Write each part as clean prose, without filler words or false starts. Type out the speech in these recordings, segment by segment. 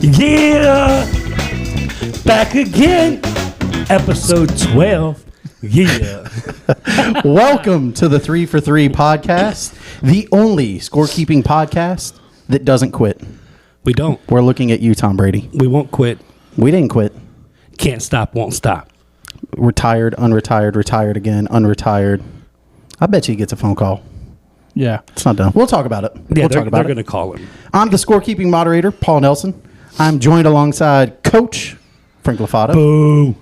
Yeah, back again, episode 12. Yeah. Welcome to the 3 for 3 podcast, the only scorekeeping podcast that doesn't quit. We don't. We're looking at you, Tom Brady. We won't quit. We didn't quit. Can't stop, won't stop. Retired, unretired, retired again, unretired. I bet you he gets a phone call. Yeah. It's not done. We'll talk about it. Yeah, we'll talk about they're it. going to call him. I'm the scorekeeping moderator, Paul Nelson. I'm joined alongside Coach Frank LaFato. Boo.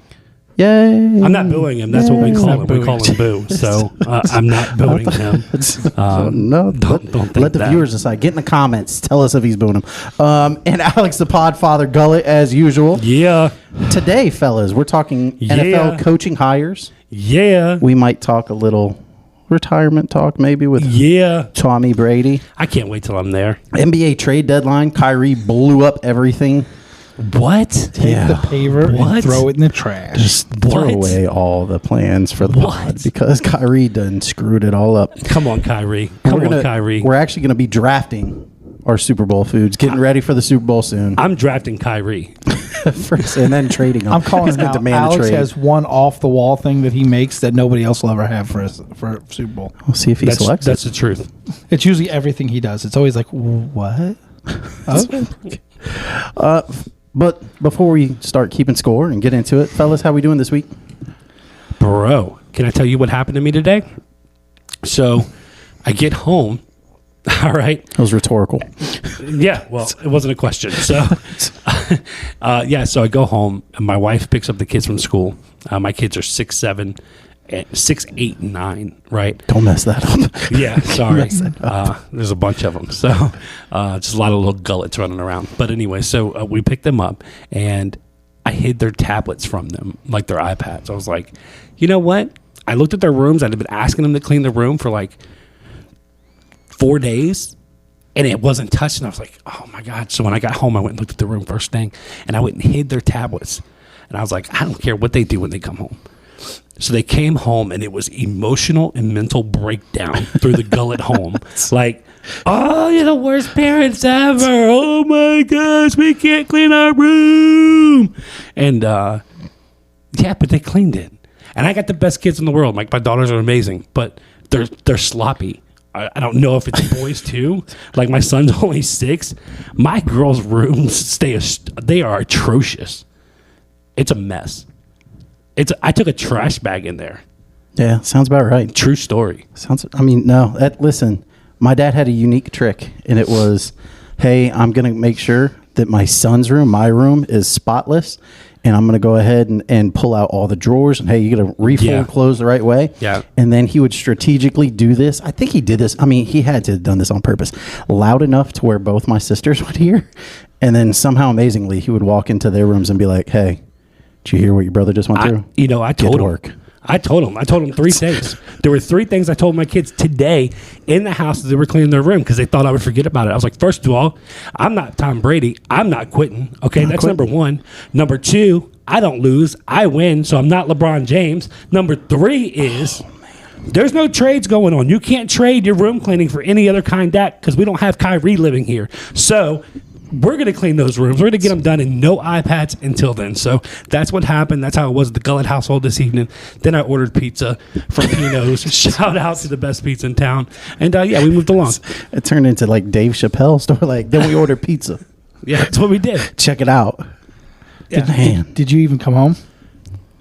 Yay. I'm not booing him. That's what we call him. We booing. call him Boo. So I'm not booing him. No, don't think let the that. viewers decide. Get in the comments. Tell us if he's booing him. And Alex the Podfather Gullet, as usual. Yeah. Today, fellas, we're talking NFL coaching hires. Yeah. We might talk a little retirement talk, maybe with Tommy Brady. I can't wait till I'm there. NBA trade deadline. Kyrie blew up everything. What? Take the paver What? and throw it in the trash. Just throw What? away all the plans for the pod because Kyrie done screwed it all up. Come on, Kyrie. Come on, Kyrie. We're actually going to be drafting our Super Bowl foods, getting ready for the Super Bowl soon. I'm drafting Kyrie. First, and then trading them. I'm calling He's it gonna now. demand a Alex trade. has one off-the-wall thing that he makes that nobody else will ever have for a Super Bowl. We'll see if he selects That's it. the truth. It's usually everything he does. It's always like, what? Okay. But before we start keeping score and get into it, fellas, how we doing this week? Bro, can I tell you what happened to me today? So I get home. All right. That was rhetorical. Yeah, well, it wasn't a question. So, so I go home, and my wife picks up the kids from school. My kids are 6, 7, 6, 8, and 9, right? Don't mess that up. Yeah, sorry. Mess that up. There's a bunch of them. So, just a lot of little gullets running around. But anyway, so we picked them up, and I hid their tablets from them, like their iPads. I was like, you know what? I looked at their rooms. I'd been asking them to clean the room for like 4 days, and it wasn't touched. And I was like, oh my God. So when I got home, I went and looked at the room first thing, and I went and hid their tablets. And I was like, I don't care what they do when they come home. So they came home, and it was emotional and mental breakdown through the gullet home. Like, oh, you're the worst parents ever. Oh my gosh, we can't clean our room. And but they cleaned it. And I got the best kids in the world. Like, my daughters are amazing, but they're sloppy. I don't know if it's boys too. Like, my son's only 6. My girls' rooms they are atrocious. It's a mess. I took a trash bag in there. Yeah, sounds about right. True story. Listen, my dad had a unique trick, and it was, hey, I'm going to make sure that my son's room, my room, is spotless, and I'm going to go ahead and pull out all the drawers, and hey, you got to refold clothes the right way. Yeah. And then he would strategically do this. I think he did this. I mean, he had to have done this on purpose. Loud enough to where both my sisters would hear, and then somehow, amazingly, he would walk into their rooms and be like, hey, did you hear what your brother just went through? I told him. I told him 3 things. There were 3 things I told my kids today in the house as they were cleaning their room because they thought I would forget about it. I was like, first of all, I'm not Tom Brady. I'm not quitting. Okay, that's number 1. Number 2, I don't lose. I win, so I'm not LeBron James. Number 3 is there's no trades going on. You can't trade your room cleaning for any other kind act because we don't have Kyrie living here. So we're going to clean those rooms. We're going to get them done and no iPads until then. So that's what happened. That's how it was at the Gullet household this evening. Then I ordered pizza from Pino's. Shout out to the best pizza in town. And we moved along. It turned into like Dave Chappelle store. Like, then we ordered pizza. Yeah, that's what we did. Check it out. Yeah. Did you even come home?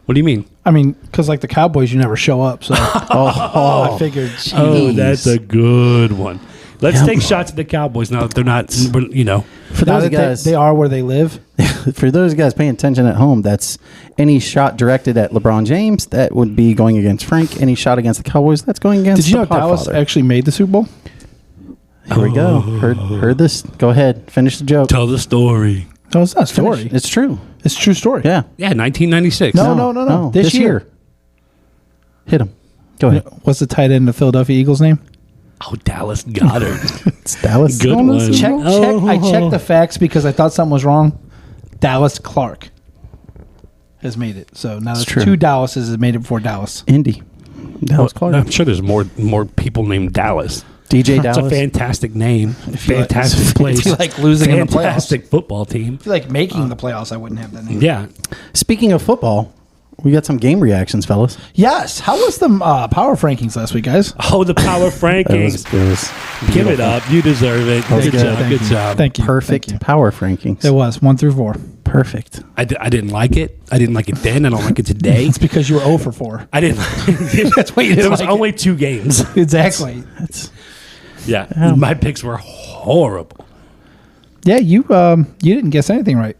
What do you mean? I mean, because like the Cowboys, you never show up. So I figured, geez. Oh, that's a good one. Let's take shots at the Cowboys now that they're not, For now those that guys, they are where they live. For those guys paying attention at home, that's any shot directed at LeBron James, that would be going against Frank. Any shot against the Cowboys, that's going against Did you know the Dallas Podfather. actually made the Super Bowl? Here we go. Heard this. Go ahead. Finish the joke. Tell the story. No, it's not a story. It's true. It's a true story. Yeah. Yeah, 1996. No. This year. Hit him. Go ahead. What's the tight end of the Philadelphia Eagles name? Oh, Dallas Goddard. It's Dallas. Good Going to one. Super Bowl. I checked the facts because I thought something was wrong. Dallas Clark has made it. So now there's true. 2 Dallases that made it before Dallas. Indy. Dallas Clark. I'm sure there's more people named Dallas. DJ It's a Dallas. fantastic name. you like- Fantastic place. if you like losing in the playoffs. Fantastic football team. I feel like making the playoffs, I wouldn't have that name. Yeah. Speaking of football, we got some game reactions, fellas. Yes. How was the power rankings last week, guys? Oh, the power Frankings. It was Give it up. You deserve it. was Good good. job. Thank Good you. job. Thank you. perfect Thank you. power rankings. It was 1 through 4. Perfect. I didn't like it. I didn't like it then. I don't like it today. It's because you were 0 for 4. I didn't. That's why you It didn't was like only 2 games. Exactly. That's Yeah. My picks were horrible. Yeah, you didn't guess anything right.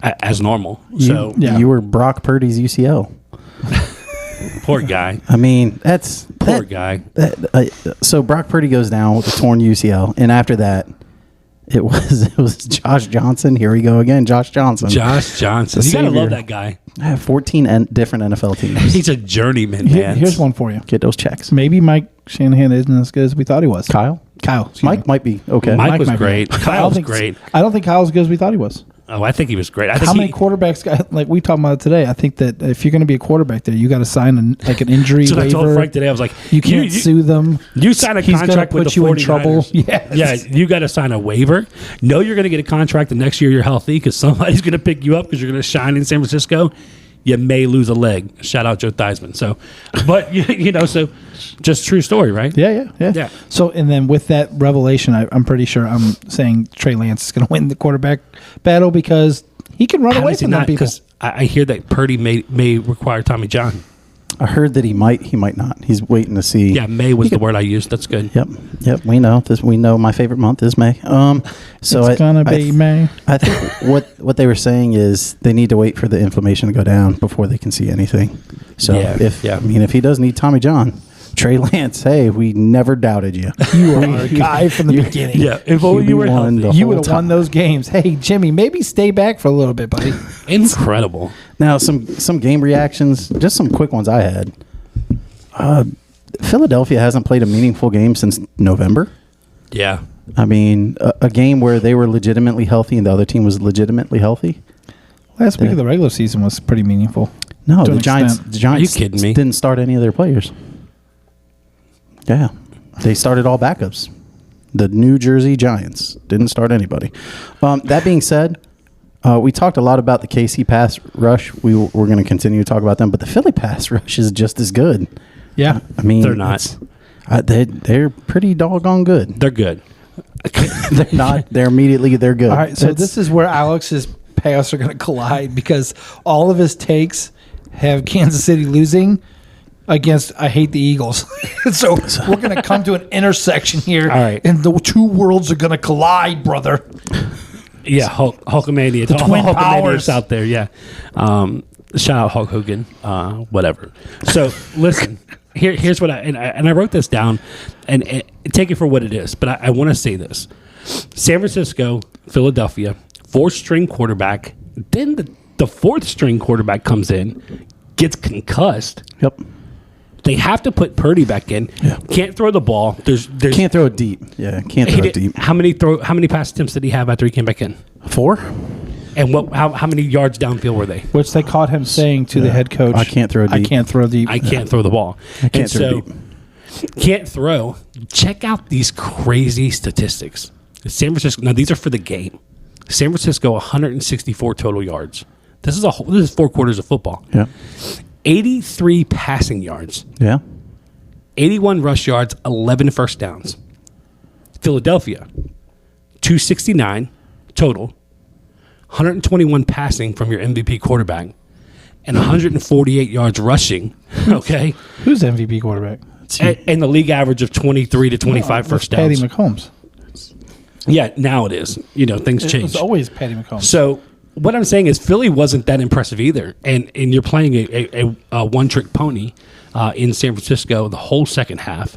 As normal. you, So, Yeah. you were Brock Purdy's UCL. poor guy. I mean, that's Poor guy. so Brock Purdy goes down with a torn UCL, and after that, it was Josh Johnson. Here we go again, Josh Johnson. Josh Johnson. The You got to savior. love that guy. I have 14 different NFL teams. He's a journeyman, man. Here's one for you. Get those checks. Maybe Mike Shanahan isn't as good as we thought he was. Kyle, Excuse Mike me. might be okay. Mike was might be great. good. Kyle was great. I don't think Kyle's as good as we thought he was. Oh, I think he was great. I think How many quarterbacks got, like we talked about today? I think that if you're going to be a quarterback there, you got to sign an injury So I told waiver. Frank today, I was like, You can't sue them. You sign a He's gonna contract with put the you in 49ers. trouble. Yes. Yeah, you got to sign a waiver. No, you're going to get a contract the next year you're healthy because somebody's going to pick you up because you're going to shine in San Francisco. You may lose a leg. Shout out Joe Theismann. So, but, so just true story, right? Yeah. So, and then with that revelation, I'm pretty sure I'm saying Trey Lance is going to win the quarterback battle because he can run How away does he from them not? people. Because I hear that Purdy may require Tommy John. I heard that he might not. He's waiting to see. Yeah, May was the word I used. That's good. Yep. We know this. We know my favorite month is May. So It's gonna be May. I think what they were saying is they need to wait for the inflammation to go down before they can see anything. So if he does need Tommy John, Trey Lance, hey, we never doubted you. You are a guy from the beginning. Yeah, if only you were won healthy. the You whole would have won time. those games. Hey, Jimmy, maybe stay back for a little bit, buddy. Incredible. Now some game reactions, just some quick ones I had. Philadelphia hasn't played a meaningful game since November. Yeah. I mean, a game where they were legitimately healthy and the other team was legitimately healthy. Last week of the regular season was pretty meaningful. No, To the an Giants. extent. The Giants Are you kidding me? didn't start any of their players. Yeah, they started all backups. The New Jersey Giants didn't start anybody. That being said, we talked a lot about the KC pass rush. We're going to continue to talk about them, but the Philly pass rush is just as good. Yeah. I mean, They're not. They're pretty doggone good. They're good. They're not. They're good. All right, so this is where Alex's paths are going to collide because all of his takes have Kansas City losing against I hate the Eagles. So we're going to come to an intersection here. All right. And the two worlds are going to collide, brother. Yeah, Hulkamania. The twin powers. out there. Yeah. Shout out Hulk Hogan. Whatever. So listen, here's what I wrote this down, and take it for what it is. But I want to say this: San Francisco, Philadelphia, 4th-string quarterback. Then the 4th-string quarterback comes in, gets concussed. Yep. They have to put Purdy back in. Yeah. Can't throw the ball. There's Can't throw it deep. Yeah, can't throw it deep. How many pass attempts did he have after he came back in? 4? And how many yards downfield were they? Which they caught him saying to the head coach, I can't throw deep. I can't throw deep. I can't throw the ball. I can't throw deep. Can't throw. Check out these crazy statistics. San Francisco. Now these are for the game. San Francisco 164 total yards. This is 4 quarters of football. Yeah. 83 passing yards. Yeah. 81 rush yards. 11 first downs. Philadelphia 269 total. 121 passing from your MVP quarterback, and 148 yards rushing. Okay, Who's the MVP quarterback? and the league average of 23 to 25 first Patty downs. McCombs. Yeah, now it is. Things It change. was always Patty McCombs. So what I'm saying is Philly wasn't that impressive either, and you're playing a one-trick pony in San Francisco the whole second half.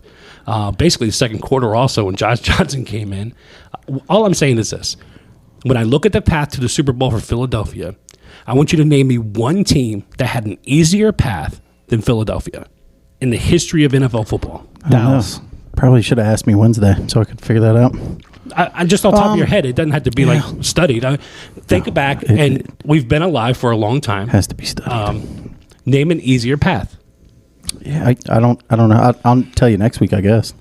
Basically, the second quarter also when Josh Johnson came in. All I'm saying is this. When I look at the path to the Super Bowl for Philadelphia, I want you to name me one team that had an easier path than Philadelphia in the history of NFL football. Dallas. Probably should have asked me Wednesday so I could figure that out. I just on top of your head. It doesn't have to be like studied. Think back, and we've been alive for a long time. Has to be studied. Name an easier path. Yeah, I don't know. I'll tell you next week, I guess.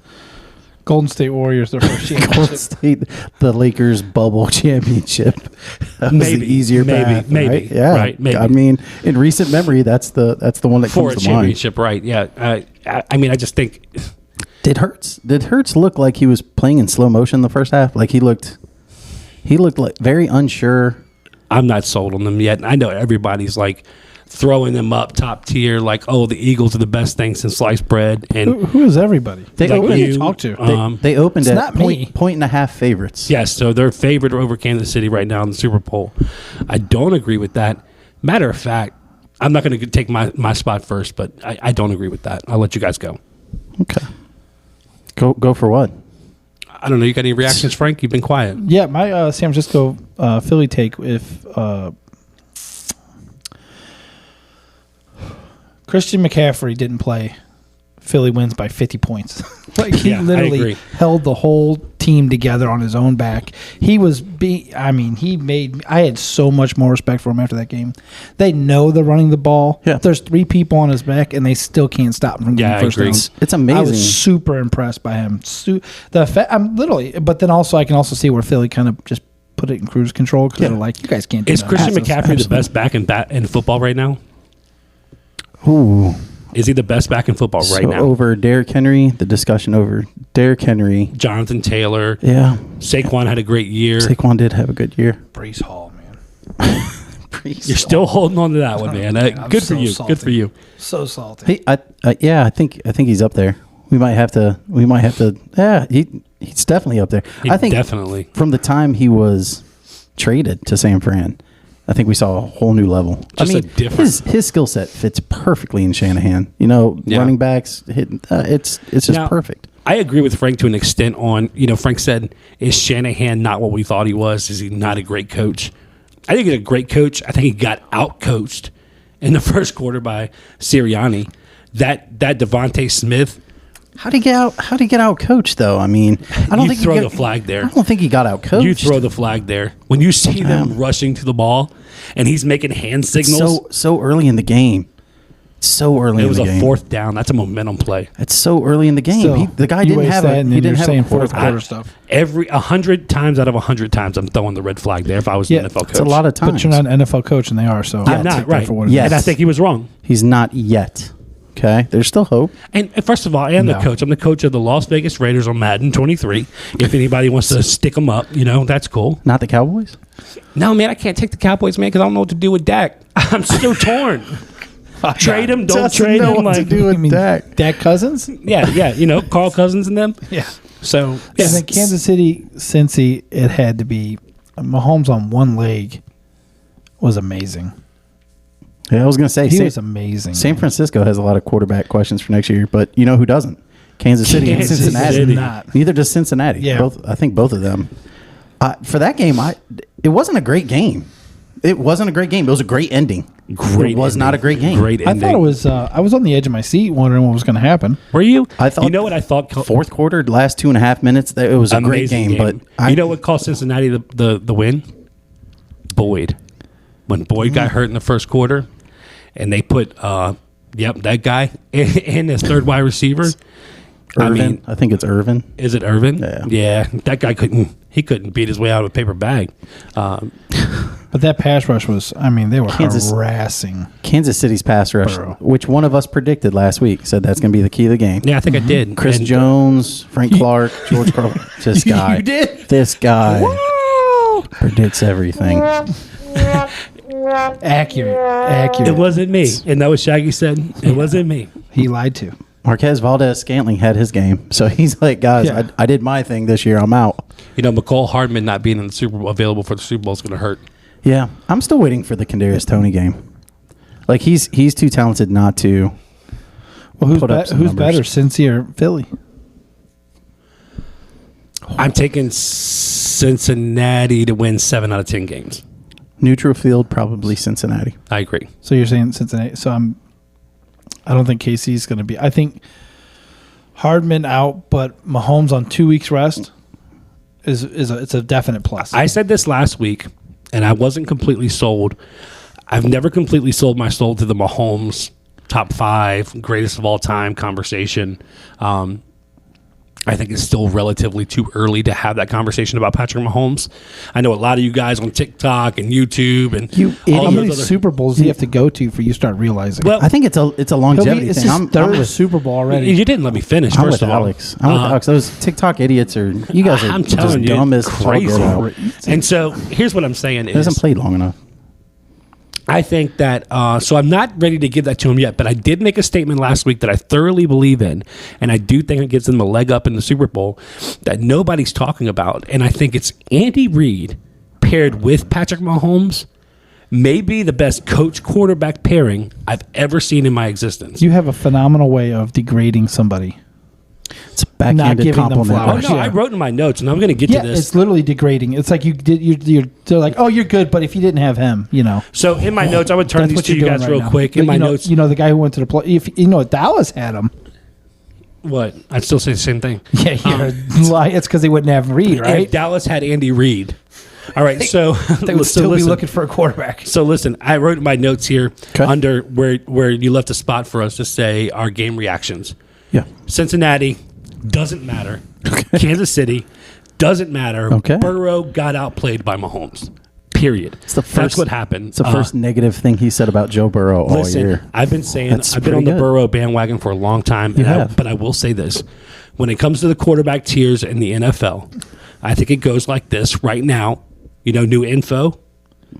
Golden State Warriors, their first Golden championship. State, the Lakers bubble championship. That was the easier path, right? Yeah, right, maybe. I mean, in recent memory, that's the one that For a comes to mind. championship, right? Yeah. I mean, I just think Did Hurts look like he was playing in slow motion the first half? Like he looked like very unsure. I'm not sold on them yet. I know everybody's like throwing them up top tier, like, oh, the Eagles are the best thing since sliced bread. And Who is everybody? They Who opened- do you talk to? They opened It's at not me. point and a half favorites. yes, so they're favored over Kansas City right now in the Super Bowl. I don't agree with that. Matter of fact, I'm not going to take my spot first, but I don't agree with that. I'll let you guys go. Okay. Go for what? I don't know. You got any reactions, Frank? You've been quiet. Yeah, my San Francisco Philly take, if Christian McCaffrey didn't play, Philly wins by 50 points. Like he Yeah, I literally agree. held the whole team together on his own back. He was I had so much more respect for him after that game. They know they're running the ball. Yeah. There's 3 people on his back and they still can't stop him from Yeah, getting I first agree. downs. It's I amazing. was super impressed by him. I'm literally, but then also I can also see where Philly kind of just put it in cruise control because they're like, you guys can't do Is that. Christian Passes. McCaffrey the best back in football right now? Ooh. Is he the best back in football right So now? over Derrick Henry, the discussion over Derrick Henry. Jonathan Taylor. Yeah. Saquon had a great year. Saquon did have a good year. Brees Hall, man. You're still holding on to that one, man. I'm Good for so you. salty. Good for you. So salty. I think he's up there. We might have to. Yeah, he's definitely up there. I think Definitely. from the time he was traded to San Fran, I think we saw a whole new level. Just a different- his skill set fits perfectly in Shanahan. You know, Yeah. running backs, it's just Now, perfect. I agree with Frank to an extent on, Frank said, is Shanahan not what we thought he was? Is he not a great coach? I think he's a great coach. I think he got out-coached in the first quarter by Sirianni. That Devontae Smith, How'd he get out coached though? I mean, I don't You think throw he the flag there. I don't think he got out coached. you throw the flag there. When you see them rushing to the ball and he's making hand signals, so early in the game. So early it in was the a game. fourth down. That's a momentum play. It's so early in the game. So, The guy you didn't waste have that a. and He then didn't you're have saying a fourth quarterback. quarter stuff. Every 100 times out of 100 times, I'm throwing the red flag there if I was Yeah, an NFL coach. It's a lot of times. But you're not an NFL coach, and they are. So I'm not, take that right. for what it Yes. is. And I think he was wrong. He's not yet. Okay, there's still hope. And first of all, I am the No. coach. I'm the coach of the Las Vegas Raiders on Madden 23. If anybody wants to stick them up, that's cool. Not the Cowboys. No, man, I can't take the Cowboys, man, because I don't know what to do with Dak. I'm still torn. Trade him, don't Doesn't trade know him. what to Like, do with You mean Dak. Dak Cousins? yeah, Carl Cousins and them. Yeah. So, And yeah. then Kansas City, Cincy, it had to be Mahomes on one leg was amazing. Yeah, I was gonna say He San, was amazing. San Francisco has a lot of quarterback questions for next year, but you know who doesn't? Kansas City and Kansas Cincinnati. City. Not. Neither does Cincinnati. Yeah. I think both of them. For that game, it wasn't a great game. It wasn't a great game. It was a great ending. Great It was ending. not a great game. Great I ending. thought it was. I was on the edge of my seat, wondering what was going to happen. Were you? I thought. You know what I thought? Fourth quarter, last 2.5 minutes, it was a great Amazing game. But you know what cost Cincinnati the win? Boyd. When Boyd got hurt in the first quarter, and they put that guy in as third wide receiver. Irvin, I think it's Irvin. Is it Irvin? Yeah. That guy couldn't beat his way out of a paper bag. But that pass rush was. I mean, they were harassing. Kansas City's pass rush, Burrow. which one of us predicted last week, said that's going to be the key of the game. Yeah, I think I did. Chris And- Jones, Frank Clark, George Carl. This guy. You did? This guy predicts everything. Accurate. It wasn't me. And that was Shaggy said. It wasn't me. He lied to. Marquez Valdez-Scantling had his game. So he's like, guys, Yeah. I did my thing this year. I'm out. McCall Hardman not being in the Super Bowl, available for the Super Bowl is going to hurt. Yeah. I'm still waiting for the Kadarius Toney game. Like, he's too talented not to. Well, who's, Put up some who's numbers. better, Cincy or Philly? I'm taking Cincinnati to win 7 out of 10 games. Neutral field, probably Cincinnati. I agree. So you're saying Cincinnati. So I don't think KC's going to be. I think Hardman out, but Mahomes on 2 weeks rest it's a definite plus. I said this last week, and I wasn't completely sold. I've never completely sold my soul to the Mahomes top 5 greatest of all time conversation. I think it's still relatively too early to have that conversation about Patrick Mahomes. I know a lot of you guys on TikTok and YouTube and How many Super Bowls do you have to go to for you start realizing? Well, I think it's a longevity it's thing. his third Super Bowl already. You didn't let me finish. I'm First with of all, Alex. I'm with Alex. Those TikTok idiots you guys are I'm just telling you, dumb as crazy. all get out. And so here's what I'm saying He hasn't is, played long enough. I think that, so I'm not ready to give that to him yet, but I did make a statement last week that I thoroughly believe in, and I do think it gives them a leg up in the Super Bowl that nobody's talking about. And I think it's Andy Reid paired with Patrick Mahomes, maybe the best coach quarterback pairing I've ever seen in my existence. You have a phenomenal way of degrading somebody. It's a backhanded giving them compliment. Oh, flowers. no, Yeah. I wrote in my notes, and I'm going to get Yeah, to this. it's literally degrading. It's like they're like, oh, you're good, but if you didn't have him, So in my notes, I would turn that's these what to you're you doing guys right real now. quick. In my notes, the guy who went to the play. If Dallas had him. what? I'd still say the same thing. Yeah, you're lying. It's because they wouldn't have Reed, right? If Dallas had Andy Reid. All right, so They would still be looking for a quarterback. So listen, I wrote in my notes here Okay. under where you left a spot for us to say our game reactions. Yeah. Cincinnati doesn't matter. Kansas City doesn't matter. Okay. Burrow got outplayed by Mahomes. Period. That's what happened. It's the first negative thing he said about Joe Burrow all Listen, year. I've been saying That's I've been on pretty the good. Burrow bandwagon for a long time, but I will say this: when it comes to the quarterback tiers in the NFL, I think it goes like this right now. New info,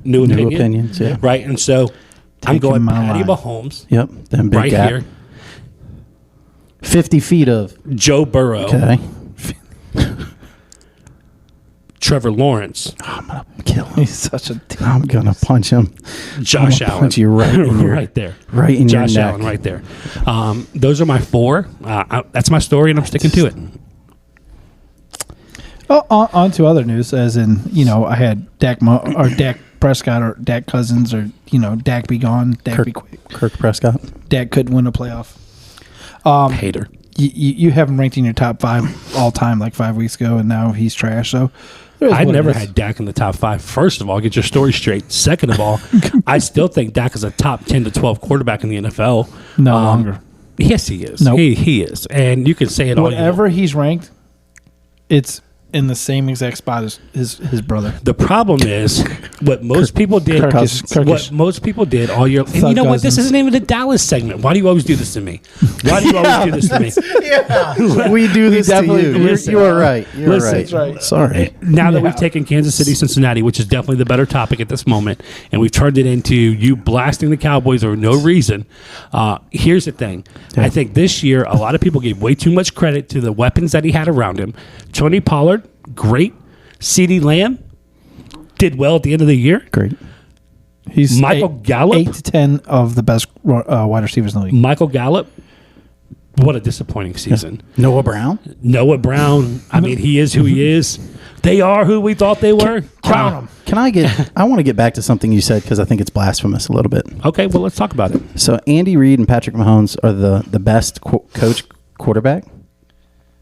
new opinions, yeah. right. And so I'm Taking going my Patty line. Mahomes Yep. Then big right gap. here, 50 feet of. Joe Burrow, Okay. Trevor Lawrence, I'm going to kill him. He's such a. I'm going to punch him. Josh I'm gonna Allen, punch you right in your- right there, right in your Josh neck. Allen, right there. Those are my four. That's my story, and I'm sticking to it. Oh, on to other news, as in, I had Dak Prescott or Dak Cousins or, Dak be gone, Dak be quick. Kirk Prescott. Dak couldn't win a playoff. Hater. You have him ranked in your top 5 all time like 5 weeks ago, and now he's trash. So I never had Dak in the top 5. First of all, get your story straight. Second of all, I still think Dak is a top 10 to 12 quarterback in the NFL. No longer. Yes, he is. Nope. He is. And you can say it all you Whatever want. he's ranked, it's in the same exact spot as his brother. The problem is what most people did. Kirkish. What most people did all year. And you know what? This Cousins. isn't even the Dallas segment. Why do you always do this to me? Why do you always do this to me? We do this to definitely you. do. You are right. You're Listen. right. That's right. Sorry. Now that Yeah. we've taken Kansas City, Cincinnati, which is definitely the better topic at this moment, and we've turned it into you blasting the Cowboys for no reason, here's the thing. I think this year, a lot of people gave way too much credit to the weapons that he had around him. Tony Pollard, great. CeeDee Lamb did well at the end of the year. Great. He's Michael Gallup? 8 to 10 of the best wide receivers in the league. Michael Gallup, what a disappointing season. Noah Brown. Noah Brown, I mean, he is who he is. They are who we thought they were. Crown him. Can I want to get back to something you said because I think it's blasphemous a little bit. Okay, well, let's talk about it. So Andy Reid and Patrick Mahomes are the best coach quarterback.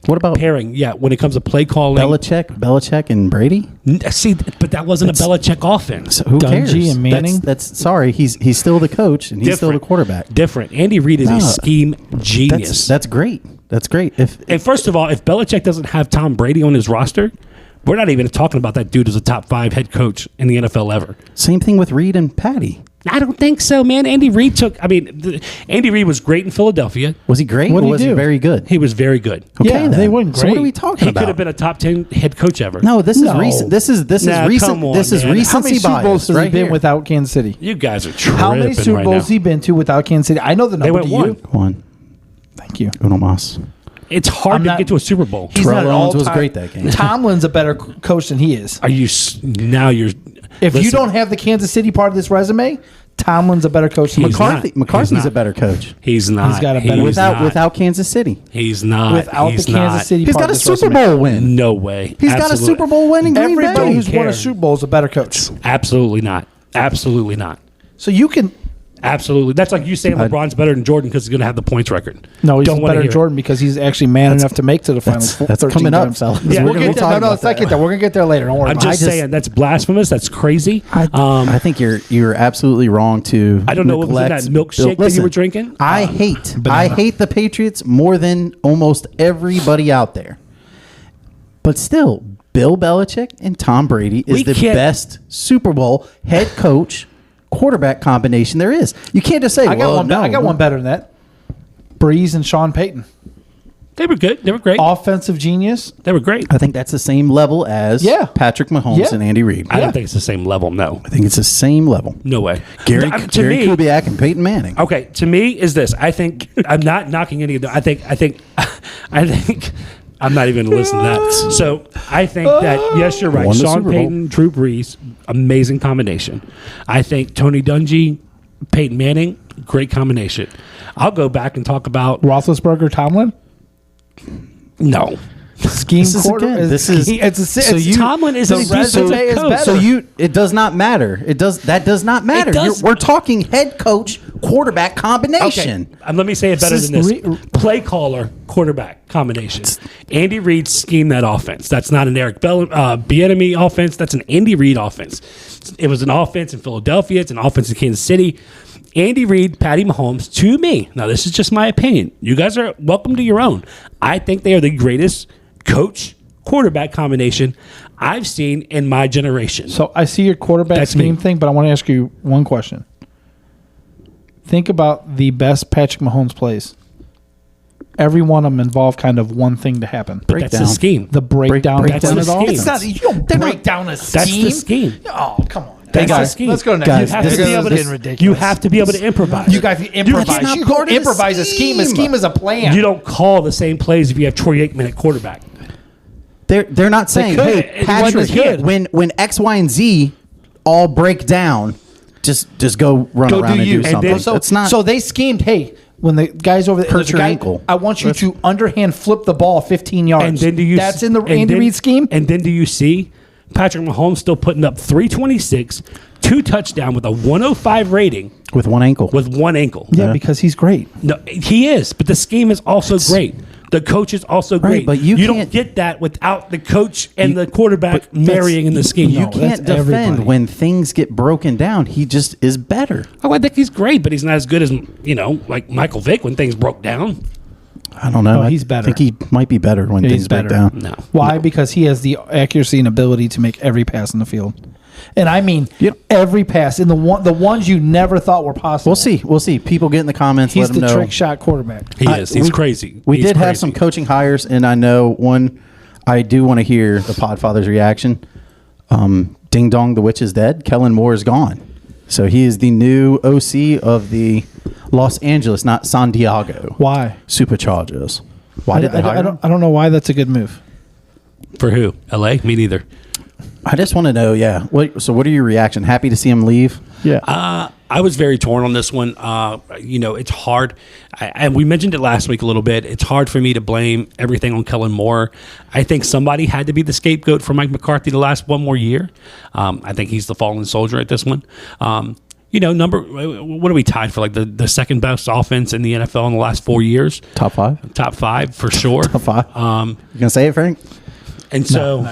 What about Pairing, yeah, when it comes to play calling. Belichick and Brady? See, but that wasn't a Belichick offense. So who Dungy cares? and Manning? That's sorry. He's still the coach and he's still the Different. quarterback. Different. Andy Reid is No, a scheme genius. That's great. That's great. And first of all, if Belichick doesn't have Tom Brady on his roster, we're not even talking about that dude as a top 5 head coach in the NFL ever. Same thing with Reid and Patty. I don't think so, man. Andy Reid Andy Reid was great in Philadelphia. Was he great? What Or did he was he do? very good? He was very good. Okay, Yeah, then. they weren't So what are great. we talking He about? could have been a top 10 head coach ever. No, this is No. recent. This is Nah, recent. come on, This is man. recency How many Super bias Bowls has right he been here. without Kansas City? You guys are tripping How many Super right Bowls now. has he been to without Kansas City? I know the number. went Do one. you? One. Thank you. Uno mas. It's hard I'm to not- get to a Super Bowl. He's not Terrell an Owens was all-time- great that game. Tomlin's a better coach than he is. Are you now? You're If you listen, don't have the Kansas City part of this resume, Tomlin's a better coach than He's he is. not. McCarthy's He's a not. better coach. He's not. He's got a better- He's Without- Without Kansas City. He's not. Without He's the Kansas not. City He's part got a of this Super resume. Bowl win. No way. He's got a Absolutely- Super Bowl win in Green Everybody Bay. who's won a care. Super Bowl is a better coach. Absolutely not. Absolutely not. So you can. Absolutely. That's like you saying LeBron's better than Jordan because he's going to have the points record. No, he's Don't wanna better than hear it. Jordan because he's actually man enough to make to the finals. That's 13 coming up, times. fellas. Yeah, We'll we're get gonna there. talk No, about let's not that. get there. We're gonna get there later. Don't worry. I'm about it. just saying that's blasphemous. That's crazy. I think you're absolutely wrong to. I don't know what was in that neglect milkshake that you were drinking. I hate the Patriots more than almost everybody out there. But still, Bill Belichick and Tom Brady is We the can't- best Super Bowl head coach quarterback combination there is. You can't just say, I got well, one. no, I got one better than that. Breeze and Sean Payton, They were good. They were great. offensive genius. They were great. I think that's the same level as Yeah. Patrick Mahomes Yeah. and Andy Reid. I don't think it's the same level. No, I think it's the same level. no way. Gary To me, Kubiak and Peyton Manning. okay. To me, is this? I think I'm not knocking any of them. I think. I'm not even going to listen to that. So I think that yes, you're right. Won the Sean Super Bowl. Payton, Drew Brees, amazing combination. I think Tony Dungy, Peyton Manning, great combination. I'll go back and talk about Roethlisberger, Tomlin, no. scheme This is quarter. again, this is- so you- Tomlin isn't the a defensive resume is coach. better. So it does not matter. That does not matter. does- We're talking head coach quarterback combination. Okay. Let me say it better This than is this. Play caller, quarterback combination. Andy Reid schemed that offense. That's not an Eric Bieniemy offense. That's an Andy Reid offense. It was an offense in Philadelphia. It's an offense in Kansas City. Andy Reid, Patty Mahomes, to me, now this is just my opinion. You guys are welcome to your own. I think they are the greatest coach quarterback combination I've seen in my generation. So I see your quarterback That's scheme me. thing, but I want to ask you one question. Think about the best Patrick Mahomes plays. Every one of them involve kind of one thing to happen. But that's the breakdown. scheme. The breakdown. Breakdown That's of the the scheme. It's not. You don't break down a scheme. That's the scheme. Oh, come on. That's guys, the scheme. Let's go to next. guys, You have this to be is- able getting to. ridiculous. You have to be able to improvise. You guys can improvise. cannot You part go of the improvise a scheme. A scheme. scheme is a plan. You don't call the same plays if you have Troy Aikman at quarterback. They're not saying, could. hey, It Patrick, wasn't good. when X, Y, and Z all break down, just go run Go around do and you. do something. So, It's not. so they schemed, hey, when the guys over there, Hurt there's a your guy, ankle. I want you to underhand flip the ball 15 yards. And then do you? That's in the and Andy then- Reid scheme? And then do you see Patrick Mahomes still putting up 326, 2 touchdown with a 105 rating with one ankle. with one ankle? Yeah, because he's great. No, he is, but the scheme is also great. The coach is also great. but you don't can't- get that without the coach and the quarterback marrying in the scheme. You No, can't that's defend everybody. when things get broken down. He just is better. Oh, I think he's great, but he's not as good as like Michael Vick when things broke down. I don't know. Oh, he's better. I think he might be better when Yeah, things he's break better. down. No. Why? Because he has the accuracy and ability to make every pass in the field. And I mean Yep. every pass in the ones you never thought were possible. We'll see. People get in the comments. He's let them the know. trick shot quarterback. He is. He's crazy. We He's did have crazy. some coaching hires, and I know one. I do want to hear the Podfather's reaction. Ding dong, the witch is dead. Kellen Moore is gone, so he is the new OC of the Los Angeles, not San Diego. Why? Superchargers. Why did they hire him? I don't know why that's a good move. For who? LA? Me neither. I just want to know. Yeah. So what are your reaction? Happy to see him leave? Yeah. I was very torn on this one. It's hard. And we mentioned it last week a little bit. It's hard for me to blame everything on Kellen Moore. I think somebody had to be the scapegoat for Mike McCarthy to last one more year. I think he's the fallen soldier at this one. What are we tied for? Like the second best offense in the NFL in the last 4 years? Top 5. Top 5 for sure. Top 5. You gonna say it, Frank? And so,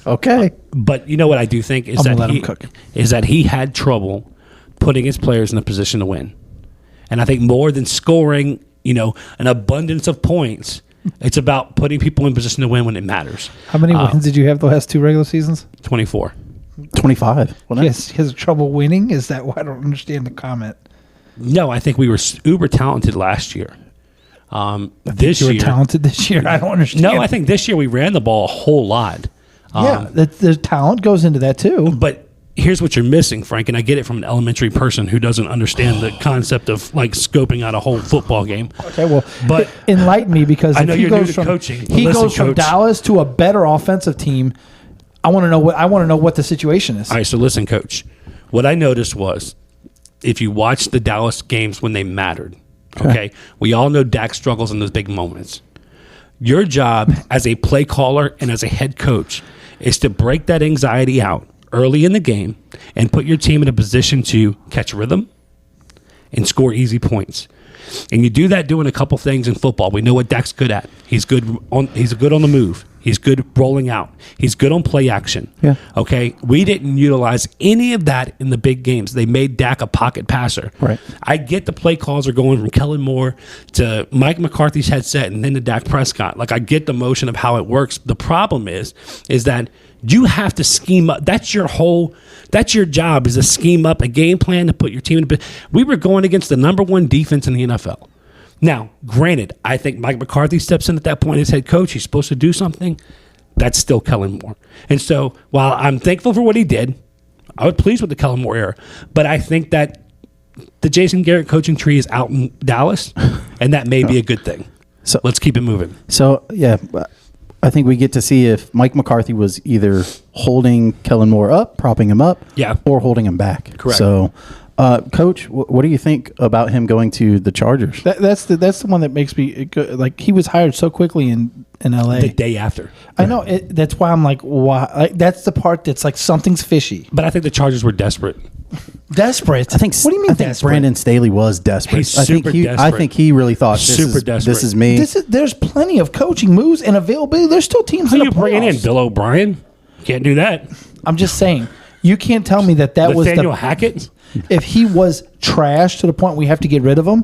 Okay. but you know what I do think is I'm gonna that let he him cook. is that he had trouble putting his players in a position to win. And I think more than scoring, an abundance of points, it's about putting people in position to win when it matters. How many wins did you have the last 2 regular seasons? 24. 25. wasn't it? Yes, he has trouble winning. Is that why I don't understand the comment? No, I think we were uber talented last year. This You were year, talented this year. I don't understand. no, I think this year we ran the ball a whole lot. yeah, the talent goes into that too. But here's what you're missing, Frank, and I get it from an elementary person who doesn't understand the concept of like scoping out a whole football game. Okay, well, But- enlighten me because I if know he you're goes new to from coaching, but he listen, goes from Coach. Dallas to a better offensive team. I want to know what the situation is. All right, so listen, Coach. What I noticed was if you watch the Dallas games when they mattered, okay, we all know Dak struggles in those big moments. Your job as a play caller and as a head coach is to break that anxiety out early in the game and put your team in a position to catch rhythm and score easy points. And you do that doing a couple things in football. We know what Dak's good at. He's good on the move. He's good rolling out. He's good on play action. Yeah. Okay. We didn't utilize any of that in the big games. They made Dak a pocket passer. Right. I get the play calls are going from Kellen Moore to Mike McCarthy's headset and then to Dak Prescott. Like, I get the motion of how it works. The problem is that you have to scheme up. That's your job, is to scheme up a game plan to put your team in. We were going against the number one defense in the NFL. Now, granted, I think Mike McCarthy steps in at that point as head coach. He's supposed to do something. That's still Kellen Moore. And so while I'm thankful for what he did, I was pleased with the Kellen Moore era. But I think that the Jason Garrett coaching tree is out in Dallas, and that may be a good thing. So let's keep it moving. So, yeah, I think we get to see if Mike McCarthy was either holding Kellen Moore up, propping him up, or holding him back. Correct. So, Coach, what do you think about him going to the Chargers? That's the one that makes me like, he was hired so quickly in LA The day after. I know that's why I'm like, why? Like, that's the part that's like something's fishy. But I think the Chargers were desperate. Desperate. I think. What do you mean? I think desperate? Brandon Staley was desperate. He's I think super he. desperate. I think he really thought Super desperate. This is me. There's plenty of coaching moves and availability. There's still teams Who in are the you bringing in? playoffs. Bill O'Brien? Can't do that. I'm just saying. You can't tell me that was Nathaniel Hackett? If he was trash to the point we have to get rid of him,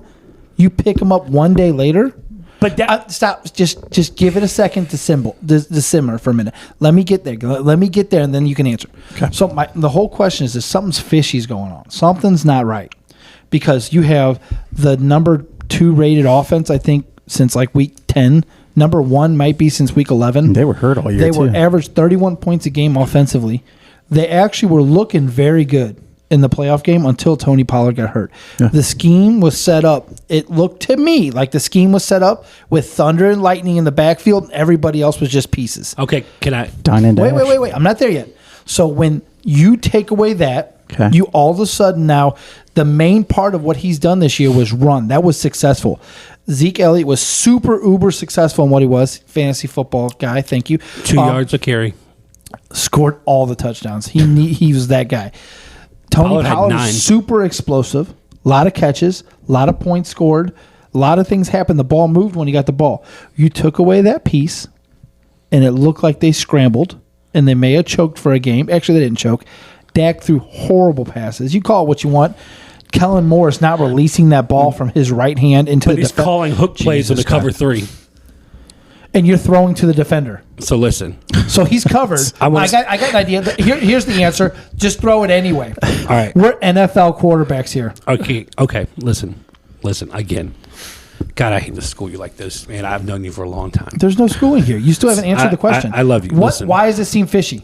you pick him up one day later. But that, Stop. Just give it a second to simmer for a minute. Let me get there. Let me get there, and then you can answer. Okay. So the whole question is something's fishy's going on. Something's not right, because you have the number 2 rated offense, I think, since like week 10. Number 1 might be since week 11. They were hurt all year. They were averaged 31 points a game offensively. They actually were looking very good in the playoff game until Tony Pollard got hurt. Yeah. The scheme was set up. It looked to me like the scheme was set up with thunder and lightning in the backfield. And everybody else was just pieces. okay, can I? Dine and dash. Wait. I'm not there yet. So when you take away that, Okay. you all of a sudden now, the main part of what he's done this year was run. That was successful. Zeke Elliott was super uber successful in what he was. Fantasy football guy. Thank you. 2 yards a carry. Scored all the touchdowns. He was that guy. Tony Pollard had Pollard 9. was super explosive. A lot of catches, a lot of points scored, a lot of things happened. The ball moved when he got the ball. You took away that piece, and it looked like they scrambled, and they may have choked for a game. Actually, they didn't choke. Dak threw horrible passes. You call it what you want. Kellen Moore is not releasing that ball from his right hand into But the he's defense. calling hook plays in the cover 3. And you're throwing to the defender. So listen. So he's covered. I wanna- got an idea. Here's the answer. Just throw it anyway. All right. We're NFL quarterbacks here. Okay. Listen. Again. God, I hate to school you like this, man. I've known you for a long time. There's no schooling here. You still haven't answered the question. I love you. Listen. Why does it seem fishy?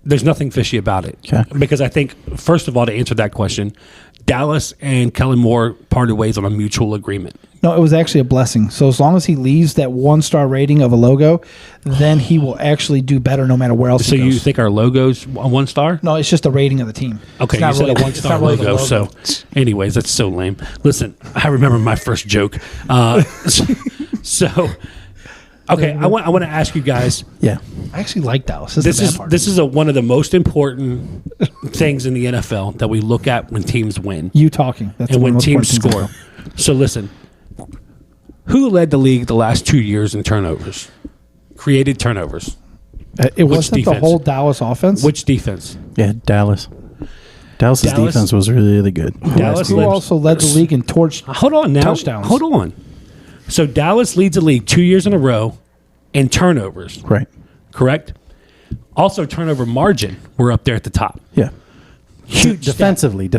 There's nothing fishy about it. Okay. Because I think, first of all, to answer that question, Dallas and Kellen Moore parted ways on a mutual agreement. No, it was actually a blessing. So as long as he leaves that 1-star rating of a logo, then he will actually do better no matter where else So he goes. you think our logo's a 1-star? No, it's just the rating of the team. Okay, It's not you said really- a it's 1-star not really the logo. So, anyways, that's so lame. Listen, I remember my first joke. So, okay, I want to ask you guys. Yeah. I actually like Dallas. This is one of the most important things in the NFL that we look at when teams win you talking. That's and one when of the most teams important score. So listen, who led the league the last 2 years in turnovers? Created turnovers. things. It wasn't the defense? whole Dallas offense. Which defense? Yeah, Dallas. Dallas's Dallas- defense was really, really good. Dallas Who led- also led the league in torch? Hold on now. Touchdowns. Hold on. So Dallas leads the league 2 years in a row in turnovers. Right. Correct? Also, turnover margin, we're up there at the top. Yeah. Huge Defensively.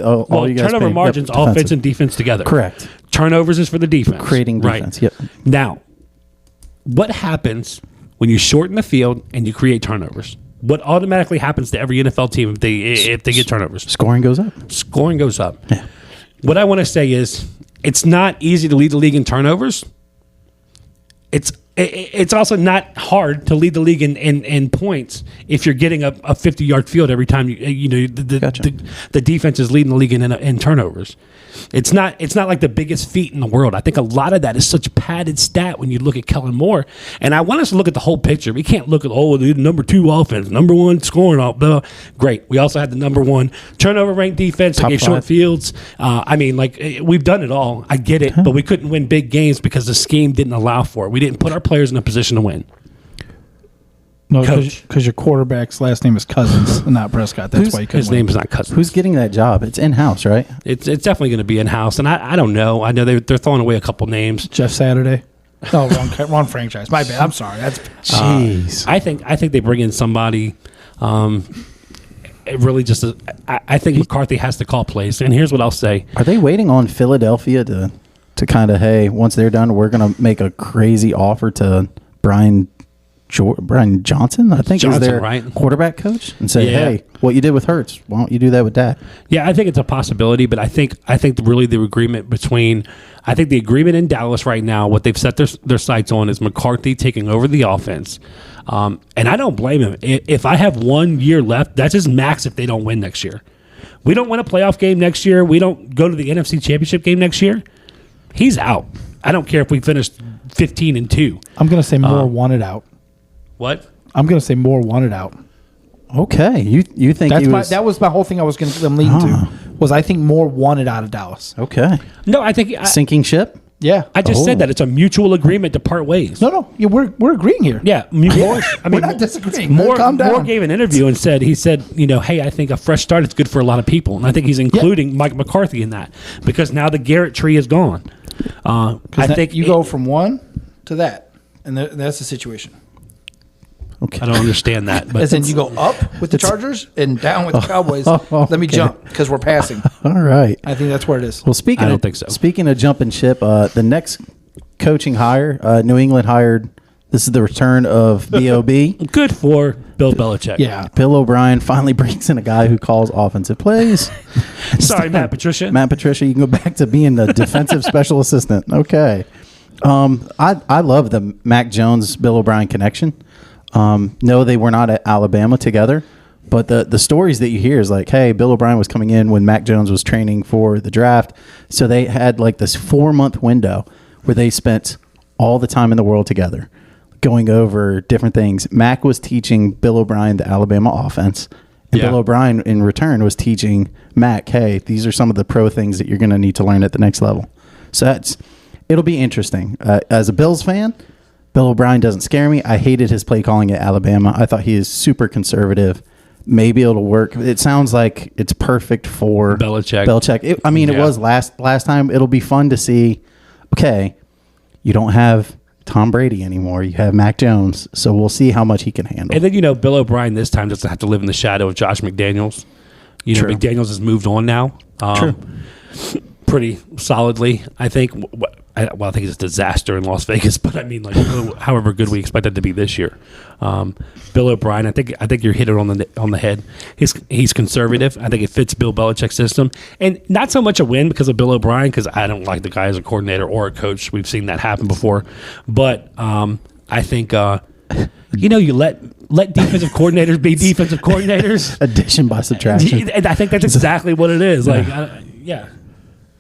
All Well, you guys turnover pay- margins, yep, offense defensive. and defense together. Correct. Turnovers is for the defense. Creating defense. Yep. Now, what happens when you shorten the field and you create turnovers? What automatically happens to every NFL team if they get turnovers? Scoring goes up. Scoring goes up. Yeah. What I want to say is it's not easy to lead the league in turnovers. It's it's also not hard to lead the league in points if you're getting a 50-yard field every time the defense is leading the league in turnovers. It's not like the biggest feat in the world. I think a lot of that is such padded stat when you look at Kellen Moore. And I want us to look at the whole picture. We can't look at the number 2 offense, number 1 scoring off. Great. We also had the number 1 turnover ranked defense that gave short fields. We've done it all. I get it, but we couldn't win big games because the scheme didn't allow for it. We didn't put our players in a position to win. No, because your quarterback's last name is Cousins and not Prescott. That's why you couldn't his win. name is not Cousins. Who's getting that job? It's in-house, right? It's definitely going to be in-house, and I don't know. I know they're throwing away a couple names. Jeff Saturday. No, wrong franchise. My bad. I'm sorry. That's Jeez. I think they bring in somebody. It really just I think McCarthy has to call plays, and here's what I'll say. Are they waiting on Philadelphia to kind of, hey, once they're done, we're going to make a crazy offer to Brian Johnson, I think, is their quarterback coach, and say, hey, what you did with Hurts, why don't you do that with Dak? Yeah, I think it's a possibility, but I think really the agreement the agreement in Dallas right now, what they've set their sights on is McCarthy taking over the offense. And I don't blame him. If I have 1 year left, that's his max if they don't win next year. We don't win a playoff game next year. We don't go to the NFC Championship game next year. He's out. I don't care if we finish 15-2. I'm going to say Moore wanted out. What? I'm going to say Moore wanted out. Okay, you think that was my whole thing I was going to lead to, was I think Moore wanted out of Dallas. Okay. No, I think sinking ship. Yeah, I just said that it's a mutual agreement to part ways. No, yeah, we're agreeing here. Yeah, Moore, we're not disagreeing. Calm down. Moore gave an interview and said, hey, I think a fresh start is good for a lot of people, and I think he's including Mike McCarthy in that because now the Garrett tree is gone. I think you go from one to that, and that's the situation. Okay. I don't understand that. But as in you go up with the Chargers and down with the Cowboys. Let me jump because we're passing. All right. I think that's where it is. Well, I don't think so. Speaking of jumping ship, the next coaching hire, New England hired, this is the return of B.O.B. Good for Bill Belichick. Yeah. Bill O'Brien finally brings in a guy who calls offensive plays. Sorry, Matt Patricia. Matt Patricia, you can go back to being the defensive special assistant. Okay. I love the Mac Jones-Bill O'Brien connection. No, they were not at Alabama together, but the stories that you hear is like, hey, Bill O'Brien was coming in when Mac Jones was training for the draft. So they had like this 4-month window where they spent all the time in the world together going over different things. Mac was teaching Bill O'Brien the Alabama offense, and Bill O'Brien in return was teaching Mac, hey, these are some of the pro things that you're going to need to learn at the next level. So it'll be interesting. As a Bills fan, Bill O'Brien doesn't scare me. I hated his play calling at Alabama. I thought he is super conservative. Maybe it'll work. It sounds like it's perfect for Belichick. It was last time. It'll be fun to see. Okay, you don't have Tom Brady anymore. You have Mac Jones. So we'll see how much he can handle. And then, Bill O'Brien this time doesn't have to live in the shadow of Josh McDaniels. True. McDaniels has moved on now. True. Pretty solidly, I think. I think it's a disaster in Las Vegas, but however good we expect it to be this year. Bill O'Brien, I think you're hitting on the head. He's conservative. I think it fits Bill Belichick's system, and not so much a win because of Bill O'Brien, because I don't like the guy as a coordinator or a coach. We've seen that happen before, but I think you let defensive coordinators be defensive coordinators. Addition by subtraction. And I think that's exactly what it is. Yeah.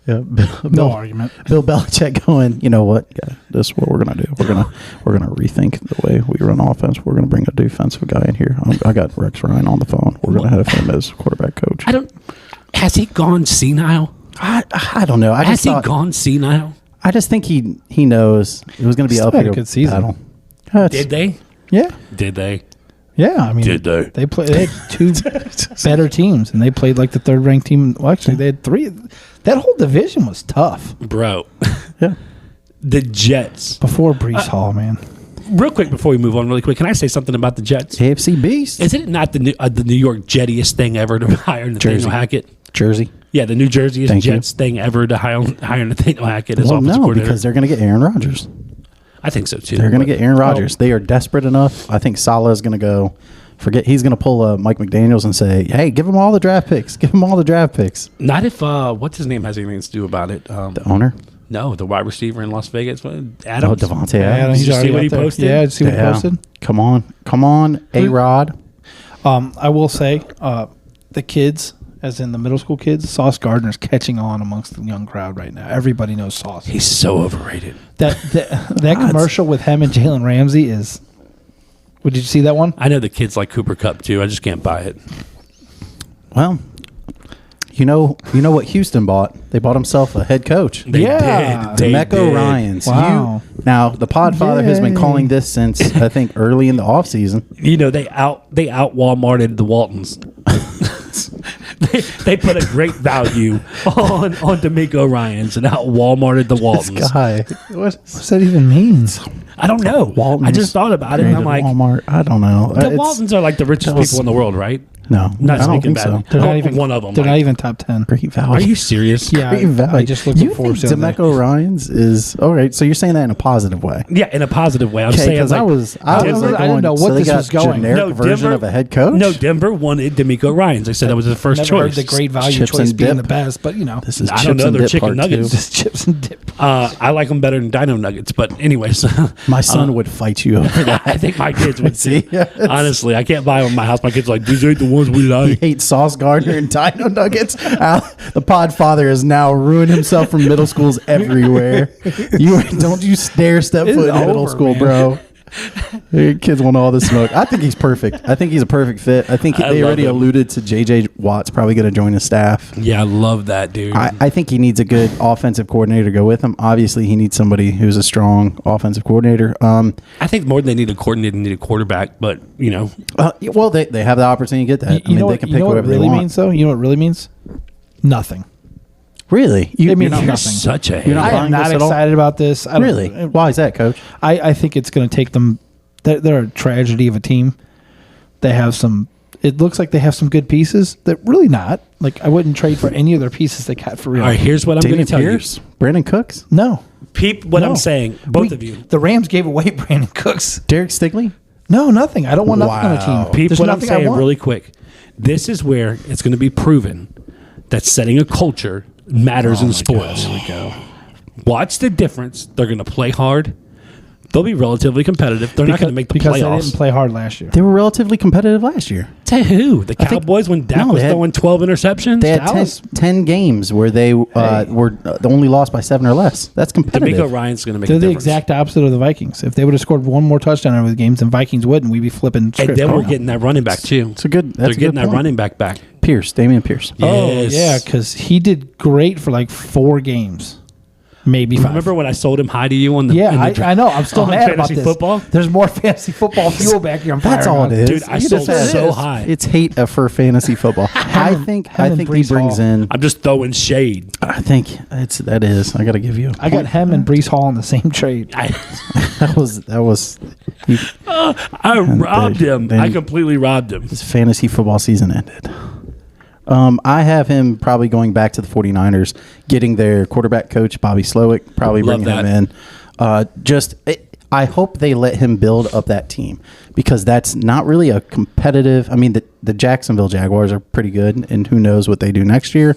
Yeah, no argument. Bill Belichick going, you know what? Yeah, this is what we're gonna do. We're gonna rethink the way we run offense. We're gonna bring a defensive guy in here. I got Rex Ryan on the phone. We're gonna have him as quarterback coach. Has he gone senile? I don't know. Has he gone senile? I just think he knows it was gonna be up here. A good season. Did they? Yeah. Did they? Yeah, did they? They had 2 better teams, and they played like the 3rd-ranked team. Well, actually, they had 3. That whole division was tough, bro. Yeah, the Jets before Brees Hall, man. Real quick before we move on, really quick, can I say something about the Jets? AFC beast. Isn't it not the New York Jettiest thing ever to hire Nathaniel Hackett? Jersey. Yeah, the New Jerseyest Jets thing ever to hire Nathaniel Hackett as offensive coordinator. Because they're going to get Aaron Rodgers. I think so too. They're going to get Aaron Rodgers. They are desperate enough. I think Saleh is going to go. He's going to pull Mike McDaniels and say, "Hey, give him all the draft picks. Give him all the draft picks." Not if what's his name has anything to do about it. The owner. No, the wide receiver in Las Vegas. Adam. Oh, Devontae Yeah, Adams. Did you see already what up he there. posted? Yeah, did you see what he posted? Come on, A-Rod. I will say, the kids, as in the middle school kids, Sauce Gardner's catching on amongst the young crowd right now. Everybody knows Sauce. He's so overrated. That commercial with him and Jalen Ramsey is. Did you see that one? I know the kids like Cooper Cup too. I just can't buy it. Well, you know what Houston bought? They bought himself a head coach. They Yeah. did. They DeMeco did. Ryans. Wow. Now, the Podfather has been calling this since, I think, early in the offseason. You know, they out Walmarted the Waltons. they put a great value on D'Amico Ryans and out Walmarted the Waltons. Guy. What's that even mean? I don't know. Waltons I just thought about it and I'm like, Walmart. I don't know. the Waltons are like the richest people in the world, right? No, Not I don't speaking think so. badly. They're not even one of them. They're like, not even top 10. Great value. are you serious? Yeah, Great value. I just looked you at think Forbes. the other day. DeMeco Ryans is all right? So you're saying that in a positive way? Yeah, in a positive way. I'm saying Because like, I was Denver- like I didn't know so what they this got was going. Generic No, version Denver- of a head coach. No, Denver wanted D'Amico Ryans. They said that was his first Never choice. heard the great value Chips choice and being dip. the best, but you know, This is I chips don't know. and They're dip chicken part nuggets. two. just chips and dip. I like them better than Dino Nuggets. But anyways, My son would fight you over that. I think my kids would See? see. Yes. Honestly, I can't buy them in my house. My kids are like, these ain't the ones we He like. hates Sauce Gardner and Dino Nuggets. The Podfather has now ruined himself from middle schools everywhere. Don't you dare step It's foot in middle over, school, man. bro. Your kids want all the smoke. I think he's perfect. I think he's a perfect fit. I think I they love already him. alluded to J.J. Watt's probably going to join his staff. Yeah, I love that, dude. I think he needs a good offensive coordinator to go with him. Obviously, he needs somebody who's a strong offensive coordinator. I think more than they need a coordinator, they need a quarterback. But, you know, Well, they have the opportunity to get that. You know they what? can You pick know what it whatever really they want. means, though. You know what it really means? Nothing. Really? It means you're not- you're nothing. such a You're not hater. I am buying not this at all? excited about this. I don't, Really? Why is that, Coach? I think it's going to take them. They're a tragedy of a team. They have some. It looks like they have some good pieces. They're really not. Like I wouldn't trade for any of their pieces they got for real. all right, here's what I'm going Damian to tell Pierce? Brandon Cooks? No. you. Peep what No. I'm saying. Both of you. The Rams gave away Brandon Cooks. Derek Stigley? No, nothing. I don't want nothing on a Wow. team. Peep There's what I'm nothing I saying want. really quick. This is where it's going to be proven that setting a culture matters in sports. Here we go. Watch the difference. They're going to play hard. They'll be relatively competitive. They're not going to make the because they playoffs. didn't play hard last year. They were relatively competitive last year. To who? The think- Cowboys when Dak No, was they had- throwing 12 interceptions? They had Dallas- 10 games where they were only lost by 7 or less. That's competitive. D'Amico Ryan's going to make They're a the difference. exact opposite of the Vikings. If they would have scored one more touchdown over the games, and Vikings wouldn't, we'd be flipping And scripts. then we're Oh. getting that running back, too. That's a good. They're That's a getting good that point. running back back. Pierce, Damian Pierce. Oh, Yes. yeah, because he did great for like 4 games. Maybe 5. Remember when I sold him high to you on the Yeah, in the I know. I'm still on mad about fantasy this. football? There's more fantasy football fuel back here. I'm That's firing all on. it is. Dude, I You sold just said so it. high. It's hate for fantasy football. I think him and he Breece brings Hall. in. I'm just throwing shade. I think that is. I got to give you. I got him and Breece Hall in the same trade. That was. I robbed him. then- I completely robbed him. His fantasy football season ended. I have him probably going back to the 49ers, getting their quarterback coach, Bobby Slowick, probably Love bringing him in. I hope they let him build up that team because that's not really a competitive. I mean, the Jacksonville Jaguars are pretty good, and who knows what they do next year.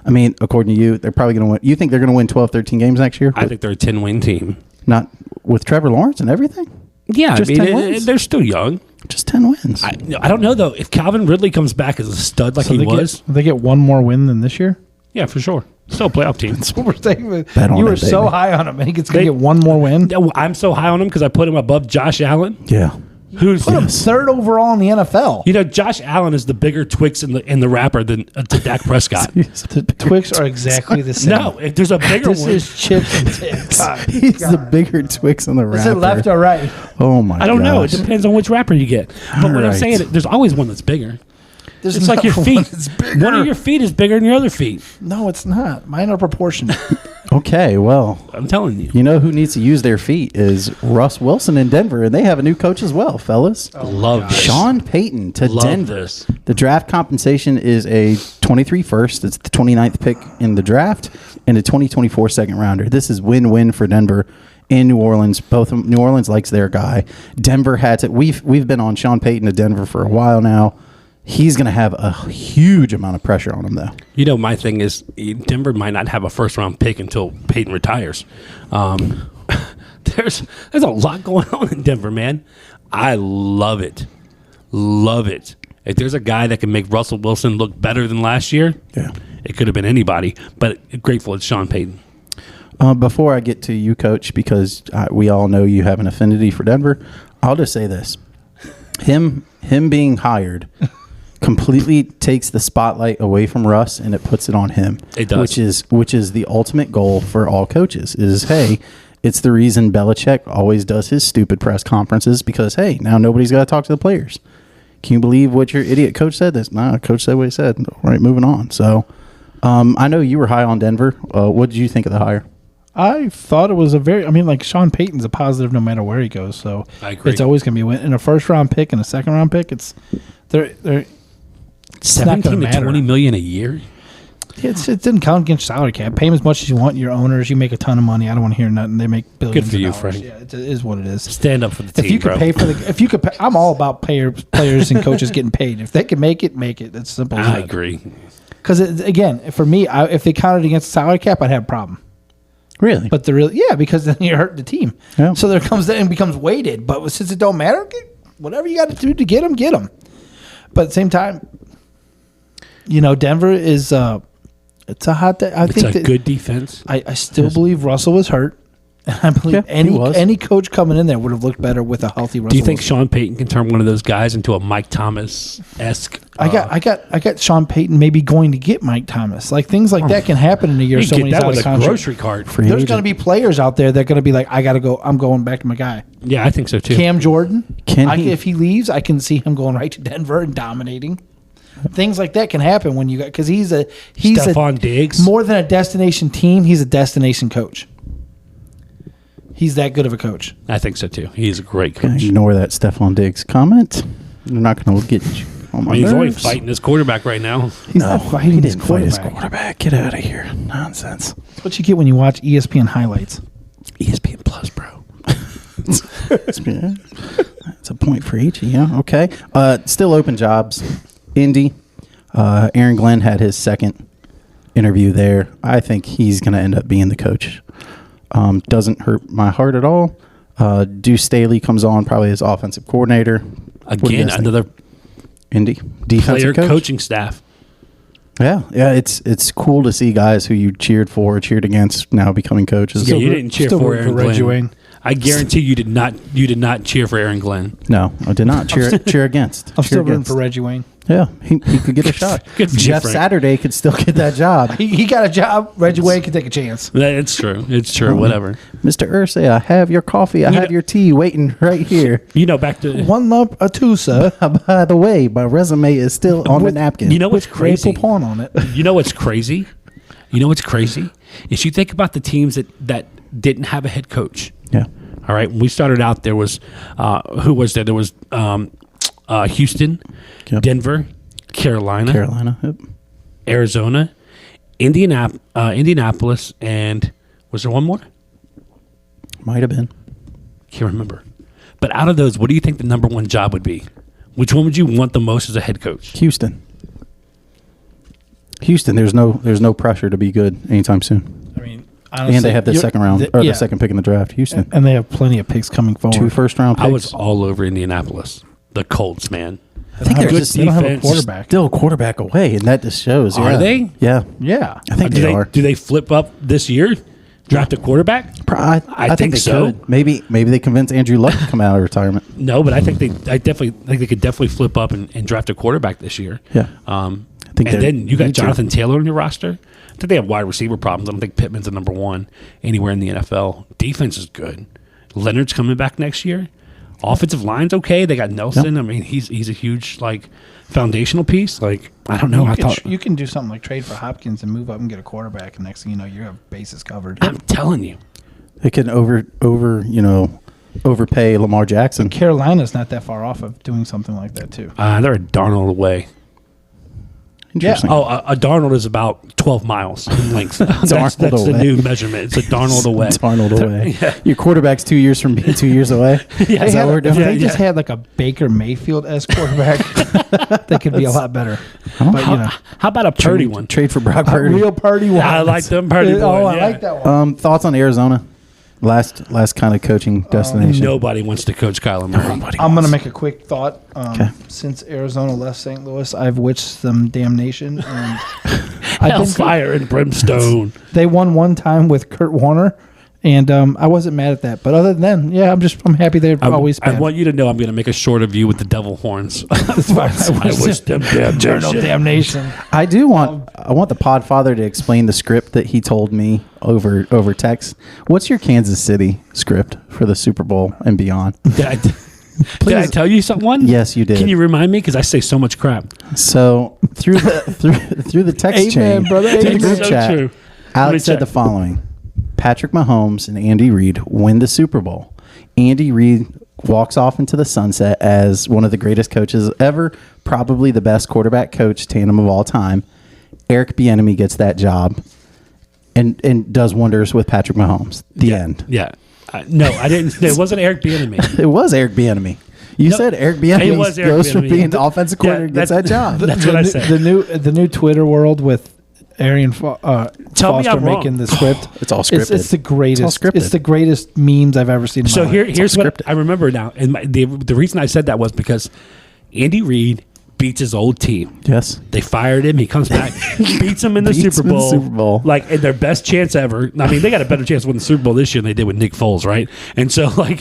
I mean, according to you, they're probably going to win. You think they're going to win 12, 13 games next year? I think they're a 10-win team. Not with Trevor Lawrence and everything? Yeah, Just I 10 mean, wins? they're still young. Just 10 wins. I don't know, though. If Calvin Ridley comes back as a stud like So he they was, they get one more win than this year. yeah, for sure. Still a playoff team. That's what we're saying. Bet on You were it, so baby. high on him, and he gets going They- to get one more win. Yeah, well, I'm so high on him because I put him above Josh Allen, yeah. who's Put him 3rd overall in the NFL. you know, Josh Allen is the bigger Twix in the wrapper than to Dak Prescott. The Twix are exactly the same. No, if there's a bigger This one. is chips and tips. He's the bigger Twix on the Is wrapper. it left or right? Oh, my God. I don't know. It depends on which wrapper you get. But what I'm Right. saying, there's always one that's bigger. There's It's like your not feet. one that's bigger. One of your feet is bigger than your other feet. No, it's not. Mine are proportionate. Okay, well, I'm telling you. you know who needs to use their feet is Russ Wilson in Denver, and they have a new coach as well, fellas. Love this. Sean Payton to Love Denver. this. The draft compensation is a 23 first. It's the 29th pick in the draft and a 2024 second rounder. This is win-win for Denver and New Orleans. Both of New Orleans likes their guy. Denver had to. We've been on Sean Payton to Denver for a while now. he's going to have a huge amount of pressure on him, though. You know, my thing is Denver might not have a first-round pick until Peyton retires. There's a lot going on in Denver, man. I love it. Love it. If there's a guy that can make Russell Wilson look better than last year, Yeah. it could have been anybody. But grateful it's Sean Payton. Before I get to you, Coach, because we all know you have an affinity for Denver, I'll just say this. Him being hired completely takes the spotlight away from Russ and it puts it on him. It does. Which is the ultimate goal for all coaches is, hey, it's the reason Belichick always does his stupid press conferences because, hey, now nobody's got to talk to the players. Can you believe what your idiot coach said? Coach said what he said. All right, moving on. So I know you were high on Denver. What did you think of the hire? I thought it was Sean Payton's a positive no matter where he goes. So I agree. it's always going to be a win. In a first-round pick and a second-round pick, they're it's not 17 gonna to matter. $20 million a year. It didn't count against salary cap. Pay them as much as you want. Your owners, you make a ton of money. I don't want to hear nothing. They make billions. Good for you, of dollars. Frank. Yeah, it is what it is. Stand up for the team, If you could bro. pay for if you could, pay, I'm all about players and coaches getting paid. If they can make it, make it. That's simple. I agree. Because again, for me, if they counted against the salary cap, I'd have a problem. Really? But because then you're hurting the team. Yeah. So there comes that and becomes weighted. But since it don't matter, whatever you got to do to get them. But at the same time, Denver is it's a hot. It's a good defense. I still believe Russell was hurt. And I believe any coach coming in there would have looked better with a healthy Russell. Do you think Wilson. Sean Payton can turn one of those guys into a Mike Thomas-esque? I got Sean Payton maybe going to get Mike Thomas. Like things like that can happen in a year. You So get many that out with of a contract. grocery cart. There's going to be players out there that are going to be like, I got to go. I'm going back to my guy. Yeah, I think so too. Cam Jordan. If he leaves, I can see him going right to Denver and dominating. Things like that can happen when you got because he's Stephon Diggs. more than a destination team. He's a destination coach. He's that good of a coach. I think so too. He's a great coach. Ignore that Stephon Diggs comment. They're not going to get you on my He's only nerves. fighting his quarterback right now. He's not fighting he his didn't fight his quarterback. quarterback. Get out of here. Nonsense. That's what you get when you watch ESPN highlights. ESPN Plus, bro. That's a point for each. Yeah, okay. Still open jobs. Indy. Aaron Glenn had his second interview there. I think he's going to end up being the coach. Doesn't hurt my heart at all. Deuce Staley comes on probably as offensive coordinator. What do you Again, guys think? another Indy defensive player coach? coaching staff. Yeah, it's cool to see guys who you cheered for, cheered against, now becoming coaches. Yeah, you didn't cheer still for rooting Aaron for Reggie Glenn. Wayne. I guarantee you did not cheer for Aaron Glenn. No, I did not cheer against. I'm Cheer still rooting against. for Reggie Wayne. Yeah, he could get a shot. Good for you, Jeff Frank. Saturday could still get that job. He got a job. Reggie Wayne can take a chance. It's true. It's true. Whatever. Mr. Ursay, I have your coffee. I have your tea waiting right here. Back to One lump or two, sir. By the way, my resume is still on the napkin. You know what's crazy? Maple pawn on it. You know what's crazy? Is you think about the teams that didn't have a head coach. Yeah. All right. When we started out, there was who was there? There was Houston, Yep. Denver, Carolina, Yep. Arizona, Indianapolis, and was there one more? Might have been. Can't remember. But out of those, what do you think the number one job would be? Which one would you want the most as a head coach? Houston. There's no pressure to be good anytime soon. I mean, honestly, And they have the second round yeah. the second pick in the draft. Houston. And they have plenty of picks coming forward. 2 first-round picks. I was all over Indianapolis. The Colts, man. I think they're Good just they don't have a defense. quarterback. still a quarterback away, and that just shows. Are yeah. they? Yeah. Yeah. I think Do they are. Do they flip up this year? Draft a quarterback? I think they so. could. Maybe they convince Andrew Luck to come out of retirement. No, but I think they could definitely flip up and draft a quarterback this year. Yeah. And think they then you got need to. Jonathan Taylor on your roster. I think they have wide receiver problems. I don't think Pittman's the number one anywhere in the NFL. Defense is good. Leonard's coming back next year. Offensive line's okay. They got Nelson. Yep. I mean, he's a huge foundational piece. I don't know. You can do something like trade for Hopkins and move up and get a quarterback, and next thing you know, you have bases covered. I'm telling you. They can overpay Lamar Jackson. Carolina's not that far off of doing something like that too. They're a Darnold away. Interesting. Oh, a Darnold is about 12 miles in length. that's the away. new measurement. It's a Darnold away. Darnold away. Yeah. Your quarterback's 2 years from being 2 years away. Yeah, Is that what we're doing? They just had like a Baker Mayfield-esque quarterback. That could be a lot better. But, How about a Purdy one? Trade for Brock a Purdy. real Purdy one. I like them Purdy boys. Oh, I yeah. like that one. Thoughts on Arizona? Last kind of coaching destination. Nobody wants to coach Kyler Murray. I'm going to make a quick thought. Okay. Since Arizona left St. Louis, I've wished them damnation. And Hellfire and brimstone. they won one time with Kurt Warner, and I wasn't mad at that. But other than that, yeah, I'm happy they're always I bad. want you to know I'm going to make a short of you with the devil horns. That's fine. I wish them Eternal damnation. damnation. I want the Podfather to explain the script that he told me over text. What's your Kansas City script for the Super Bowl and beyond? Did I tell you someone? Yes, you did. Can you remind me? Because I say so much crap. So through the text Amen, chain, brother. through the Amen. group So chat, true. Let me Alex said check. the following: Patrick Mahomes and Andy Reid win the Super Bowl. Andy Reid walks off into the sunset as one of the greatest coaches ever, probably the best quarterback coach tandem of all time. Eric Bieniemy gets that job and does wonders with Patrick Mahomes. The end. Yeah. No, I didn't. It wasn't Eric Bieniemy. It was Eric Bieniemy. You No, said Eric it Bieniemy was Eric goes from Bieniemy. being the offensive coordinator and gets that job. That's what I said. The new Twitter world with Arian Foster I'm wrong. making the script. It's all scripted. It's the greatest. It's all scripted. It's the greatest memes I've ever seen. In So my life. here's what scripted. I remember now. And the reason I said that was because Andy Reid beats his old team. Yes. They fired him. He comes back, beats them in the Beats Super them in the Bowl. Super Bowl. Like, in their best chance ever. I mean, they got a better chance to win the Super Bowl this year than they did with Nick Foles, right? And so, like,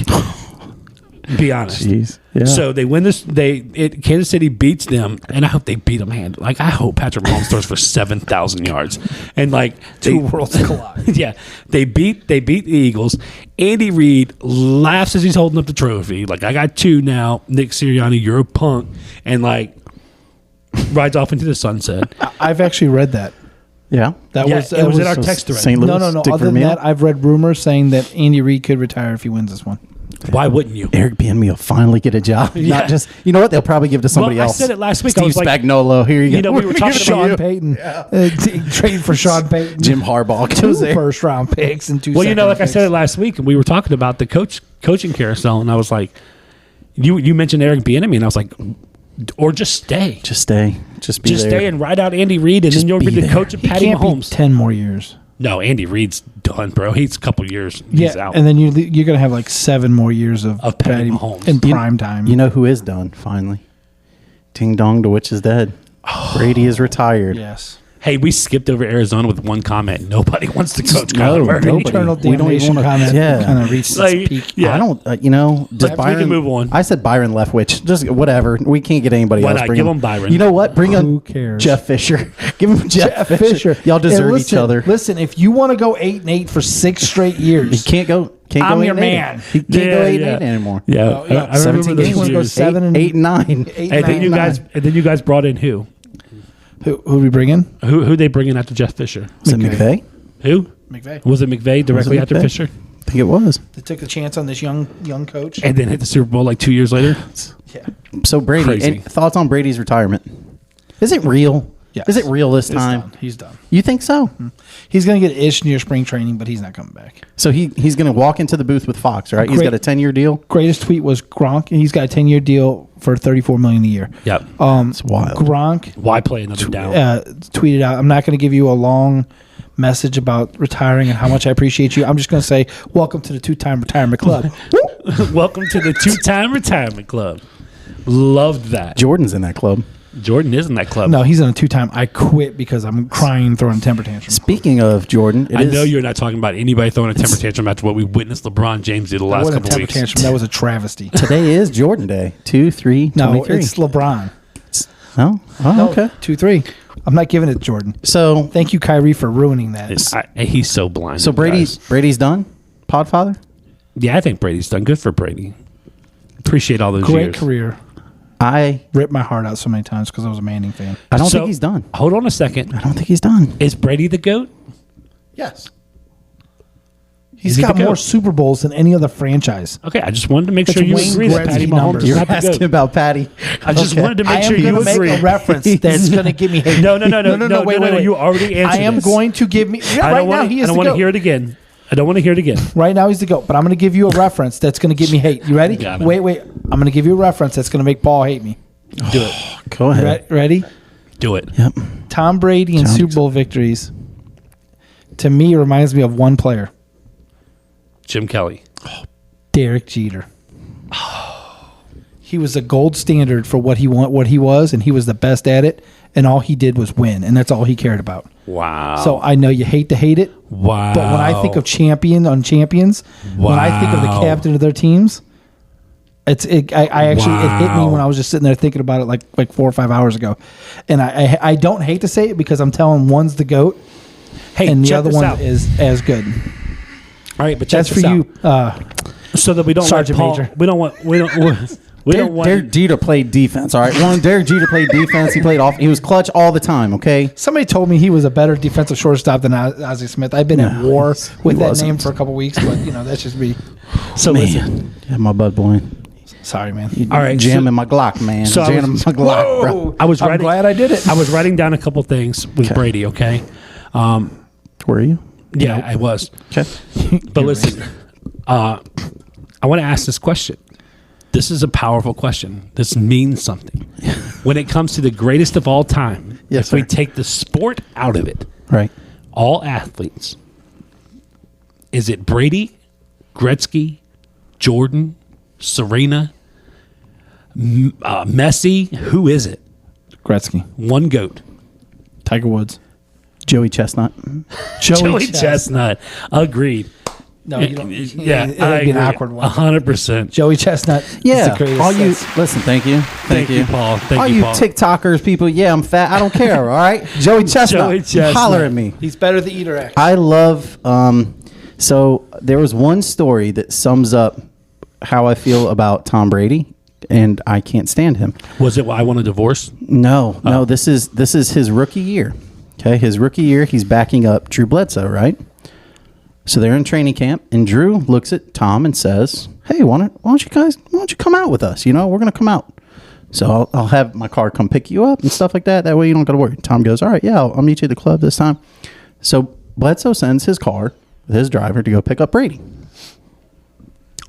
be honest. Jeez. Yeah. So they win this. Kansas City beats them, and I hope they beat them handily. Like, I hope Patrick Mahomes throws for 7,000 yards, and like Two worlds collide. Yeah, they beat the Eagles. Andy Reid laughs as he's holding up the trophy. Like, I got two now. Nick Sirianni, you're a punk, and like rides off into the sunset. I've actually read that. yeah. That Yeah, was it was in our text thread. St. Louis. No. Dick Other than Vermeil? that, I've read rumors saying that Andy Reid could retire if he wins this one. Why wouldn't you? Eric Bieniemy will finally get a job. Yeah. Not just, you know what? They'll probably give to somebody Well, I else. said it last week. I Steve was like, Spagnuolo. Here you go. you know, we were talking Sean about Payton. Trade for Sean Payton. Jim Harbaugh Two goes there. first round picks and two. Well, you know, like I second said it picks. last week, and we were talking about the coaching carousel, and I was like, you mentioned Eric Bieniemy, and I was like, or just stay. Just stay. Just be Just there. stay and ride out Andy Reid, and Just then you'll be be the there. coach of He Patty can't be Mahomes. 10 more years. No, Andy Reid's done, bro. He's a couple years. He's out. And then you're gonna have like 7 more years of Patty Mahomes. in prime time. You know who is done, finally? Ting dong, the witch is dead. Brady is retired. yes. Hey, we skipped over Arizona with one comment. Nobody wants to coach No, Kyler Murray. nobody. Eternal We don't even damnation wanna- comment yeah. kind of reached Like, its peak. yeah. I don't, does We can Byron move on. I said Byron Leftwich. Just whatever. We can't get anybody Why else. not? Bring Give him Byron. You know what? Bring Who him cares? Jeff Fisher. Give him Jeff Fisher. Y'all And deserve listen, each other. Listen, if you want to go 8-8 for 6 straight He years, can't go. Can't I'm go your 8-8. man. He can't go 8-8 anymore. Yeah, Oh, yeah. I remember 17 those games. Wanna go years. 7 and 8 and 9. 8, And then 9, you guys brought in who? who we bring in? Who they bring in after Jeff Fisher? Was it McVay? Who? McVay. Was it McVay directly after McVay? Fisher? I think it was. They took a chance on this young coach. And then hit the Super Bowl like 2 years later? Yeah. So Brady, Crazy. and thoughts on Brady's retirement? Is it real? Yes. Is it real this He's time? done. He's done. You think so? He's going to get ish near spring training, but he's not coming back. So he's going to walk into the booth with Fox, right? He's Great. got a 10-year deal. Greatest tweet was Gronk. He's got a 10-year deal for $34 million a year. Yep. It's wild. Gronk Why play another down? tweeted out, "I'm not going to give you a long message about retiring and how much I appreciate you. I'm just going to say, welcome to the 2-time retirement club." Welcome to the 2-time retirement club. Loved that. Jordan's in that club. Jordan is in that club. No, he's in a 2-time. I quit because I'm crying, throwing a temper tantrum. Speaking of Jordan, I know you're not talking about anybody throwing a temper tantrum after what we witnessed LeBron James do the That last wasn't a couple temper weeks. tantrum. That was a travesty. Today is Jordan Day. 2-3-23. No, it's LeBron. Oh, No, okay. 2-3. I'm not giving it to Jordan. So Thank you, Kyrie, for ruining that. He's so blind. so Brady's done. Podfather. Yeah, I think Brady's done. Good for Brady. Appreciate all those Great years. career. I Ripped my heart out so many times because I was a Manning fan. don't So, think he's done. Hold on a second. I don't think he's done. Is Brady the GOAT? Yes. He's He's got the more GOAT. Super Bowls than any other franchise. Okay, I just wanted to make That's sure you Wayne agree that Patty Gretzky Mahomes numbers. is You're not the asking GOAT. about Patty. I just Okay. wanted to I make am sure you going to agree. make a reference that's going to give me hate. No. Wait. You already answered I am this. going to give me. Yeah, I right don't now, want he to. is I don't the want to GOAT. hear it again. I don't want to hear it again. Right now, he's the GOAT. But I'm going to give you a reference that's going to give me hate. You ready? Got it. Wait. I'm going to give you a reference that's going to make Paul hate me. Do it. Go ahead. Ready? Do it. Yep. Tom Brady and Sounds Super Bowl victories, to me, reminds me of one player, Jim Kelly. Derek Jeter. He was a gold standard for what he was, and he was the best at it. And all he did was win, and that's all he cared about. Wow. So I know you hate to hate it, Wow. but when I think of champions, when I think of the Wow. captain of their teams, I actually it hit me Wow. when I was just sitting there thinking about it like 4 or 5 hours ago, and I don't hate to say it because I'm telling one's the GOAT, hey, and the check other this one out. is as good. All right, but check That's for this you, out. So that we don't Sergeant let Paul, Major. We don't want. Derek Jeter played defense. All right. One, Derek Jeter played defense. He played off. He was clutch all the time. Okay. Somebody told me he was a better defensive shortstop than Ozzie Smith. I've been at No, war with he that wasn't. name for a couple weeks, but that's just me. So listen. Man, yeah, my bud boy. Sorry, man. All right, Jamming my Glock, man. so I Jamming was- my Glock, bro. I was I'm writing. glad I did it. I was writing down a couple things with Brady. Okay. Were you? Yeah, I was. Okay. But listen, I want to ask this question. This is a powerful question. This means something. When it comes to the greatest of all time, Yes, if we sir. take the sport out of it, Right. all athletes, is it Brady, Gretzky, Jordan, Serena, Messi? Who is it? Gretzky, One GOAT. Tiger Woods, Joey Chestnut. Joey Chestnut. Agreed. No, you don't. Yeah, it'd I be an agree. awkward one. 100%. Joey Chestnut. is Yeah. the greatest. All you That's- listen. Thank you. Thank you, Paul. Thank all you, you Paul. TikTokers, people. Yeah, I'm fat. I don't care. All right. Joey Chestnut. Joey Chestnut. Holler at me. He's better than Eater Act. I love. So there was one story that sums up how I feel about Tom Brady, and I can't stand him. Was it I Want a Divorce? No. This is his rookie year. Okay, his rookie year, he's backing up Drew Bledsoe, right? So they're in training camp, and Drew looks at Tom and says, "Hey, why don't you come out with us? You know, we're gonna come out. So I'll have my car come pick you up and stuff like that. That way you don't gotta worry." Tom goes, "All right, yeah, I'll meet you at the club this time." So Bledsoe sends his car with his driver to go pick up Brady.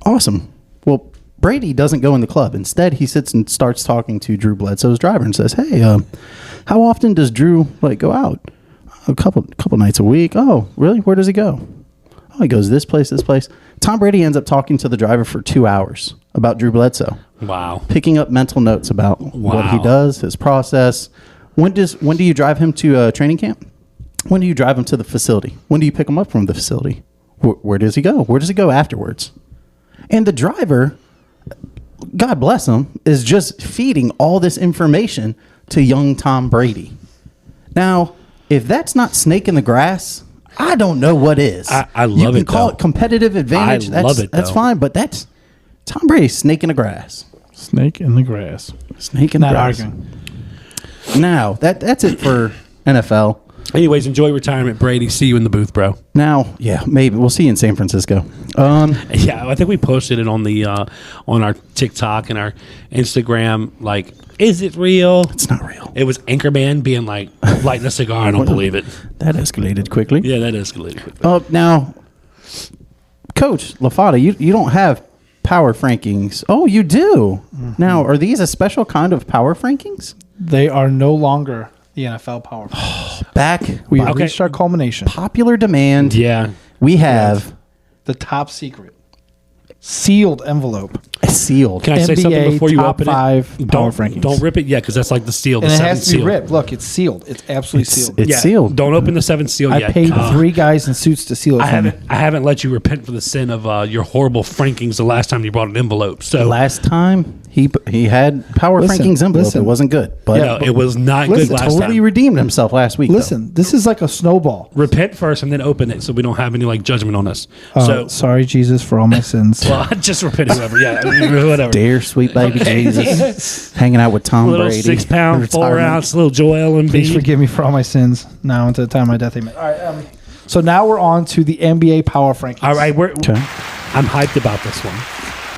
Awesome. Well, Brady doesn't go in the club. Instead, he sits and starts talking to Drew Bledsoe's driver and says, "Hey, how often does Drew go out? A couple nights a week. Oh, really? Where does he go? Oh, he goes this place, this place." Tom Brady ends up talking to the driver for 2 hours about Drew Bledsoe, Wow. picking up mental notes about what he Wow. does, his process. When do you drive him to training camp? When do you drive him to the facility? When do you pick him up from the facility? Where does he go? Where does he go afterwards? And the driver, God bless him, is just feeding all this information to young Tom Brady. Now, if that's not snake in the grass, I don't know what is. I love you can it, call though. it competitive advantage. I love it, That's though. fine, but that's Tom Brady snake in the grass. Snake in the grass. Snake in the Not grass. arguing. Now, that's it for NFL. Anyways, enjoy retirement, Brady. See you in the booth, bro. Now, yeah, maybe we'll see you in San Francisco. Yeah, I think we posted it on the on our TikTok and our Instagram. Like, is it real? It's not real. It was Anchorman being like, lighting a cigar. I don't believe it. That escalated quickly. Yeah, that escalated quickly. Now, Coach LaFada, you don't have power frankings. Oh, you do. Mm-hmm. Now, are these a special kind of power frankings? They are no longer the NFL power. Back We by have reached our culmination. popular demand. Yeah. We have The top secret. Sealed envelope. sealed. Can I say NBA something before you top open five it? power Don't rankings. don't rip it yet because that's like the seal. The And it seventh has to be seal. ripped. Look, it's sealed. It's absolutely sealed. It's sealed. Don't open the seventh seal I yet. paid 3 guys in suits to seal it I for me. haven't let you repent for the sin of your horrible frankings the last time you brought an envelope. So Last time he had power Listen, frankings envelope. listen. It wasn't good, but no, it was not Listen, good last totally time. redeemed himself last week. though. Listen, this is like a snowball. Repent first and then open it so we don't have any like judgment on us. So Sorry, Jesus, for all my sins. well, just repent whoever. Yeah, whatever. Dear sweet baby Jesus, hanging out with Tom Little Brady. 6 pound, 4 retirement. ounce, little Joel Please Embiid. forgive me for all my sins now until the time of my death. Amen. All right. So now we're on to the NBA Power Rankings. All right, Okay. I'm hyped about this one.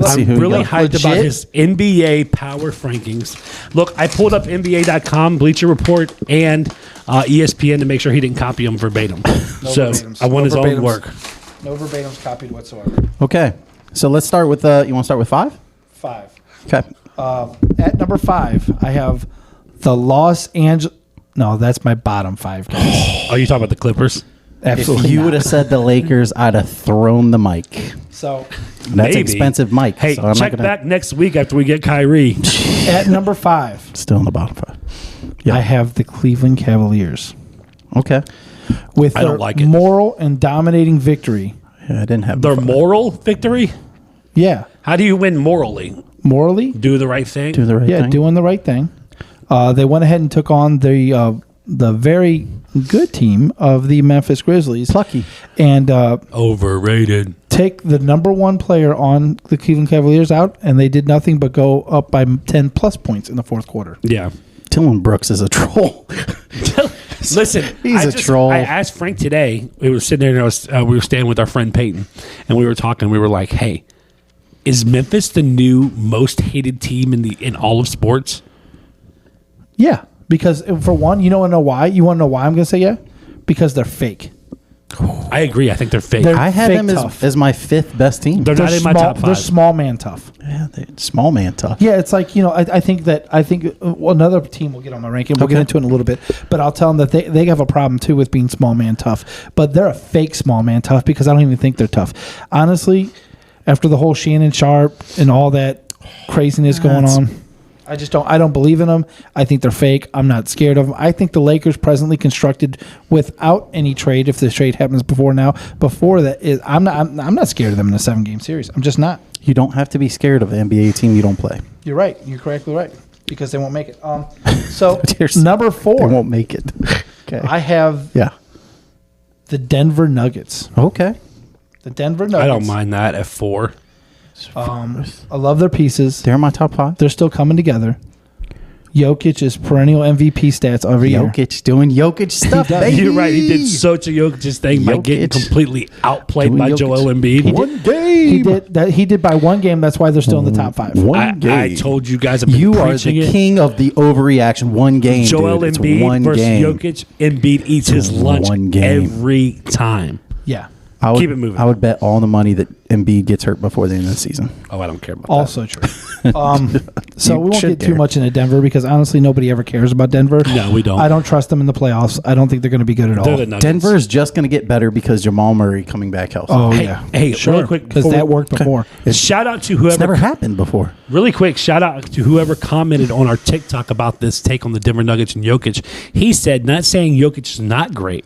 Let's see I'm who we really got. hyped about Legit? his NBA Power Rankings. Look, I pulled up NBA.com, Bleacher Report, and ESPN to make sure he didn't copy them verbatim. So verbatims. I want No his own verbatims. work. No verbatims copied whatsoever. Okay. So let's start with, you want to start with 5? 5. Okay. At number 5, I have the Los Angeles. No, that's my bottom 5 guys. Are you talking about the Clippers? Absolutely. If you not. would have said the Lakers, I'd have thrown the mic. So That's Maybe. expensive mic. Hey, so I'm check not gonna, back next week after we get Kyrie. at number 5, Still in the bottom 5. Yeah. I have the Cleveland Cavaliers Okay. with I their don't like it. moral and dominating victory. Yeah, I didn't have Their the 5. moral victory? Yeah, How do you win morally? morally, Do the right thing? Do the right thing. doing the right thing. They went ahead and took on the very good team of the Memphis Grizzlies. Plucky. And Overrated. take the number 1 player on the Cleveland Cavaliers out, and they did nothing but go up by 10 plus points in the fourth quarter. Yeah. Dylan Brooks is a troll. Listen, He's a troll. I asked Frank today. We were sitting there and we were staying with our friend Peyton, and we were talking. We were like, "Hey, is Memphis the new most hated team in all of sports?" Yeah, because for one, you don't know why. You want to know why I'm going to say yeah? Because they're fake. I agree. I think they're fake. They're I had fake them tough. as my 5th best team. They're not in my top They're 5. small man tough. Yeah, small man tough. Yeah, it's like, I think another team will get on my ranking. We'll get Okay. into it in a little bit. But I'll tell them that they have a problem, too, with being small man tough. But they're a fake small man tough because I don't even think they're tough. Honestly, after the whole Shannon Sharp and all that craziness going on, I don't believe in them. I think they're fake. I'm not scared of them. I think the Lakers presently constructed without any trade, if the trade happens before that, I'm not scared of them in a 7-game series. I'm just not. You don't have to be scared of an NBA team you don't play. You're right. You're correctly right. Because they won't make it. So There's- number They 4, won't make it. Okay. I have yeah. the Denver Nuggets. Okay. The Denver Nuggets. I don't mind that at 4. I love their pieces. They're in my top 5. They're still coming together. Jokic is perennial MVP stats every year. Jokic doing Jokic stuff, does. baby. You're right. He did such a Jokic thing by getting Jokic. completely outplayed Doing by Jokic. Joel Embiid. One game. He did by 1 game. That's why they're still in the top 5. One game. I told you guys. I've been You are preaching the it. king of the overreaction. One game, Joel dude. It's Embiid one versus game. Jokic. Embiid eats his lunch One game. every time. Yeah. I would, Keep it moving. I would bet all the money that Embiid gets hurt before the end of the season. Oh, I don't care about Also true. So You we won't should get too care. much into Denver because honestly, nobody ever cares about Denver. No, we don't. I don't trust them in the playoffs. I don't think they're going to be good at that. They're all. the Nuggets. Denver is just going to get better because Jamal Murray coming back healthy. Oh Hey, yeah. hey, sure. real quick Because before that we- worked before. Shout out to It's whoever. never happened before. Really quick, shout out to whoever commented on our TikTok about this take on the Denver Nuggets and Jokic. He said, not saying Jokic is not great,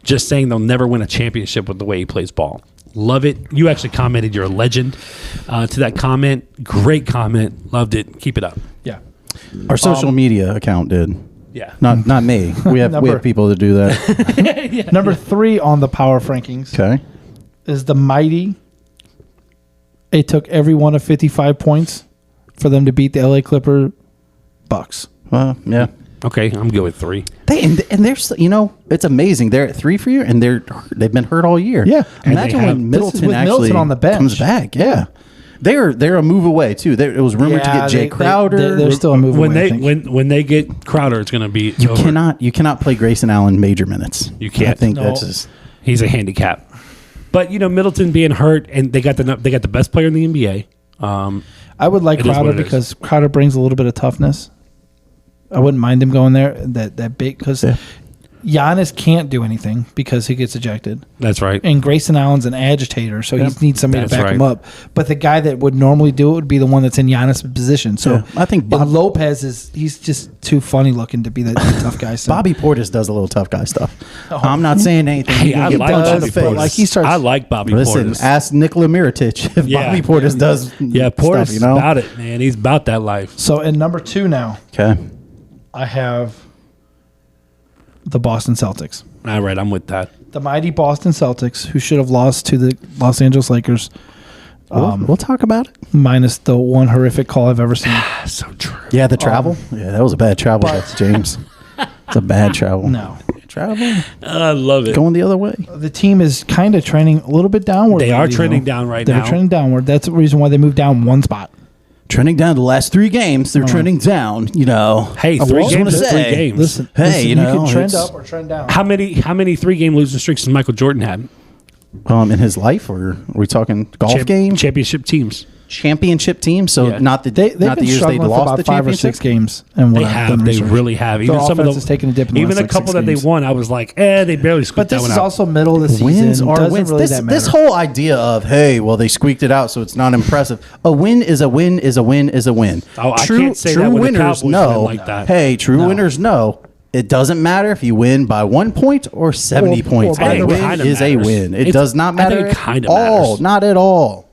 just saying they'll never win a championship with the way he plays ball. Love it. You actually commented. You're a legend to that comment. Great comment. Loved it. Keep it up. Yeah. Our social media account did. Yeah. Not me. We have Number- people that do that. Number 3 on the power rankings Okay. is the mighty. It took every one of 55 points for them to beat the LA Clipper Bucks. Well, yeah. Okay, I'm good with 3. And they're it's amazing. They're at 3 for you, and they've been hurt all year. Yeah. And Imagine they have- when This is Middleton with actually Middleton on the bench. comes back. Yeah. They're a move away too. It was rumored to get Jay Crowder. They're still a move When away. I they think. when they get Crowder, it's going to be you over. cannot play Grayson Allen major minutes. You can't. I think No. that's just He's a handicap. But Middleton being hurt, and they got the best player in the NBA. I would like It is what Crowder it is. because Crowder brings a little bit of toughness. I wouldn't mind him going there. That big because Yeah. Giannis can't do anything because he gets ejected, That's right. and Grayson Allen's an agitator, so he needs somebody That's to back him right. up. But the guy that would normally do it would be the one that's in Giannis' position. So Yeah. I think and Lopez he's just too funny looking to be that tough guy. So. Bobby Portis does a little tough guy stuff. Oh. I'm not saying anything. Hey, He can I get like punched in Bobby the face. Portis. Like, he starts- I like Bobby Listen, Portis. ask Nikola Mirotic if Yeah. Bobby Portis does. Yeah, Portis stuff, is about it, man. He's about that life. So in number 2 now, Okay. I have the Boston Celtics. All right, I'm with that. The mighty Boston Celtics, who should have lost to the Los Angeles Lakers, We'll talk about it. minus the one horrific call I've ever seen. That's so true. Yeah, the travel. Yeah, that was a bad travel, James. It's a bad travel. No. Travel. I love it. Going the other way. The team is kind of trending a little bit downward. They are lately, trending though. down right They're now. trending downward. That's the reason why they moved down one spot. Trending down the last 3 games. They're trending down, Hey, I 3 was games gonna is 3 say, games. Listen, Hey, you can trend it's- up or trend down. How many 3-game losing streaks has Michael Jordan had? in his life, or are we talking golf game? Championship teams. Championship team? So Yeah. not the They've not the been years they struggling for lost about the 5 or championship. 6 games. And They have. They really have. Their offense is taking a dip in the even last, a like, couple 6 that games. they won, I was like, they barely squeaked But that this one is out. also middle of the season. Wins are Doesn't wins. Really This that this matter. whole idea of well they squeaked it out, so it's not impressive. A win is a win is a win is a win. Oh, I can't say that when the winners Cowboys know. win like that. Hey, true winners know. It doesn't matter if you win by 1 point or 70 Or points. by A the win kinda is a matters. win. It It's- does not I matter think it at kinda all. matters. Not at all.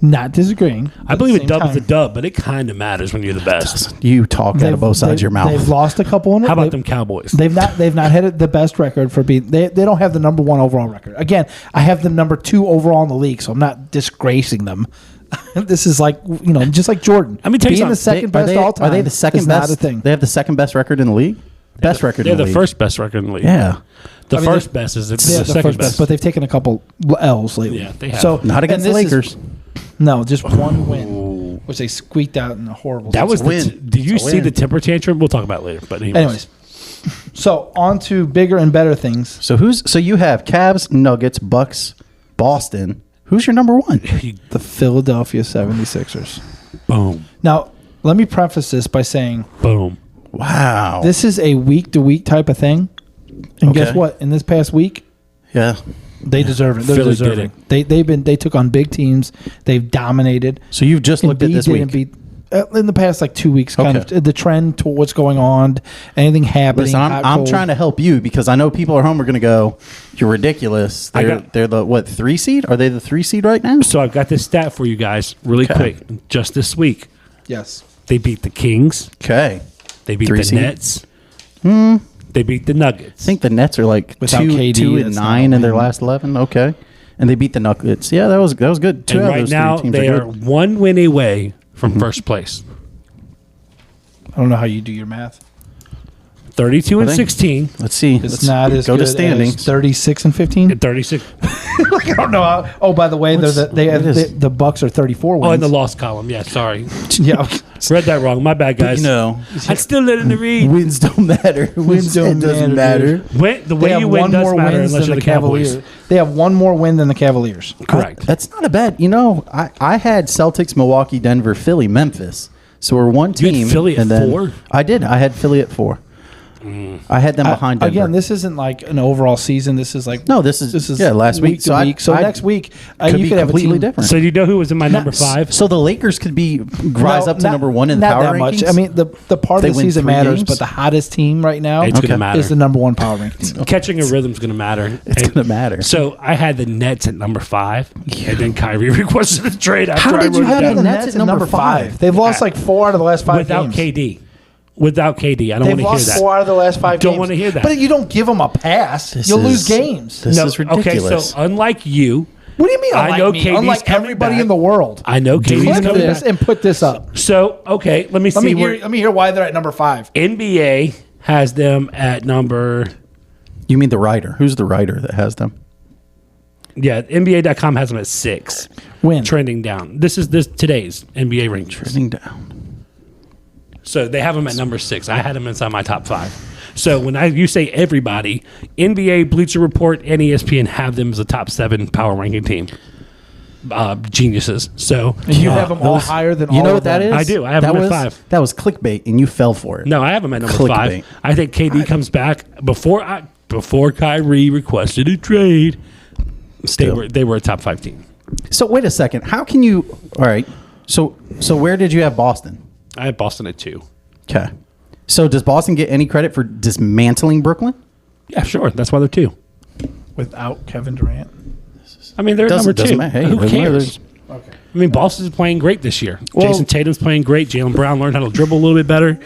Not disagreeing. I believe a dub is a dub, but it kind of matters when you're the best. You talk out of both sides of your mouth. They've lost a couple in it. How about They've- them Cowboys? They've not had the best record for being. They don't have the number 1 overall record. Again, I have them number 2 overall in the league, so I'm not disgracing them. This is like just like Jordan. Let me tell you being the something. second best all time. Are they the second is best? Not a thing. They have the second best record in the league. Best record. They're in the the league. first best record in the league. Yeah. The I mean, first best is the They're the second first best. best, but they've taken a couple L's lately. Yeah, they have. So Not against and the this is- Lakers. No, just one win, which they squeaked out in a horrible. That was win. Did you It's a see win. the temper tantrum? We'll talk about it later. But anyways. So on to bigger and better things. So you have Cavs, Nuggets, Bucks, Boston. Who's your number 1? The Philadelphia 76ers. boom, Now, let me preface this by saying boom. Wow. this is a week-to-week type of thing. And guess Okay. what? In this past week, Yeah. they deserve it. They're Philly did deserving. it. They took on big teams. They've dominated. So you've just looked at Embiid this didn't week. beat in the past like 2 weeks, kind Okay. of the trend to what's going on, anything happening. Listen, hot, I'm cold. trying to help you because I know people at home are going to go, "You're ridiculous." They're the 3 seed? Are they the 3 seed right now? So I've got this stat for you guys, really Okay. quick. Just this week, Yes. they beat the Kings. Okay. They beat 3 the seed? Nets. They beat the Nuggets. I think the Nets are like Without 2 KD, and that's 9 not in their winning. last 11. Okay. And they beat the Nuggets. Yeah, that was good. Two and out of right those now 3 teams they are are good. 1 win away from first place. I don't know how you do your math. 32 and I think- 16 Let's see. It's Let's not as go good to standings. as 36 and 15. and 36. I don't know how. Oh, by the way, the Bucks are 34 wins. Oh, in the loss column. Yeah, sorry. Yeah. Read that wrong. My bad, guys. know, I'm still letting it read. wins don't matter. Wins don't it doesn't matter, matter. The They way have you win one does more matter wins unless than you're the the Cowboys. Cavaliers. They have one more win than the Cavaliers. Correct. That's not a bad. I had Celtics, Milwaukee, Denver, Philly, Memphis. So we're one You had team. Philly at and then 4? I did. I had Philly at 4. I had them behind Denver. Again, this isn't like an overall season. This is like No, this is last week. to So week. So next week could you be could have a completely team different. So you know who was in my number 5? So the Lakers could rise No, up to not- number 1 in the not power that rankings. much. I mean, the part They of the win season 3 matters, games? but the hottest team right now It's going to matter. is the number 1 power ranking team. Catching a rhythm's going to matter. It's And going to matter. So I had the Nets at number 5, and then Kyrie requested a trade after How I did you wrote it have down. the Nets at number 5? They've lost like 4 out of the last 5 without games. KD. Without KD, I don't They've want to hear lost that. 4 out of the last 5 Don't games. wanna hear that. But you don't give them a pass. This You'll is- lose games. This is ridiculous. Okay, so unlike you, What do you mean? I Unlike know me? KD's Unlike coming everybody back. in the world. I know KD's Click coming this back. and put this up. So okay, let me see where Let me hear why they're at number 5. NBA has them at number. You mean the writer? Who's the writer that has them? Yeah, NBA.com has them at 6, Win. trending down. This is today's NBA rankings. Trending down. So they have them at number 6. I had them inside my top 5. So when you say everybody, NBA, Bleacher Report, and ESPN have them as a top 7 power ranking team. Geniuses. So And you have them all higher than all You know of what that them. is? I do. I have that them at was, 5. That was clickbait, and you fell for it. no, I have them at number Clickbait. 5. I think KD comes back before Kyrie requested a trade. They were a top 5 team. So wait a second. How can you? All right. So where did you have Boston? I have Boston at 2. Okay. So does Boston get any credit for dismantling Brooklyn? Yeah, sure. That's why they're 2. Without Kevin Durant. I mean, they're Doesn't- number 2. doesn't matter. Hey, Who doesn't matter. cares? Okay. I mean, Boston's playing great this year. Well- Jason Tatum's playing great. Jaylen Brown learned how to dribble a little bit better.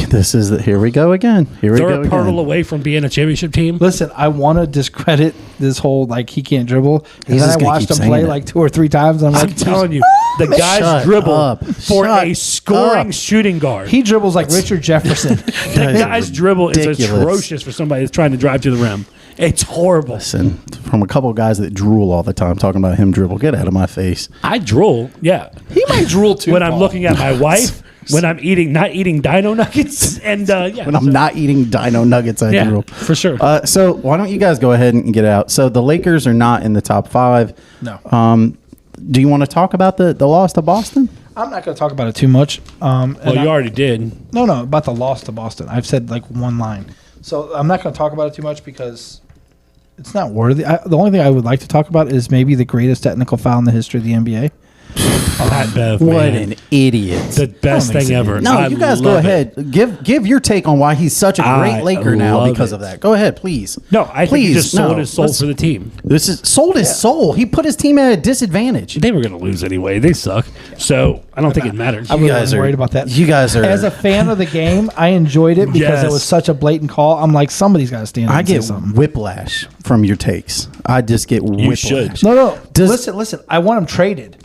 This is here we go again. Here we They're go a portal again. away from being a championship team. Listen, I want to discredit this whole like he can't dribble. And He's then I just gonna watched keep him play saying it. like 2 or 3 times. And I'm I'm like, telling you, the guy's Shut dribble up. for Shut a scoring up. shooting guard. he dribbles like Richard Jefferson. The guy's dribble is ridiculous. atrocious for somebody that's trying to drive to the rim. It's horrible. Listen, from a couple of guys that drool all the time talking about him dribble. Get out of my face. I drool, yeah. He might drool too. When I'm Paul. looking at my wife, when I'm not eating Dino Nuggets, and yeah. When I'm not eating Dino Nuggets, I yeah, drool. for sure. So why don't you guys go ahead and get it out? So the Lakers are not in the top 5. No. Do you want to talk about the loss to Boston? I'm not going to talk about it too much. well, you already did. No, about the loss to Boston. I've said like one line. So I'm not going to talk about it too much because it's not worthy. The only thing I would like to talk about is maybe the greatest technical foul in the history of the NBA. Pat Bev, What man. an idiot. The best think thing so. ever. No, I you guys go love it. ahead. Give your take on why he's such a great I Laker now love because it. of that. Go ahead, please. No, I think he Please, just sold no. his soul Let's- for the team. This is sold his soul. He put his team at a disadvantage. They were going to lose anyway. They suck. So I don't think it matters. I really guys wasn't are- worried about that. you guys are- As a fan of the game, I enjoyed it because it Yes. was such a blatant call. I'm like, somebody's got to stand up I and get say something. whiplash from your takes. I just get whiplash. should. No. Does- Listen. I want him traded.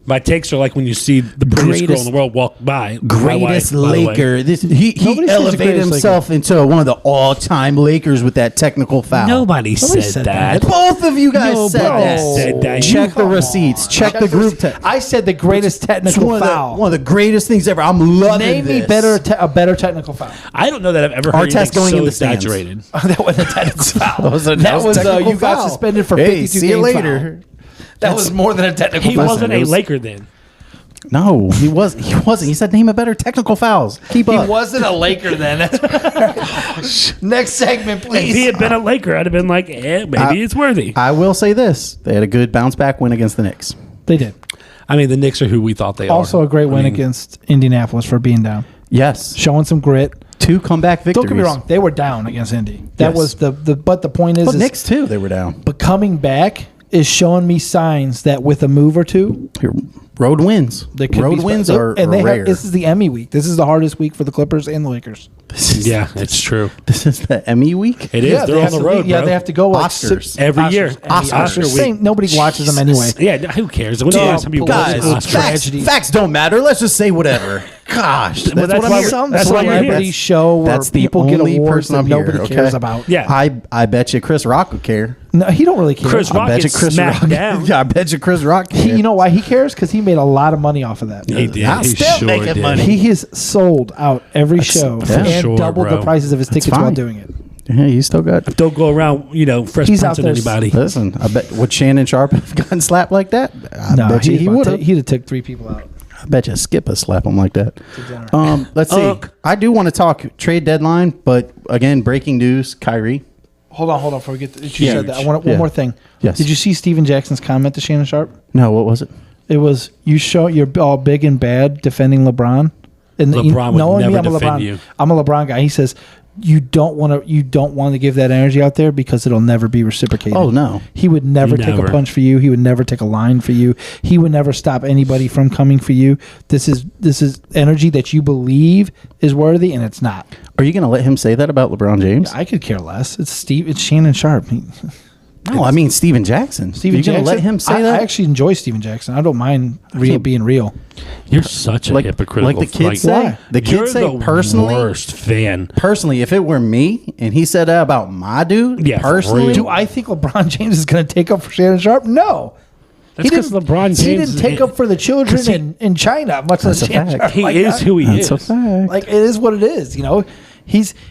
My takes are like when you see the prettiest girl Greatest- in the world walk by. my Greatest wife, by the way. Laker. He Nobody says the elevated greatest himself into one of the all-time Lakers with that technical foul. Nobody said that. Both of you guys Nobody said that. said that. Check the Come receipts. on. Check the group text. I said the greatest It's technical one foul. of the greatest things ever. I'm loving Name me this. a better technical foul. I don't know that I've ever heard Artest anything going so in the stands. exaggerated. That wasn't a technical foul. That was technical you got foul. suspended for Hey, 52 see you games later. foul. That was more than a technical He foul. wasn't it a was- Laker then. No, he wasn't. He said name a better technical fouls. Keep He up. wasn't a Laker then. Next segment, If he please. had been a Laker, I'd have been like, maybe it's worthy. I will say this: they had a good bounce back win against the Knicks. They did. I mean, the Knicks are who we thought they are. Also a great win against Indianapolis for being down. Yes, Showing some grit. 2 comeback victories. Don't get me wrong. They were down against Indy. That Yes. was but the point is, But is Knicks too, they were down. but coming back is showing me signs that with a move or two, Here, road wins. they could Road be wins spe- are and they rare. have, this is the Emmy week. This is the hardest week for the Clippers and the Lakers. Yeah, it's true. This is the Emmy week. It is. Yeah, They're they on have the to road, Yeah, bro. they have to go like Oscars. Every year. Emmy, Oscars week. Same, nobody watches them anyway. Yeah, who cares? When the last time you watched Guys, an Oscar. Oscar? Tragedy. facts don't matter. Let's just say whatever. Gosh, that's, that's what why I'm we're- here. Some that's why we're here. celebrity show where That's the people get only awards person that I'm here, nobody okay? cares about. Yeah. I bet you Chris Rock would care. No, he don't really care. Chris I Rock bet you gets Chris smacked Rock. down. Yeah, I bet you Chris Rock. He, Cares. you know why he cares? Because he made a lot of money off of that. He did. I'm He still sure making did. money. He has sold out every show for and sure, doubled bro. the prices of his tickets while fine. doing it. Yeah, you still got. Don't go around, Fresh He's Prince out and there anybody. Listen, I bet would Shannon Sharp have gotten slapped like that? I No, bet you he would have. He'd have took 3 people out. I bet you Skip would slap him like that. dinner. Let's see. I do want to talk trade deadline, but again, breaking news: Kyrie. Hold on, before we get to, you Yeah. said that. I want one Yeah. more thing. Yes. Did you see Steven Jackson's comment to Shannon Sharp? No, what was it? It was, you show you're all big and bad defending LeBron. And LeBron would knowing never I'm a defend LeBron, you. I'm a LeBron guy. He says you don't want to give that energy out there because it'll never be reciprocated. Oh, no. He would never take a Never. punch for you. He would never take a line for you. He would never stop anybody from coming for you. This is energy that you believe is worthy, and it's not. Are you going to let him say that about LeBron James? I could care less. It's Shannon Sharp. No, I mean Steven Jackson. Steven you going to Jackson. let him say I that? actually enjoy Steven Jackson. I don't mind being real. You're such a like hypocritical. the kids say. Why? The You're kids say the personally. worst fan. Personally, if it were me and he said that about my dude, Yeah, for personally, real. Do I think LeBron James is going to take up for Shannon Sharp? No. That's because LeBron James. He didn't take up for the children in China, much That's as a Shannon fact. Sharp. He Like, is who he that's is. a fact. Like, it is what it is.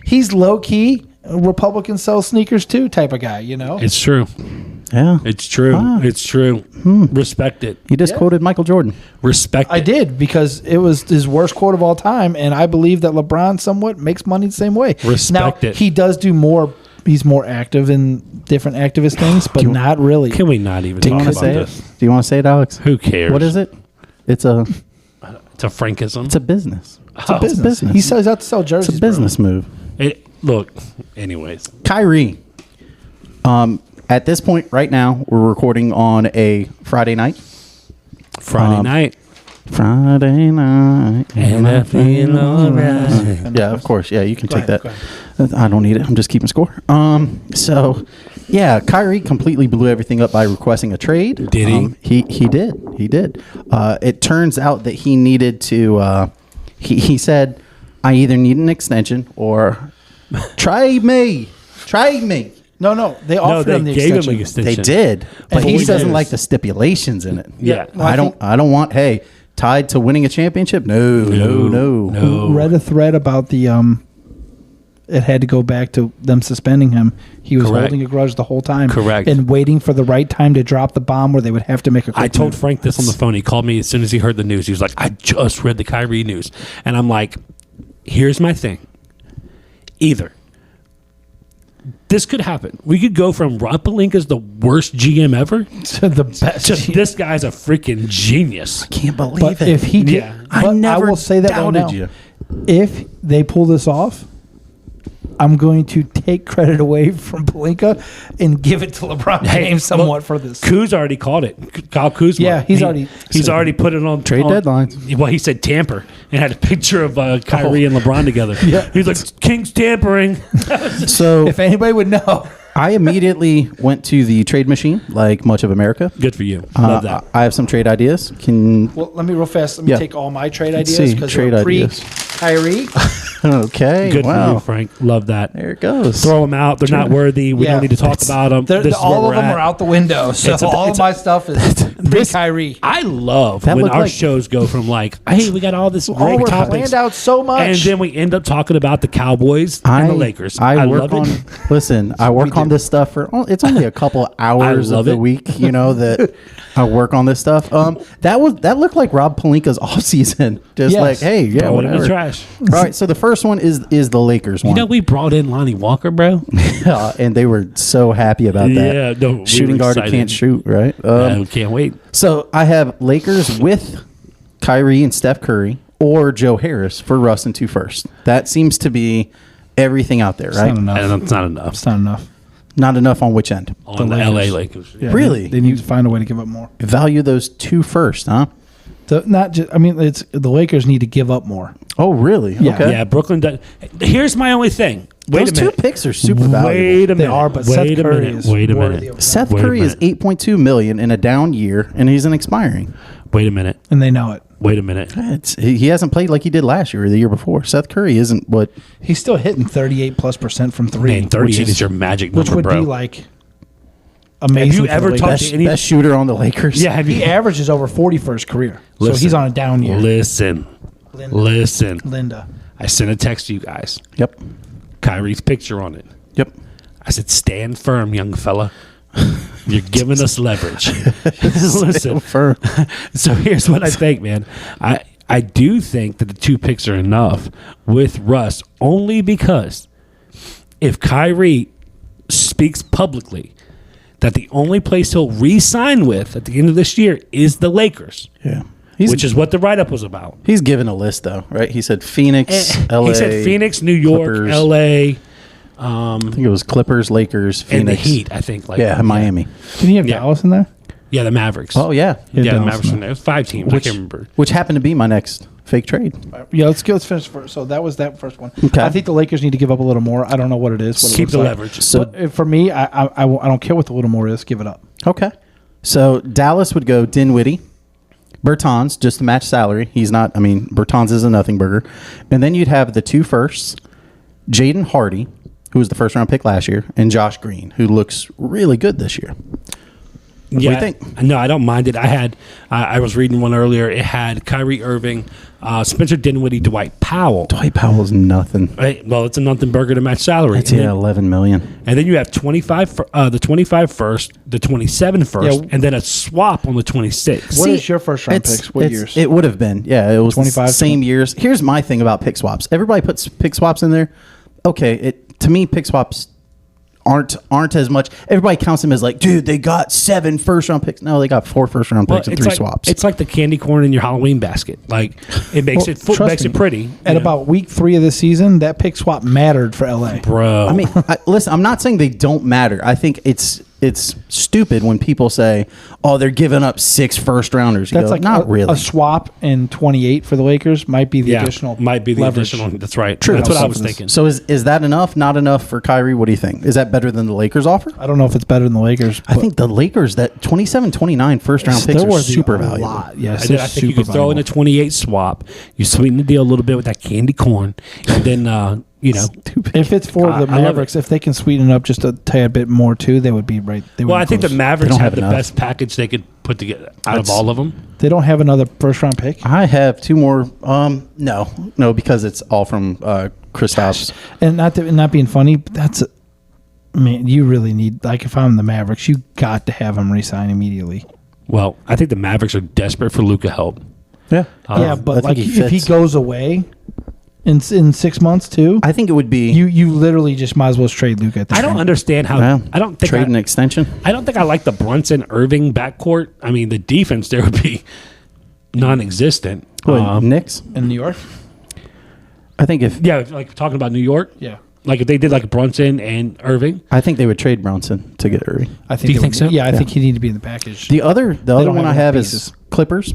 He's low key. Republicans sell sneakers too type of guy. It's true. Yeah, It's true. Ah. It's true. Respect it. he just quoted Michael Jordan. Respect I it. did because it was his worst quote of all time, and I believe that LeBron somewhat makes money the same way. Respect now, it. He does do more. He's more active in different activist things, but not really. Can we not even Do you talk want to about say this? it? Do you want to say it, Alex? Who cares? What is it? It's a It's a Frankism. it's a business. It's a business. business. He sells out to sell jerseys. It's a business move. Look. Anyways, Kyrie. At this point, right now, we're recording on a Friday night. Friday night. Friday night, And I feel alright. Yeah, of course. Yeah, you can take ahead, that. I don't need it. I'm just keeping score. So Yeah, Kyrie completely blew everything up by requesting a trade. Did he? He did. He did. It turns out that he needed to. He said, "I either need an extension or trade me. Trade me." No, they offered him the gave extension. him an extension. They did, but And he he doesn't said- like the stipulations in it. Yeah. Well, I don't want. Hey, tied to winning a championship? No. Read a thread about the it had to go back to them suspending him. He was Correct. holding a grudge the whole time. Correct. And waiting for the right time to drop the bomb where they would have to make a quick I told move. Frank this on the phone. He called me as soon as he heard the news. He was like, I just read the Kyrie news. And I'm like, here's my thing. Either this could happen. We could go from Rob Pelinka's the worst GM ever to the best. to this guy's a freaking genius. Can't believe But it. if he get, Yeah. but I never will say that right doubted now. you. If they pull this off, I'm going to take credit away from Pelinka and give it to LeBron Hey, James somewhat look, for this. Kuz already called it. Kyle Kuzma. Yeah, he's already put it on Trade on- deadlines. Well, he said tamper and had a picture of Kyrie and LeBron together. Yeah. He's like, King's tampering. So If anybody would know, I immediately went to the trade machine, like much of America. Good for you. Love that. I have some trade ideas. well, let me real fast. Let me Yeah. take all my trade Let's ideas see, because trade they're pre ideas. Kyrie. Okay. Good for wow. you, Frank. Love that. There it goes. Throw them out. They're not worthy. We Yeah. don't need to talk about them. They're- This is all where of we're them at. are out the window. So It's a- all it's of my stuff is pre Kyrie. I love That when looked our like- shows go from like, hey, we got all this great we're topics, planned out so much. and then we end up talking about the Cowboys and the Lakers. I work love on. it. Listen, I work on this stuff for. It's only a couple hours love of the it. week, that I work on this stuff. That looked like Rob Pelinka's off season. Just Yes. like, hey, yeah, Throw it in the whatever. trash. All right, so the first one is the Lakers You one. know, we brought in Lonnie Walker, bro. And they were so happy about that. Yeah, no, we shooting were guard who excited. can't shoot, right? I can't wait. So I have Lakers with Kyrie and Steph Curry or Joe Harris for Russ and 2 firsts. That seems to be everything out there, right? not enough. And it's not enough. It's not enough. Not enough on which end? On the Lakers. LA Lakers. Yeah, Really? They need to find a way to give up more. Value those 2 firsts, huh? Not just. I mean, it's the Lakers need to give up more. Oh, really? Yeah. Okay. Yeah, Brooklyn does. Here's my only thing. Wait Those a 2 minute. picks are super valuable. Wait a They minute. are, but wait Seth a Curry minute. is Wait a worthy minute. of Seth Wait a Curry is minute. $8.2 million in a down year, and he's an expiring. Wait a minute. And they know it. Wait a minute. He hasn't played like he did last year or the year before. Seth Curry isn't what. He's still hitting 38+% from three. Man, 38 which is your magic which number, would bro. be like amazing. Have you for ever the talked Lakers. to any- Best shooter on the Lakers. Yeah, have you? He averages over 40 for his career. So Listen. he's on a down year. Listen. Listen. Linda. I sent a text to you guys. Yep. Kyrie's picture on it. Yep. I said, stand firm, young fella. You're giving us leverage. Listen. Firm. So here's what I think, man. I do think that the 2 picks are enough with Russ only because if Kyrie speaks publicly that the only place he'll re-sign with at the end of this year is the Lakers, Yeah. which is what the write-up was about. He's given a list though, right? He said Phoenix, LA. He said Phoenix, New York, Clippers. LA, I think it was Clippers, Lakers, Phoenix, and the Heat, I think. Like Yeah, Miami. Didn't he have Yeah. Dallas in there? Yeah, the Mavericks. Oh yeah. yeah, the Dallas, Mavericks. no. In there. It was 5 teams. I can't remember. Which happened to be my next fake trade. Yeah, let's finish first. So that was that first one. Okay. I think the Lakers need to give up a little more. I don't know what it is. What it Keep looks the like. leverage. So But for me, I don't care what the little more is. Give it up. okay. So Dallas would go Dinwiddie, Bertans, just to match salary. He's not. I mean, Bertans is a nothing burger. And then you'd have the 2 firsts, Jaden Hardy, who was the first round pick last year, and Josh Green, who looks really good this year. What do you think? No, I don't mind it. I was reading one earlier. It had Kyrie Irving, Spencer Dinwiddie, Dwight Powell. Dwight Powell's nothing. Right? Well, it's a nothing burger to match salary. It's And then- 11 million. And then you have 25, the 25 first, the 27 first, Yeah. and then a swap on the 26. What is your first round picks? What years? It would have been. Yeah, it was 25, same years. Here's my thing about pick swaps. Everybody puts pick swaps in there. Okay, to me, pick swaps aren't as much. Everybody counts them as like, dude, they got 7 first round picks. No, they got 4 first round picks and it's 3 like, swaps. It's like the candy corn in your Halloween basket. Like it makes Well, trust makes me, it pretty. At you know? about week 3 of the season, that pick swap mattered for LA. Bro. I mean, listen, I'm not saying they don't matter. I think it's it's stupid when people say, "Oh, they're giving up 6 first-rounders." You That's go, like not really. a swap in 28 for the Lakers might be the additional. Might be the leverage. additional. That's right. True. That's what I was thinking. So is that enough? Not enough for Kyrie? What do you think? Is that better than the Lakers offer? I don't know if it's better than the Lakers. I think the Lakers, that 27, 29 first-round picks are super valuable. Yes, I think you could throw in a 28 swap. You sweeten the deal a little bit with that candy corn, and then If it's for I the love Mavericks, if they can sweeten it up just a tad bit more too, they would be right. Well, I think the Mavericks don't have have the enough. best package they could put together out of all of them. They don't have another first round pick. I have 2 more. No, because it's all from Kristaps. And not being funny, but man, you really need, like, if I'm the Mavericks, you got to have him resign immediately. Well, I think the Mavericks are desperate for Luka help. Yeah, Yeah, but I think like he if he fits. goes away in 6 months too, I think it would be. you literally just might as well trade Luka at this I don't point. understand how. well, I don't think trade an extension. I don't think I like the Brunson Irving backcourt. I mean, the defense there would be non-existent. What, Knicks? in New York. I think if Yeah, like talking about New York. Yeah, Like if they did like Brunson and Irving. I think they would trade Brunson to get Irving. I think. Do you they think would- so? Yeah, I think he need to be in the package. The other don't one have I enough have pieces. is Clippers.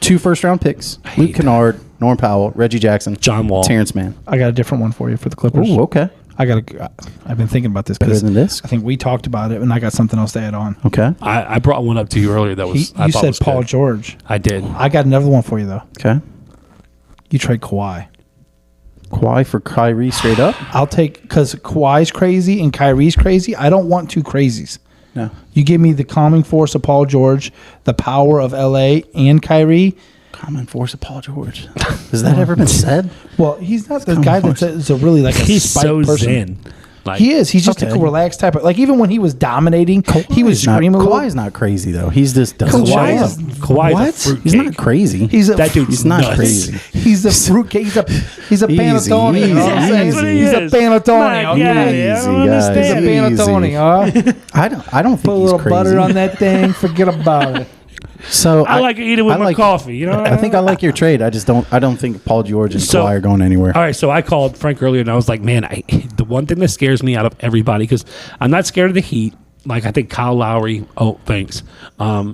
2 first-round picks: hate Luke Kennard, Norm Powell, Reggie Jackson, John Wall. Terrence Mann. I got a different one for you for the Clippers. Oh, okay. I've been thinking about this Better because than this. I think we talked about it, and I got something else to add on. Okay. I brought one up to you earlier that was I You thought said was Paul good. George. I did. I got another one for you though. Okay. You trade Kawhi. Kawhi for Kyrie straight up? I'll take, because Kawhi's crazy and Kyrie's crazy. I don't want 2 crazies. No. You give me the calming force of Paul George, the power of LA, and Kyrie. Common force of Paul George. Has that ever been said? Well, he's not the Common guy force. that's a really like a He's spike so person. zen. Like, He is. He's just Okay. a relaxed type of, like, even when he was dominating, he was Kawhi's not- screaming. a little. Kawhi's not crazy though. He's just doesn't show Kawhi up. is, Kawhi's What? a fruit He's cake. not crazy. He's a, That dude's He's not nuts. crazy. He's a fruitcake. He's a Easy, panettone. You know what I'm saying? easy. That's what he He's a is. panettone. My Okay? guy, I don't Easy, He's a understand. guys. panettone. Easy. I don't think Put a he's little crazy. butter on that thing. Forget about it. So I like to eat it with I my like- coffee. You know. I think I like your trade. I just don't. I don't think Paul George and So- Kawhi are going anywhere. All right, so I called Frank earlier, and I was like, "Man, the one thing that scares me out of everybody, because I'm not scared of the Heat. Like I think Kyle Lowry. Oh, thanks. I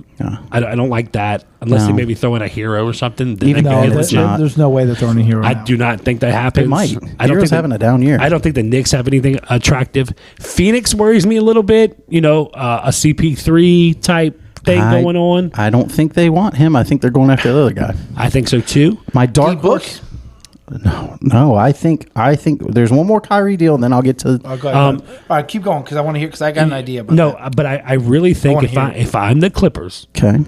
don't like that unless they No. maybe throw in a hero or something. Then Even they though can it's legit. not. There's no way they're throwing a hero. I now. do not think that happens. They might. I don't Hero's think having a down year. I don't think the Knicks have anything attractive. Phoenix worries me a little bit. You know, a CP3 type thing I- going on. I don't think they want him. I think they're going after the other guy. I think so too. My dark D-Book? horse. No. I think there's one more Kyrie deal, and then I'll get to. Oh, go ahead. All right, keep going because I want to hear, because I got an idea. About No, that. but I really think wanna if hear it. I'm the Clippers, Okay.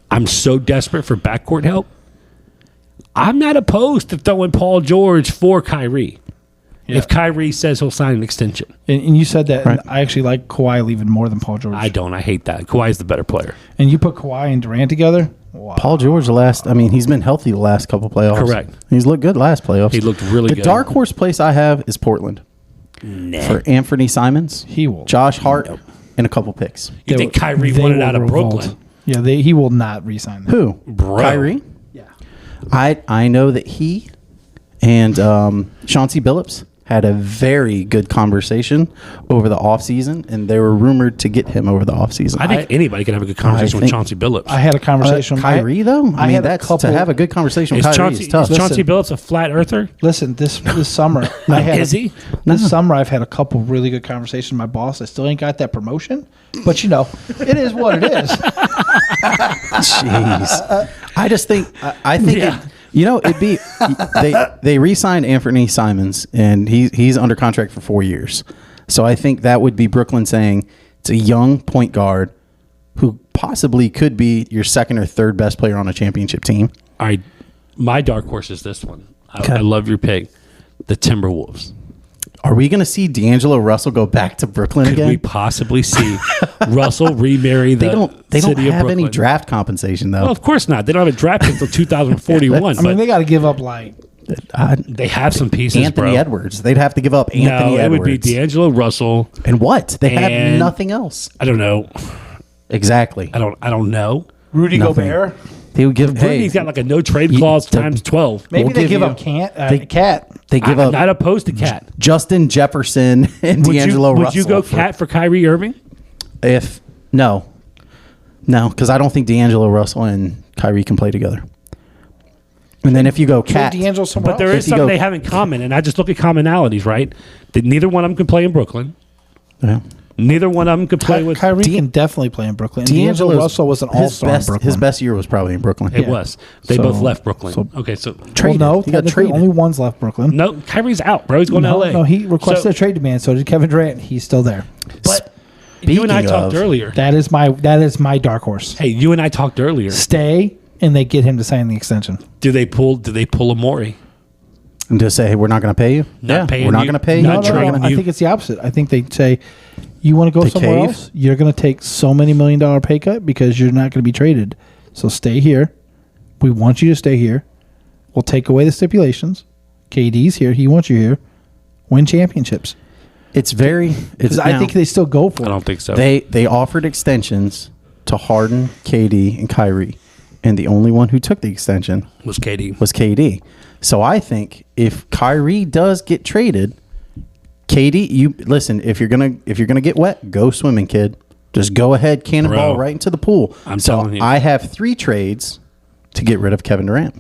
I'm so desperate for backcourt help. I'm not opposed to throwing Paul George for Kyrie. Yeah. If Kyrie says he'll sign an extension. And you said that, Right. and I actually like Kawhi leaving more than Paul George. I don't. I hate that. Kawhi's the better player. And you put Kawhi and Durant together. Wow. Paul George, he's been healthy the last couple playoffs. Correct. He's looked good last playoffs. He looked really the good. The dark horse place I have is Portland for Anthony Simons, He will. Josh Hart, and a couple picks. You think Kyrie They wanted will out of revolt. Brooklyn? Yeah, he will not re-sign them. Who? Bro. Kyrie? Yeah. I know that he and Chauncey Billups had a very good conversation over the offseason, and they were rumored to get him over the offseason. I think anybody can have a good conversation with think- Chauncey Billups. I had a conversation with Kyrie, though? I mean, had a that's couple- to have a good conversation with is Kyrie Chauncey, is tough. is Chauncey Listen. Billups a flat earther? Listen, this summer I had Is he? this summer I've had a couple really good conversations with my boss. I still ain't got that promotion, but it is what it is. Jeez. I just think I think Yeah. it'd be they re-signed Anthony Simons, and he's under contract for 4 years. So I think that would be Brooklyn saying it's a young point guard who possibly could be your second or third best player on a championship team. All right. My dark horse is this one. Okay. I love your pick. The Timberwolves. Are we going to see D'Angelo Russell go back to Brooklyn Could again? we possibly see Russell remarry the They don't city of have Brooklyn? any draft compensation though. Well, of course not. They don't have a draft pick until 2041. I mean, they but got to give up like they have some pieces, Anthony bro. Edwards. They'd have to give up Anthony No, it Edwards. would be D'Angelo Russell. And what? They have And- nothing else. I don't know. Exactly. I don't know. Rudy Nothing. Gobert. They would give. Rudy's got like a no trade clause times 12. Maybe We'll they give give you- up they- Cat. They give I'm up not opposed to Cat. Justin Jefferson and Would D'Angelo you, Russell. would you go Cat for Kyrie Irving? No, because I don't think D'Angelo Russell and Kyrie can play together. And then if you go Trade Cat, D'Angelo somewhere But there else. is something they have in common, and I just look at commonalities, right? That neither one of them can play in Brooklyn. yeah. Neither one of them could play with. Kyrie can definitely play in Brooklyn. And D'Angelo Russell was an all-star in Brooklyn. His best year was probably in Brooklyn. It was. They So- both left Brooklyn. so- Okay, so Well, Traded. no, He got technically traded. only one's left Brooklyn. no, Kyrie's out, bro. He's going to LA. No, he requested So- a trade demand. So did Kevin Durant. He's still there. But you and I Speaking talked of- earlier. That is my dark horse. Hey, you and I talked earlier. Stay, and they get him to sign the extension. Do they pull Amori? And just say, hey, we're not going to pay you. Not paying we're not you. going to pay you. Not We're trading gonna- I think it's the opposite. I think they say, you want to go They somewhere cave? else? You're going to take so many $1 million pay cut because you're not going to be traded. So stay here. We want you to stay here. We'll take away the stipulations. KD's here. He wants you here. Win championships. It's very. It's Because I now, think they still go for I it. don't think so. they offered extensions to Harden, KD, and Kyrie, and the only one who took the extension was KD. was KD. So I think if Kyrie does get traded, KD, you listen. If you're gonna get wet, go swimming, kid. Just go ahead, cannonball Bro, right into the pool. I'm so telling you. I have 3 trades to get rid of Kevin Durant.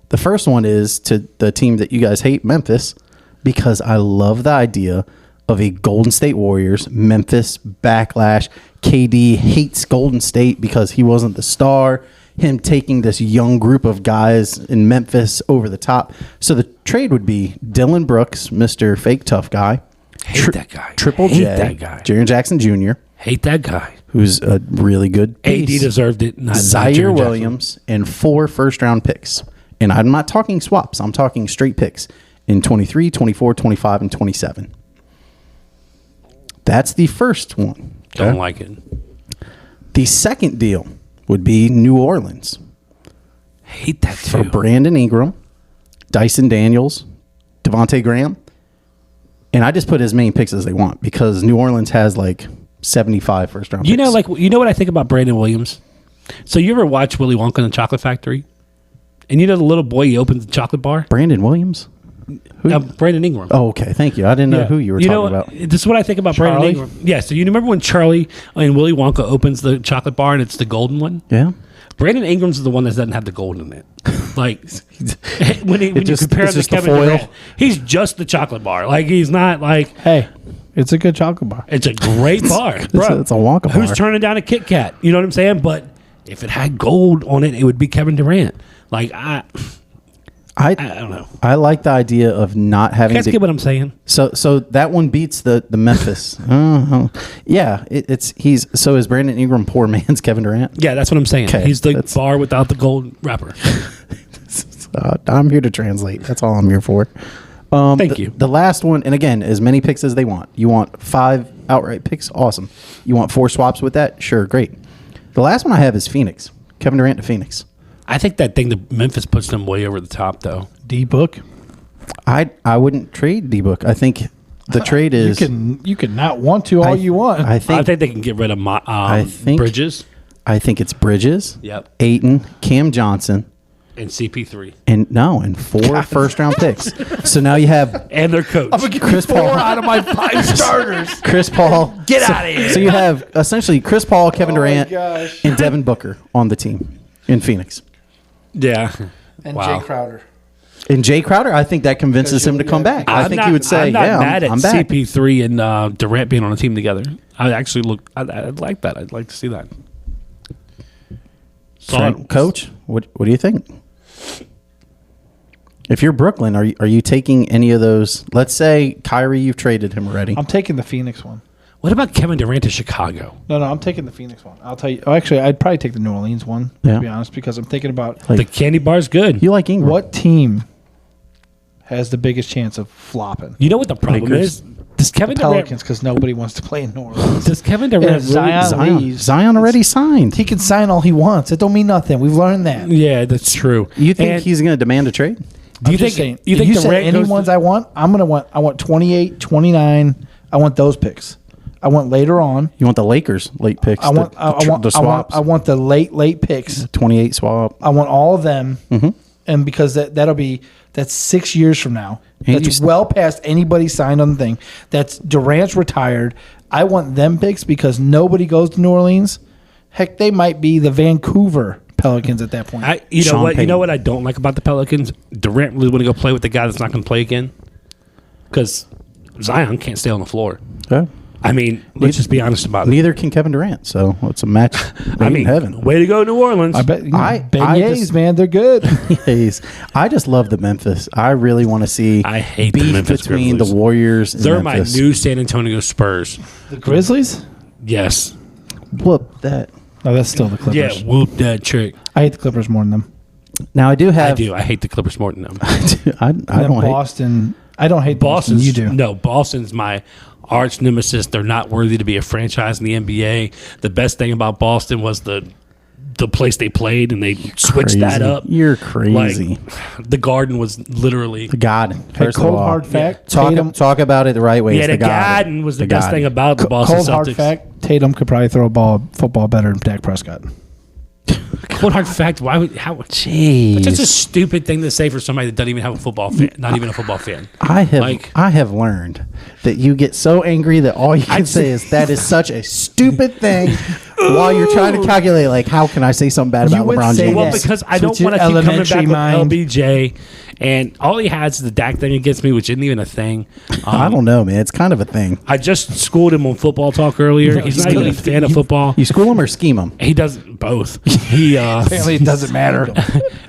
The first one is to the team that you guys hate, Memphis, because I love the idea of a Golden State Warriors Memphis backlash. KD hates Golden State because he wasn't the star. Him taking this young group of guys in Memphis over the top. So the trade would be Dylan Brooks, Mr. Fake Tough Guy. Hate that guy. Triple Hate J, that guy. Jaren Jackson Jr., Hate that guy. who's a really good AD piece. deserved it. Not Zaire Jaren Jackson. Williams, and 4 first-round picks. And I'm not talking swaps. I'm talking straight picks in 23, 24, 25, and 27. That's the first one. Don't Okay? like it. The second deal would be New Orleans Hate that for too. Brandon Ingram, Dyson Daniels, Devontae Graham. And I just put as many picks as they want because New Orleans has like 75 first-round picks. You know what I think about Brandon Williams? So you ever watch Willy Wonka and the Chocolate Factory? And you know the little boy, he opens the chocolate bar? Brandon Williams? Who? Brandon Ingram. Oh, okay. Thank you. I didn't know Yeah. who you were know talking what? about. This is what I think about Charlie? Brandon Ingram. Yeah, so you remember when Charlie and Willy Wonka opens the chocolate bar and it's the golden one? Yeah. Brandon Ingram's the one that doesn't have the gold in it. Like when you compare him it's to just the Kevin foil. Durant, he's just the chocolate bar. Like he's not like Hey, it's a good chocolate bar. it's a great bar, bro. It's a Wonka Who's bar. turning down a Kit Kat? You know what I'm saying? But if it had gold on it, it would be Kevin Durant. Like I don't know. I like the idea of not You having guys to. get what I'm saying? So that one beats the Memphis. Yeah, so is Brandon Ingram poor man's Kevin Durant? Yeah, that's what I'm saying. Okay, He's the that's- bar without the gold wrapper. I'm here to translate. That's all I'm here for. Thank you. The last one, and again, as many picks as they want. You want 5 outright picks? Awesome. You want 4 swaps with that? Sure, great. The last one I have is Phoenix. Kevin Durant to Phoenix. I think that thing that Memphis puts them way over the top, though. D book. I wouldn't trade D-Book. I think the trade is. You can not want to all you want. I I think think they can get rid of think- Bridges. it's Bridges. Yep. Aiton, Cam Johnson, And CP3. and 4 first-round picks. So now you have And their coach. Chris Paul. out of my 5 starters. Chris Paul. Get outta here. So you have essentially Chris Paul, Kevin Durant, gosh. and Devin Booker on the team in Phoenix. Yeah. And Wow. Jay Crowder. And Jay Crowder, I think that convinces him to come back. I think he would say, I'm not "Yeah, mad I'm at back." CP3 and Durant being on a team together. I actually I'd like that. I'd like to see that. Frank, Coach, what do you think? If you're Brooklyn, are you taking any of those? Let's say Kyrie, you've traded him already. I'm taking the Phoenix one. What about Kevin Durant to Chicago? No, I'm taking the Phoenix one. I'll tell you. Oh, actually, I'd probably take the New Orleans one, Yeah. to be honest, because I'm thinking about Like- The candy bar's good. You like Ingram? what team has the biggest chance of flopping. You know what the problem Lakers. is? Does Kevin Durant? Pelicans, because nobody wants to play in New Orleans. Does Kevin Durant? Yeah, Zion- Zion. leaves. Zion already signed. He can sign all he wants. It don't mean nothing. We've learned that. Yeah, that's true. You think And he's going to demand a trade? Do you I'm just think? saying, You if think you said Durant any goes ones to- I want? I want 28, 29. I want those picks. I want later on. You want the Lakers late picks? I want. the swaps. I want the late picks. 28 swap. I want all of them, Mm-hmm. and because that's 6 years from now. And That's you well past anybody signed on the thing. That's Durant's retired. I want them picks because nobody goes to New Orleans. Heck, they might be the Vancouver Pelicans at that point. You know Sean what? You Payton. know what I don't like about the Pelicans? Durant really want to go play with the guy that's not going to play again because Zion can't stay on the floor. Yeah. I mean, let's just be honest about it. Neither can Kevin Durant. So it's a match made in heaven. way to go, New Orleans. I bet beignets, just- man, they're good. Yes. I just love the Memphis. I really want to see I hate the beef Memphis between Grizzlies. the Warriors and They're Memphis. my new San Antonio Spurs. The Grizzlies? Yes. Whoop that. No, that's still the Yeah, Clippers. whoop that trick. I hate the Clippers more than them. Now I do I have. do. I hate the Clippers more than them. I And don't hate. Boston. I don't hate Boston. Boston's, You do. No, Boston's my arch nemesis. They're not worthy to be a franchise in the NBA. The best thing about Boston was the place they played, and they switched that Crazy. up. You're crazy. Like, the Garden was literally. God. Hey, First of cold all, hard fact. talk about it the right way. Yeah, It's the Garden. Garden was the best thing about the Boston Cold hard Celtics. fact. Tatum could probably throw a football better than Dak Prescott. Cold hard fact. Why would how? Jeez. It's just a stupid thing to say for somebody that doesn't even have a football fan. Not even a football fan. I Like- have learned that you get so angry that all you can say is that is such a stupid thing while you're trying to calculate like how can I say something bad You about would LeBron say James? Well, Yes. because I So don't it's your want to keep coming back elementary with mind. LBJ, and all he has is the Dak thing against me, which isn't even a thing. I don't know, man. It's kind of a thing. I just schooled him on football talk earlier. No, He's you not even a still- fan of football. You school him or scheme him? He does both. He Apparently, it doesn't matter.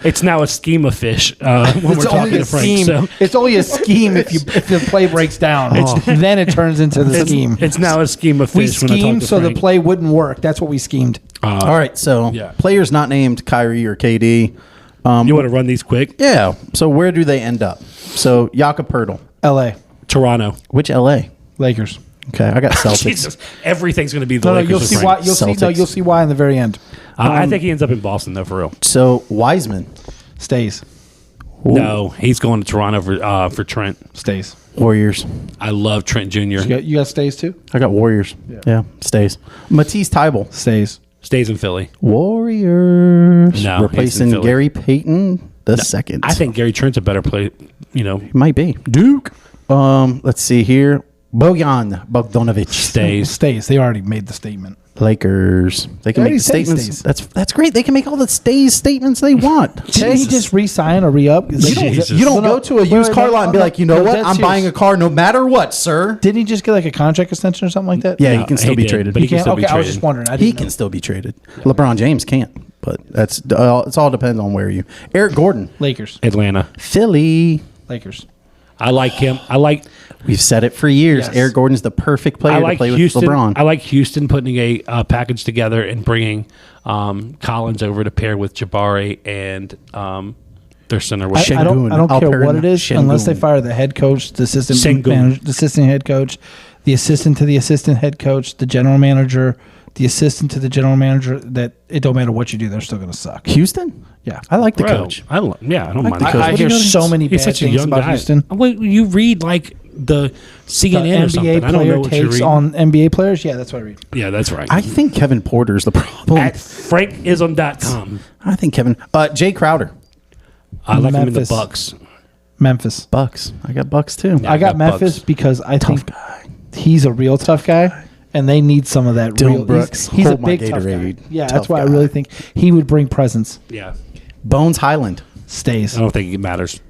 it's now a scheme of fish when we're It's talking only a to Frank. scheme. So It's only a scheme if the play breaks down. Then it turns into the scheme. it's now a scheme of We fish when I talk schemed to so the Frank. play wouldn't work. That's what we schemed. All right, so yeah. players not named Kyrie or KD. You want to run these quick? Yeah. So where do they end up? So Jakob Pertl. L.A. Toronto. Which LA? Lakers. Okay, I got Celtics. Jesus, everything's going to be the No, Lakers. you'll with see Frank. why. You'll see. No, Celtics. you'll see why in the very end. I think he ends up in Boston though, for real. So Wiseman. Stays. No, he's going to Toronto for Trent. Stays. Warriors. I love Trent Jr. You got stays too. I got Warriors. Yeah, stays. Matisse Tybel. Stays. Stays in Philly. Warriors. No, he's in replacing Philly. Gary Payton the second. I think Gary Trent's a better player. You know, might be Duke. Let's see here. Bojan Bogdanovic. stays. They already made the statement. Lakers. They can They make the already said statements. stays. That's great. They can make all the statements they want. Didn't he just re-sign or re-up? Jesus. You don't go to a used car lot and be like, you know what? I'm buying a car no matter what, sir. Didn't he just get like a contract extension or something like that? Yeah, No, he can still he be did, traded. but he can Can't? still be Okay, I was traded. just wondering. I He didn't can know. still be traded. LeBron James can't, but it's all depends on where you. Eric Gordon, Lakers. Atlanta. Philly. Lakers. I like him. I like We've said it for years. Yes. Eric Gordon's the perfect player to play Houston. with LeBron. I like Houston putting a package together and bringing Collins over to pair with Jabari and their center. I don't Shengun. care what it is unless they Shengun. fire the head coach, the assistant Shengun. manager, the assistant head coach, the assistant to the assistant head coach, the general manager, the assistant to the general manager. That it don't matter what you do, they're still going to suck. Houston. Yeah. I like the Bro, coach. I don't mind. the the coach. I What hear do you know? so many He's bad such a things young about guy. Houston. Wait, you read like the The CNN or something. NBA I don't know player what you takes read. on NBA players. Yeah, that's what I read. Yeah, that's right. I think Kevin Porter's the problem. At frankism.com. I think Kevin. Jay Crowder. I like him in the Memphis. Bucks. Memphis. Bucks. I got Bucks too. Yeah. I got got Memphis Bucks. because I think guy. he's a real tough guy, and they need some of that. Dylan real, Brooks, He's a hold my big tough guy. Gatorade. Yeah, Tough that's why I guy. really think he would bring presence. Yeah. Bones Highland. Stays. I don't think it matters.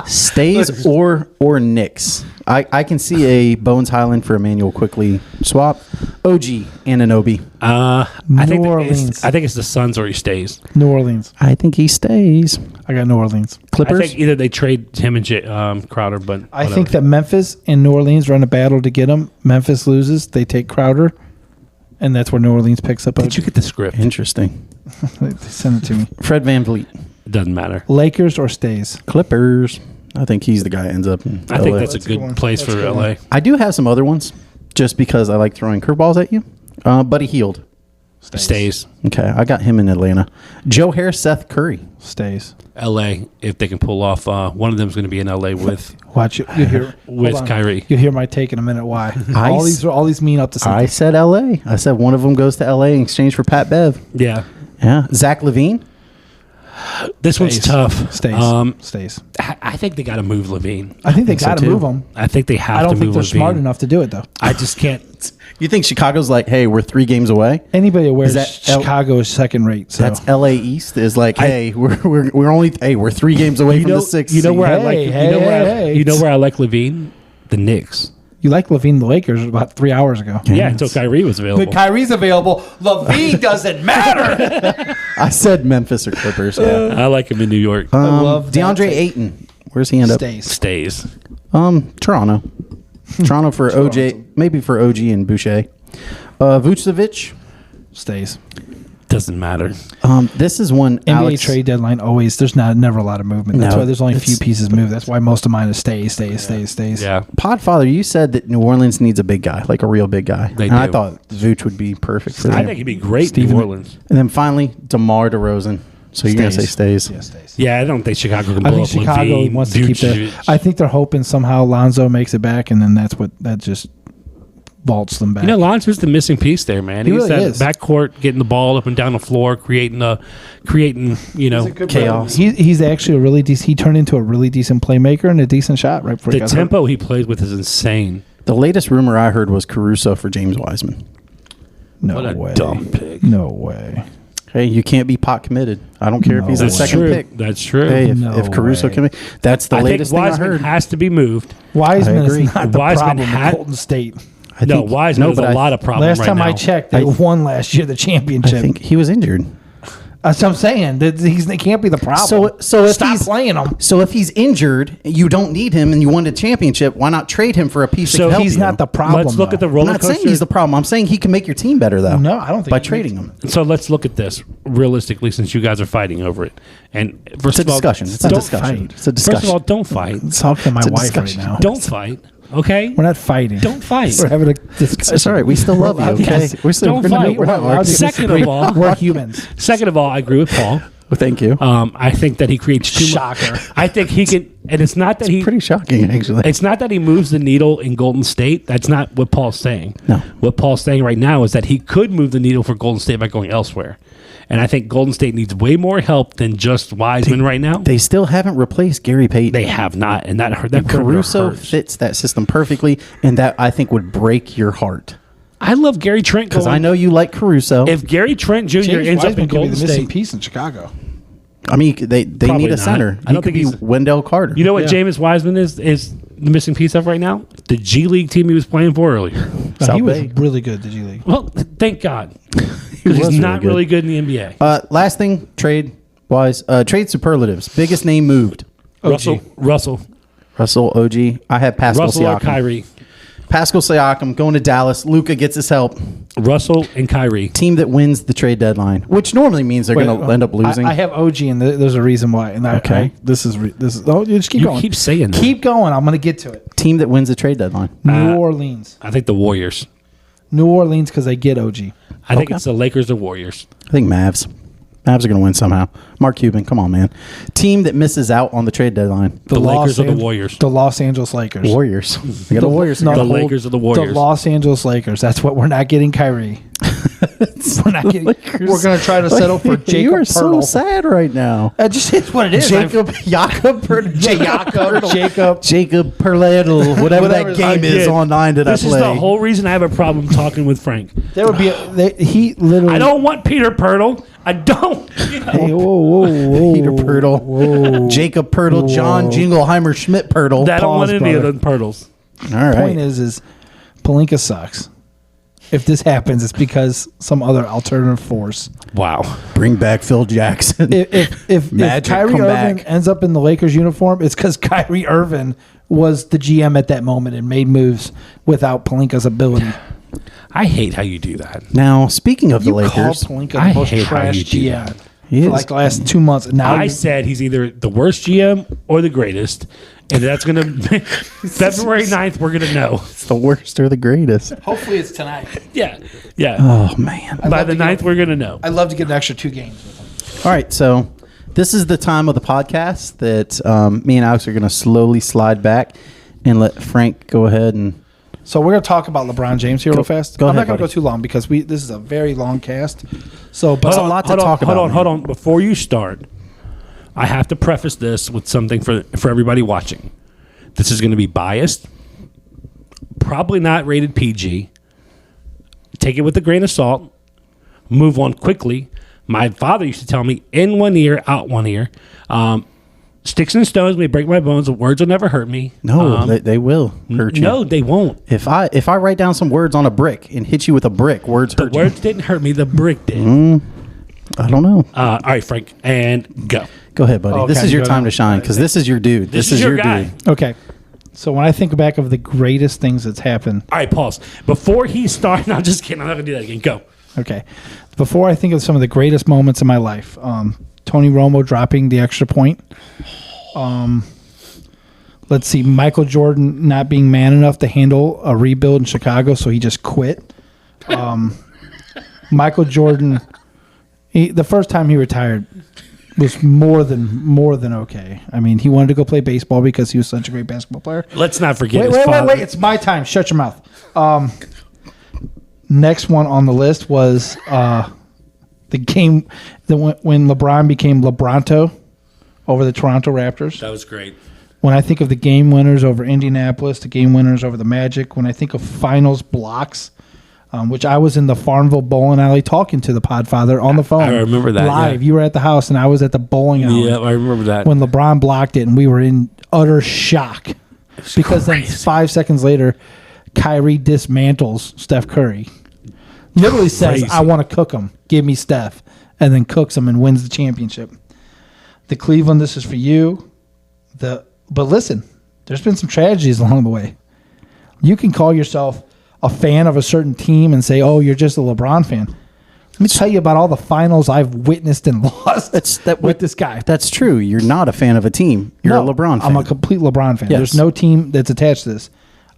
Stays or Knicks. I can see a Bones Highland for Emmanuel Quickly swap. OG Anunoby. I think Orleans. I think it's the Suns or he stays. New Orleans. I think he stays. I got New Orleans. Clippers. I think either they trade him and Crowder, but I think that Memphis and New Orleans run a battle to get him. Memphis loses. They take Crowder, and that's where New Orleans picks up. Did you get the script? Interesting. They send it to me. Fred VanVleet. It doesn't matter. Lakers or stays. Clippers. I think he's the guy that ends up in I think LA. that's a That's a good good one. place That's for a good LA. one. I do have some other ones just because I like throwing curveballs at you. Buddy Hield. Stays. Okay, I got him in Atlanta. Joe Harris, Seth Curry. Stays. LA, if they can pull off, one of them is going to be in LA with. Watch it. You hear With hold on. Kyrie. You'll hear my take in a minute. Why? I all these mean up to something. I said LA. I said one of them goes to LA in exchange for Pat Bev. Yeah. Yeah. Zach Levine. This one's Stays. tough. Stays. Stays. I think they got to move Levine. I think they think so, got to too. move him. I think they have I to don't move think they're Levine. smart enough to do it though. I just can't. You think Chicago's like, hey, we're 3 games away? Anybody aware Is that Chicago is second rate? So That's LA East is like, hey, we're only we're 3 games away from the 6th. You know where I Hey, like. hey, you know where hey. you know where I like Levine? The Knicks. you like Levine the Lakers about 3 hours ago. Yeah, until Kyrie was available. But Kyrie's available. Levine doesn't matter. I said Memphis or Clippers. Yeah. I like him in New York. love that DeAndre take. Ayton. Where's he end up? Stays. Stays. Toronto. Toronto for OJ, maybe for OG and Boucher. Vucevic. Stays. Doesn't matter. This is one NBA Alex trade deadline always. There's never a lot of movement. That's No, why there's only a few it's- pieces moved. That's why most of mine is stays. Yeah. Podfather. You said that New Orleans needs a big guy, like a real big guy. They and I do. thought Vooch would be perfect for I them. think he'd be great in Steven- New Orleans. And then finally, DeMar DeRozan. So you're gonna say stays? Yeah, stays. Yeah, I don't think Chicago can I blow think up Chicago Levine, wants to keep Vucevic. that. I think they're hoping somehow Lonzo makes it back, and then that just vaults them back. You know, Lonzo's the missing piece there, man. He He's really that is. backcourt, getting the ball up and down the floor, creating Chaos. He's actually a really decent. He turned into a really decent playmaker and a decent shot right before he the got hurt. tempo he plays with is insane. The latest rumor I heard was Caruso for James Wiseman. No What a way. dumb pick. No way. Hey, you can't be pot committed. I don't care if he's the That's second true. pick. That's true. Hey, if, No if Caruso way. can, that's the I think latest thing I Wiseman heard. has to be moved. Wiseman I agree. is not the Wiseman problem had- with Golden State. I No, think- Wiseman has but a I- lot of problems Last time right now. I checked, they won last year the I championship. think he was injured. That's what I'm saying. That he can't be the problem. So if stop he's playing him. So if he's injured, you don't need him, and you won a championship. Why not trade him for a piece So that can help He's you? not the problem. Let's look at the though. I'm roller not coaster. saying he's the problem. I'm saying he can make your team better, though. No, I don't think by he trading makes- him. So let's look at this realistically, since you guys are fighting over it. And first It's a of all, discussion. It's a don't discussion. fight. It's a discussion. First of all, don't fight. Talk to my It's a wife discussion. right now. Don't fight. Okay. We're not fighting. Don't fight. We're having a discussion. It's all right. We still love you. We're allowed to Okay, dis- we're still Don't we're not- fight. we're not We're allowed to arguing. Second disagree. of all- we're humans. Second of all, I agree with Paul. Well, thank you. I think that he creates too Shocker. much. I think he can, and it's not that he. Pretty shocking, actually. It's not that he moves the needle in Golden State. That's not what Paul's saying. No. What Paul's saying right now is that he could move the needle for Golden State by going elsewhere. And I think Golden State needs way more help than just Wiseman right now. They still haven't replaced Gary Payton. They have not, and that hurt. That perimeter Caruso hurts. fits that system perfectly, and that I think would break your heart. I love Gary Trent Because going. I know you like Caruso. If Gary Trent Jr. James ends up Wiseman in could be Golden the missing State, piece in Chicago. I mean, they Probably need a not. center. I don't He could think be he's- Wendell Carter. you know what Yeah. James Wiseman is the missing piece of right now? The G League team he was playing for earlier. South He was Bay. really good, the G League. Well, thank God. He He's was not really really good in the NBA. Last thing, trade wise, trade superlatives. Biggest name moved. Russell, Russell, OG. I have Pascal Russell or Siakam. Kyrie. Pascal Siakam going to Dallas. Luka gets his help. Russell and Kyrie. Team that wins the trade deadline, which normally means they're going to end up losing. I have OG, and there's a reason why. And Okay. this is. Oh, you just keep You going. keep saying that. Keep going. I'm going to get to it. Team that wins the trade deadline. New Orleans. I think the Warriors. New Orleans because they get OG. I think Okay. it's the Lakers or Warriors. I think Mavs. Mavs are going to win somehow. Mark Cuban, come on, man. Team that misses out on the trade deadline. The Lakers or the An- Warriors? The Los Angeles Lakers. Warriors. We got the Warriors. No, The whole- Lakers or the Warriors? The Los Angeles Lakers. That's what we're not getting. Kyrie. We're not getting. Lakers. We're going to try to settle for Jacob You are so Poeltl. sad right now. Just it's what it is. Jacob Jakob Jacob. Perledl, whatever that Whatever- game is Again, online that This I is play. the whole reason I have a problem talking with Frank. There would be. He literally. I don't want Peter Pirtle. I don't. You know. Hey, whoa. Peter Pirtle, Whoa. Jacob Pirtle, John Whoa. Jingleheimer Schmidt Pirtle. I don't want Pause, any of brother. the Pirtles. All right. Point is Pelinka sucks. If this happens, it's because some other alternative force. Wow. Bring back Phil Jackson. If Magic, Kyrie come Irving back. ends up in the Lakers uniform, it's because Kyrie Irving was the GM at that moment and made moves without Pelinka's ability. I hate how you do that. Now, speaking of the You call Lakers, Pelinka I the most hate how trash you do GM that. He for is. like the last 2 months. And now I said he's either the worst GM or the greatest. And that's going to February 9th, we're going to know. it's the worst or the greatest. hopefully it's tonight. Yeah. Yeah. Oh, man. By the 9th, we're going to know. I'd love to get an extra 2 games with him. All right, so this is the time of the podcast that me and Alex are going to slowly slide back and let Frank go ahead and... So we're going to talk about LeBron James here real fast. go I'm ahead, not going to go buddy. too long because this is a very long cast. So, but a lot to talk Hold about, on. Before you start, I have to preface this with something for everybody watching. This is going to be biased, probably not rated PG. Take it with a grain of salt. Move on quickly. My father used to tell me, in one ear, out one ear. Sticks and stones may break my bones, but words will never hurt me. No, they will hurt you. No, they won't. If I write down some words on a brick and hit you with a brick, words hurt you. The words didn't hurt me. The brick did. I don't know. All right, Frank, and go. Go ahead, buddy. Okay, This is your go time down. to shine because this is your dude. This is your guy. dude. Okay. So when I think back of the greatest things that's happened, All right, pause. Before he starts, no, I'm just kidding. I'm not going to do that again. Go. okay, before I think of some of the greatest moments in my life, Tony Romo dropping the extra point. Let's see, Michael Jordan not being man enough to handle a rebuild in Chicago, so he just quit. Michael Jordan, the first time he retired was more than okay. I mean, he wanted to go play baseball because he was such a great basketball player. Let's not forget Wait, his wait, father. wait, wait! It's my time. Shut your mouth. Next one on the list was the game when LeBron became LeBronto over the Toronto Raptors. That was great. When I think of the game winners over Indianapolis, the game winners over the Magic, when I think of finals blocks, which I was in the Farmville bowling alley talking to the Podfather on the phone. I remember that, live. yeah. You were at the house, and I was at the bowling alley. Yeah, I remember that. When LeBron blocked it, and we were in utter shock because then 5 seconds later, Kyrie dismantles Steph Curry. Literally says, Crazy. "I want to cook him. Give me Steph," and then cooks him and wins the championship. The Cleveland, this is for you. But listen, there's been some tragedies along the way. You can call yourself a fan of a certain team and say, "Oh, you're just a LeBron fan." Let me tell you about all the finals I've witnessed and lost with this guy. That's true. You're not a fan of a team. You're a LeBron fan. I'm a complete LeBron fan. Yes. There's no team that's attached to this.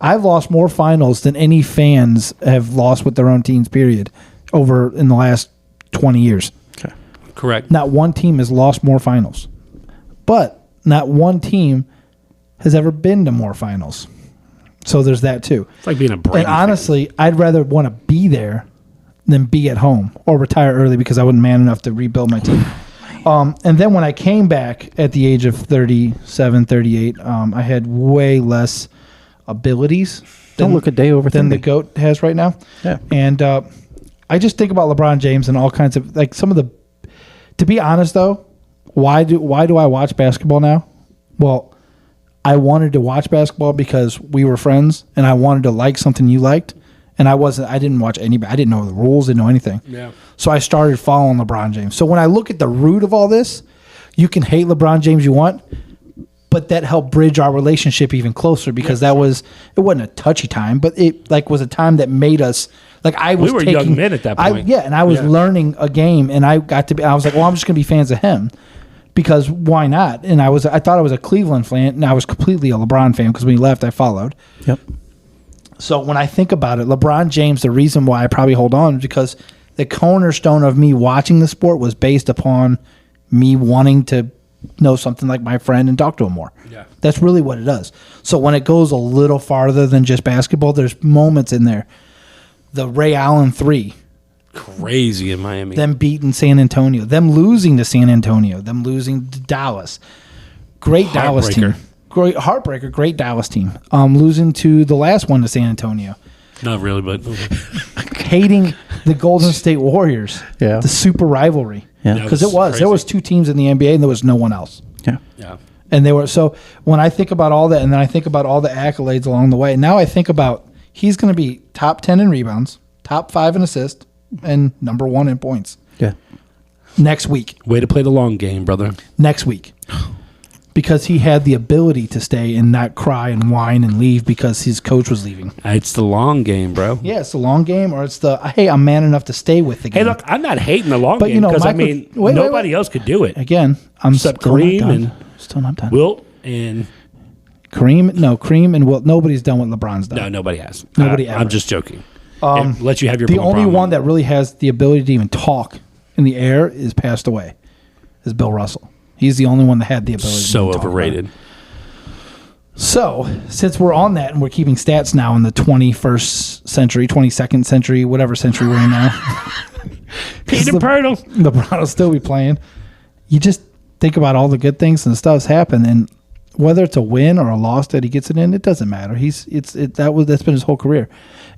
I've lost more finals than any fans have lost with their own teams, period, over in the last 20 years. Okay. Correct. Not one team has lost more finals. But not one team has ever been to more finals. So there's that too. It's like being a Brady And honestly, I'd rather want to be there than be at home or retire early because I wasn't man enough to rebuild my team. And then when I came back at the age of 37, 38, I had way less abilities Don't look a day over than the 30. GOAT has right now. Yeah. And I just think about LeBron James and all kinds of, like, some of the, to be honest though, why do I watch basketball now? Well, I wanted to watch basketball because we were friends and I wanted to like something you liked. And I didn't watch anybody. I didn't know the rules, didn't know anything. Yeah. So I started following LeBron James. So when I look at the root of all this, you can hate LeBron James you want, but that helped bridge our relationship even closer because it wasn't a touchy time, but it was a time that made us, like, I was We were young men at that point. and I was learning a game, and I was like, well, I'm just going to be fans of him because why not? And I thought I was a Cleveland fan, and I was completely a LeBron fan because when he left, I followed. Yep. So when I think about it, LeBron James, the reason why I probably hold on is because the cornerstone of me watching the sport was based upon me wanting to know something like my friend and talk to him more. Yeah. That's really what it does. So when it goes a little farther than just basketball, there's moments in there. The Ray Allen 3, Crazy in Miami. them beating San Antonio, them losing to San Antonio, them losing to Dallas. Great Dallas team. Heartbreaker. Great heartbreaker, great Dallas team. Losing to the last one to San Antonio. Not really, but Hating the Golden State Warriors. Yeah. The super rivalry. Yeah. Yeah. Because was there crazy. was two teams in the NBA and there was no one else. Yeah. yeah. And they were, so when I think about all that and then I think about all the accolades along the way, now I think about he's going to be top 10 in rebounds, top 5 in assists, and number 1 in points Yeah. next week. Way to play the long game, brother. Next week. Because he had the ability to stay and not cry and whine and leave because his coach was leaving. It's the long game, bro. Yeah, it's the long game, or it's the, hey, I'm man enough to stay with the game. Hey, look, I'm not hating the long But, game you know, because, Michael- wait, nobody else could do it. Again, I'm Except still Kareem not done. and- Still not done. Wilt and Kareem and Wilt. Nobody's done what LeBron's done. no, nobody has. Nobody ever. I'm just joking. It lets you have your The Puma only Bron one moment. that really has the ability to even talk in the air is passed away. Is Bill Russell. He's the only one that had the ability. so to talk about overrated. it. So, since we're on that and we're keeping stats now in the 21st century, 22nd century, whatever century we're in now, Peter Pirtle. LeBron will still be playing. You just think about all the good things and stuff's happened, and whether it's a win or a loss that he gets it in, it doesn't matter. That's been his whole career.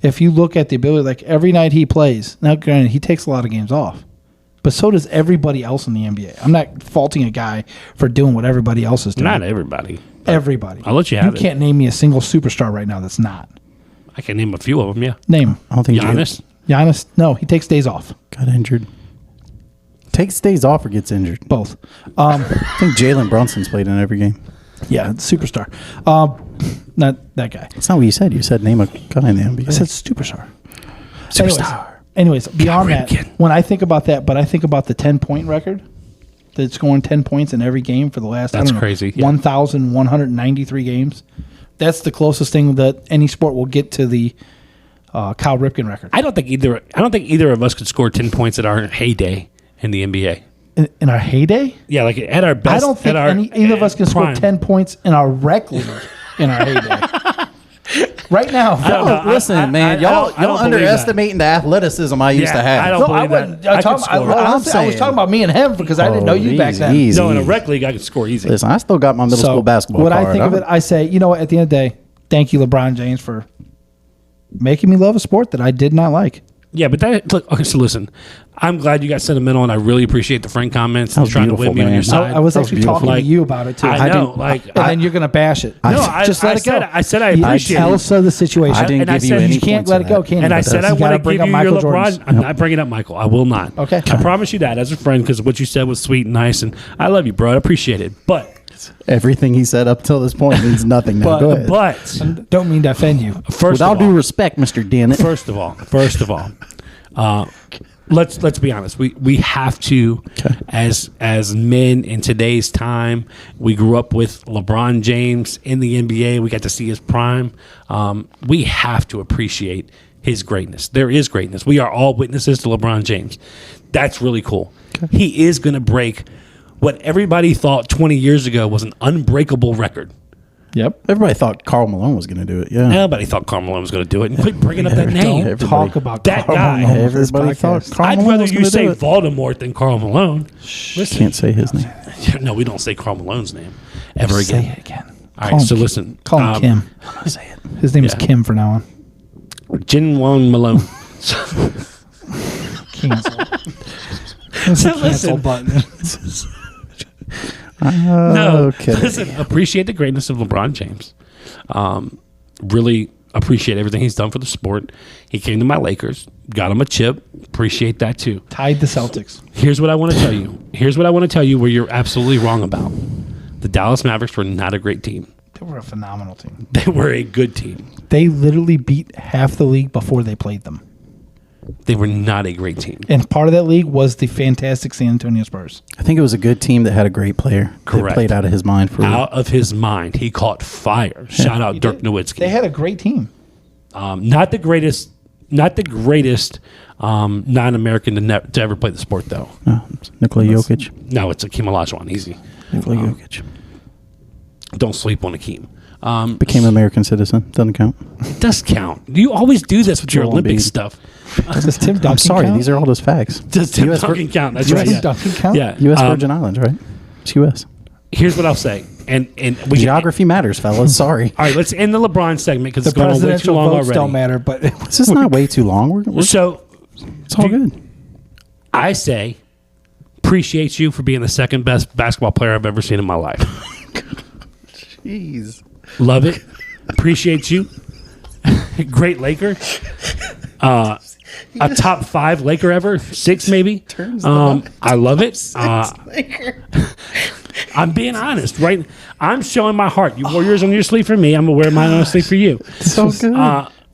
If you look at the ability, like every night he plays, now granted he takes a lot of games off, but so does everybody else in the NBA. I'm not faulting a guy for doing what everybody else is doing. Not everybody. Everybody. I'll let you have it. You can't name me a single superstar right now that's not. I can name a few of them, yeah. Name him. I don't think Giannis? Giannis, no, he takes days off. got injured. Takes days off or gets injured. Both. I think Jalen Brunson's played in every game. Yeah, superstar. Not that guy. That's not what you said. You said name a guy in the NBA. I said superstar. Superstar. Anyways, beyond that, Ripken. when I think about that, but I think about the 10-point record that's scoring 10 points in every game for the last, That's crazy, yeah. 1,193 games. That's the closest thing that any sport will get to the Kyle Ripken record. I don't think either of us could score 10 points at our heyday in the NBA. In our heyday? Yeah, like at our best. I don't think either of us can score prime. 10 points in our rec league in our heyday. Right now, don't know. Listen, man, y'all I don't believe underestimating the athleticism I used Yeah, to have. I don't no, I believe wouldn't. that. I could I score. was saying. talking about me and him because I didn't know you back then. Easy, No, in a easy. rec league, I could score easy. Listen, I still got my middle school basketball when card. I think of it, I say, you know what? At the end of the day, thank you, LeBron James, for making me love a sport that I did not like. Yeah, but look. Okay, so listen, I'm glad you got sentimental, and I really appreciate the frank comments. That was Trying to beautiful, win me on man. your side. I was That was actually beautiful. talking to Like, you about it too. I know, and then you're gonna bash it. No, just let it go. I said I You appreciate tell it. us the situation. I didn't and I give you said any you can't points let on it go, that. can you? And I But said you I gotta want to bring give up you Michael your LeBron. Jordan's. I'm not bringing up Michael. I will not. Okay. I promise you that as a friend because what you said was sweet and nice, and I love you, bro. I appreciate it. But Everything he said up till this point means nothing now. Go ahead. but Don't mean to offend you. first With all of all, due respect, Mr. Dennett. First of all, let's be honest. We have to, as men in today's time. We grew up with LeBron James in the NBA. We got to see his prime. We have to appreciate his greatness. There is greatness. We are all witnesses to LeBron James. That's really cool. He is going to break what everybody thought 20 years ago was an unbreakable record. Yep. Everybody thought Karl Malone was going to do it. Yeah. Nobody thought Karl Malone was going to do it. And quit bringing up that name. Don't talk about That Karl guy. Malone with this Everybody thought podcast. Karl I'd Malone rather was you gonna say do it. Voldemort than Karl Malone. Can't say his name. No, we don't say Karl Malone's name ever Say again. it again. All Call right, him so Kim. listen. Call him Kim. I'm going to say it. His name is Yeah. Kim from now on. Jin Won Malone. Cancel. There's a cancel listen. button. No, Okay. listen. Appreciate the greatness of LeBron James. Really appreciate everything he's done for the sport. He came to my Lakers, got him a chip. Appreciate that too. Tied the Celtics. Here's what I want to tell you. Here's what I want to tell you where you're absolutely wrong about. The Dallas Mavericks were not a great team. They were a phenomenal team. They were a good team. They literally beat half the league before they played them. They were not a great team. And part of that league was the fantastic San Antonio Spurs. I think it was a good team that had a great player. Correct. That played out of his mind for Out of his mind. He caught fire. Shout out Dirk Nowitzki. They had a great team. Not the greatest non-American to ever play the sport, though. Nikola Jokic. No, it's Akeem Olajuwon. Easy. Nikola Jokic. Don't sleep on Akeem. Became an American citizen. Doesn't count. It does count. You always do this with your Joel Olympic Embiid. stuff. Does Tim Duncan I'm sorry. count? These are all just facts. Does Tim US Duncan count? That's Does right. Tim Yeah. Duncan count? Yeah. U.S. Virgin Islands, right? It's U.S. Here's what I'll say. And we Geography matters, fellas. Sorry. All right, let's end the LeBron segment because The it's going on way too presidential long votes already. don't matter, but This is not way too long. So It's all good. I say, appreciate you for being the second best basketball player I've ever seen in my life. Jeez. Love it. Appreciate you. Great Laker. A top 5 Laker ever. 6 maybe. I love it. I'm being honest, right? I'm showing my heart. You wore yours on your sleeve for me. I'm going to wear mine on my sleeve for you. So good.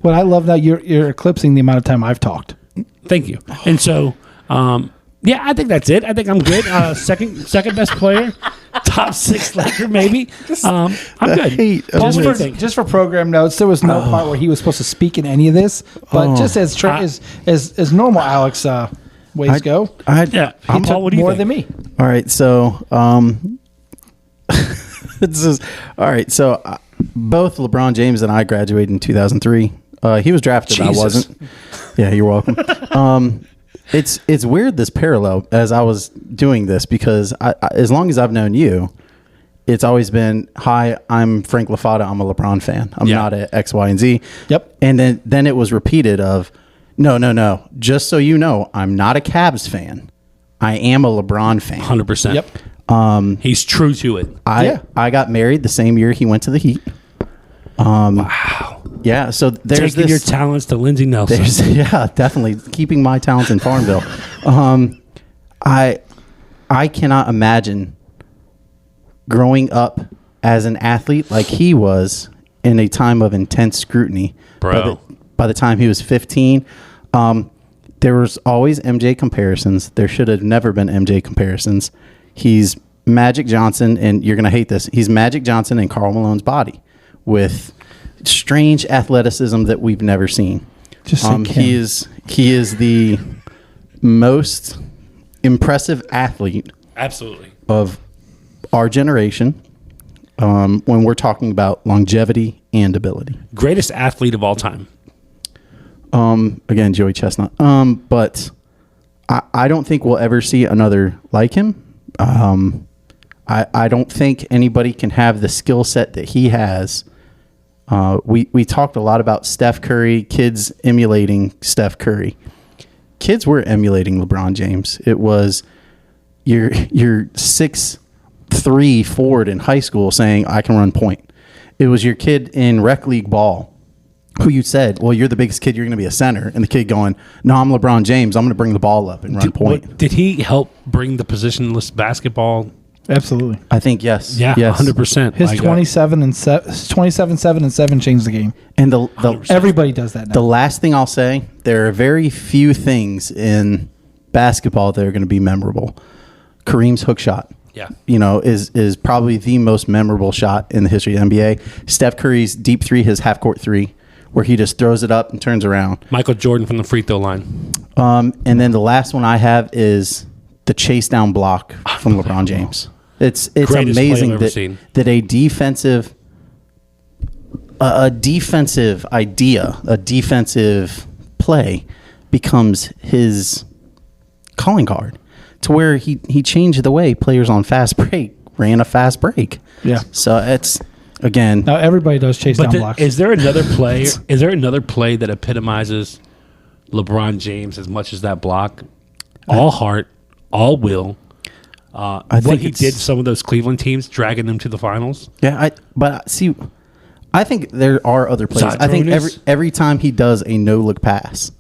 what I love now, you're eclipsing the amount of time I've talked. Thank you. And so, yeah, I think that's it. I think I'm good. Second best player, top 6 Laker maybe. I'm good. hate. Paul, what do you Just think? for, just for program notes, there was no part where he was supposed to speak in any of this. But just as normal Alex ways go, Yeah, I'm Paul, what do you more think? than me. All right, so this is all right. So both LeBron James and I graduated in 2003. He was drafted. Jesus. I wasn't. Yeah, you're welcome. It's weird, this parallel, as I was doing this, because as long as I've known you, it's always been, hi, I'm Frank LaFada. I'm a LeBron fan. I'm not a X, Y, and Z. Yep. And then it was repeated of, no. Just so you know, I'm not a Cavs fan. I am a LeBron fan. 100%. Yep. He's true to it. I got married the same year he went to the Heat. Wow. Yeah, so there's Taking your talents to Lindsey Nelson. Yeah, definitely keeping my talents in Farmville. I cannot imagine growing up as an athlete like he was in a time of intense scrutiny. Bro. By the time he was 15, there was always MJ comparisons. There should have never been MJ comparisons. He's Magic Johnson, and you're going to hate this. He's Magic Johnson in Karl Malone's body with strange athleticism that we've never seen. Just like he is the most impressive athlete Absolutely. of our generation when we're talking about longevity and ability. Greatest athlete of all time. Again, Joey Chestnut. But I don't think we'll ever see another like him. I don't think anybody can have the skill set that he has. We talked a lot about Steph Curry, kids emulating Steph Curry. Kids were emulating LeBron James. It was your 6'3" forward in high school saying, I can run point. It was your kid in rec league ball who you said, well, you're the biggest kid, you're going to be a center. And the kid going, no, I'm LeBron James. I'm going to bring the ball up and run point. Did he help bring the positionless basketball? Absolutely. I think yes. Yeah, yes. 100%. His 27-7-7 changed the game. And the Everybody does that now. The last thing I'll say, there are very few things in basketball that are going to be memorable. Kareem's hook shot. Yeah. Is probably the most memorable shot in the history of the NBA. Steph Curry's deep three, his half court three, where he just throws it up and turns around. Michael Jordan from the free throw line. And then the last one I have is the chase down block from LeBron James. It's Greatest play I've amazing ever seen. that a defensive idea, a defensive play becomes his calling card, to where he changed the way players on fast break ran a fast break. Yeah. So it's, again, Now everybody does chase down blocks. Is there another play? Is there another play that epitomizes LeBron James as much as that block? All heart, all will. I What think he it's- did to some of those Cleveland teams, dragging them to the finals. Yeah, I think there are other plays. I think every time he does a no look pass,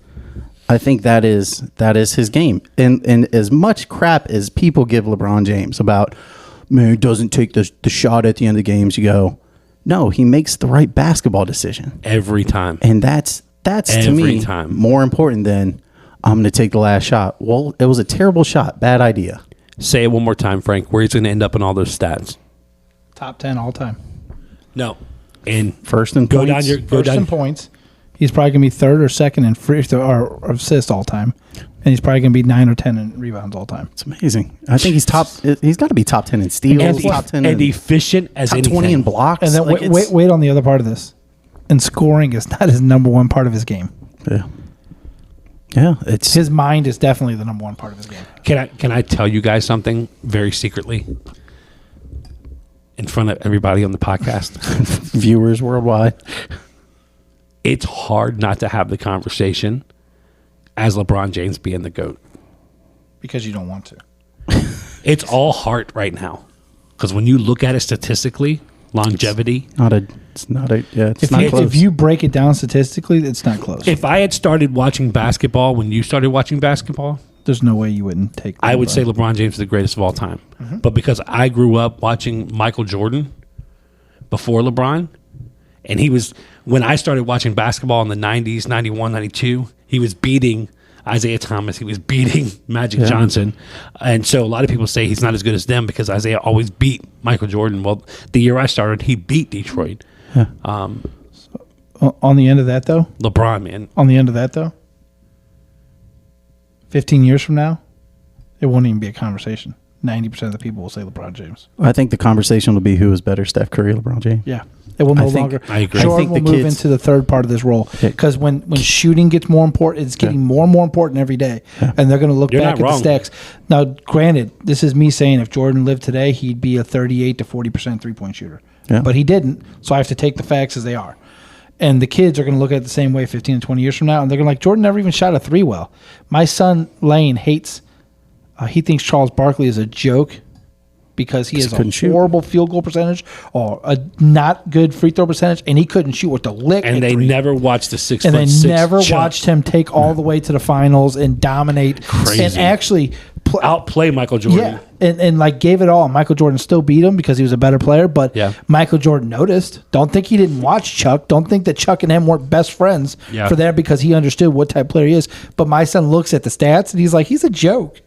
I think that is his game. And as much crap as people give LeBron James about, man, he doesn't take the shot at the end of the games, you go, no, he makes the right basketball decision Every time. and that's to Every me time. more important than I'm going to take the last shot. Well, it was a terrible shot, bad idea. Say it one more time, Frank. Where he's going to end up in all those stats? Top 10 all time. No. And First and go points. down your First in points. He's probably going to be third or second in free throw or assists all time. And he's probably going to be 9 or 10 in rebounds all time. It's amazing. I think he's top. He's got to be top 10 in steals, top 10 and in efficient as top anything. 20 in blocks. And then Like, wait on the other part of this. And scoring is not his number one part of his game. Yeah, it's His mind is definitely the number one part of his game. Can I tell you guys something very secretly in front of everybody on the podcast? viewers worldwide. It's hard not to have the conversation as LeBron James being the GOAT. Because you don't want to. It's all heart right now. Because when you look at it statistically, longevity. It's not close. If you break it down statistically, it's not close. If I had started watching basketball when you started watching basketball, There's no way you wouldn't take I would LeBron. say LeBron James is the greatest of all time. But because I grew up watching Michael Jordan before LeBron, and he was, when I started watching basketball in the 90s, 91, 92, he was beating Isaiah Thomas. He was beating Magic Johnson. And so a lot of people say he's not as good as them because Isaiah always beat Michael Jordan. Well, the year I started, he beat Detroit. On the end of that, though? LeBron, man. On the end of that, though? 15 years from now, it won't even be a conversation. 90% of the people will say LeBron James. I think the conversation will be who is better, Steph Curry or LeBron James. Yeah. It will no I think- longer. I agree. Jordan I think will the move kids- into the third part of this role because when shooting gets more important, it's getting more and more important every day, and they're going to look You're back at not the wrong. stacks. Now, granted, this is me saying if Jordan lived today, he'd be a 38 to 40% 3-point shooter, Yeah. but he didn't. So I have to take the facts as they are. And the kids are going to look at it the same way 15 and 20 years from now, and they're going to like Jordan never even shot a three well. My son Lane hates. He thinks Charles Barkley is a joke because he has couldn't a shoot. horrible field goal percentage or a not good free throw percentage, and he couldn't shoot with the lick. And at they three. never watched the 6'6" and they never chump watched him take all the way to the finals and dominate Crazy. and actually outplay Michael Jordan. yeah, and like gave it all. Michael Jordan still beat him because he was a better player, but Yeah. Michael Jordan noticed. Don't think he didn't watch Chuck. Don't think that Chuck and him weren't best friends Yeah. for that because he understood what type of player he is. But my son looks at the stats and he's like, he's a joke.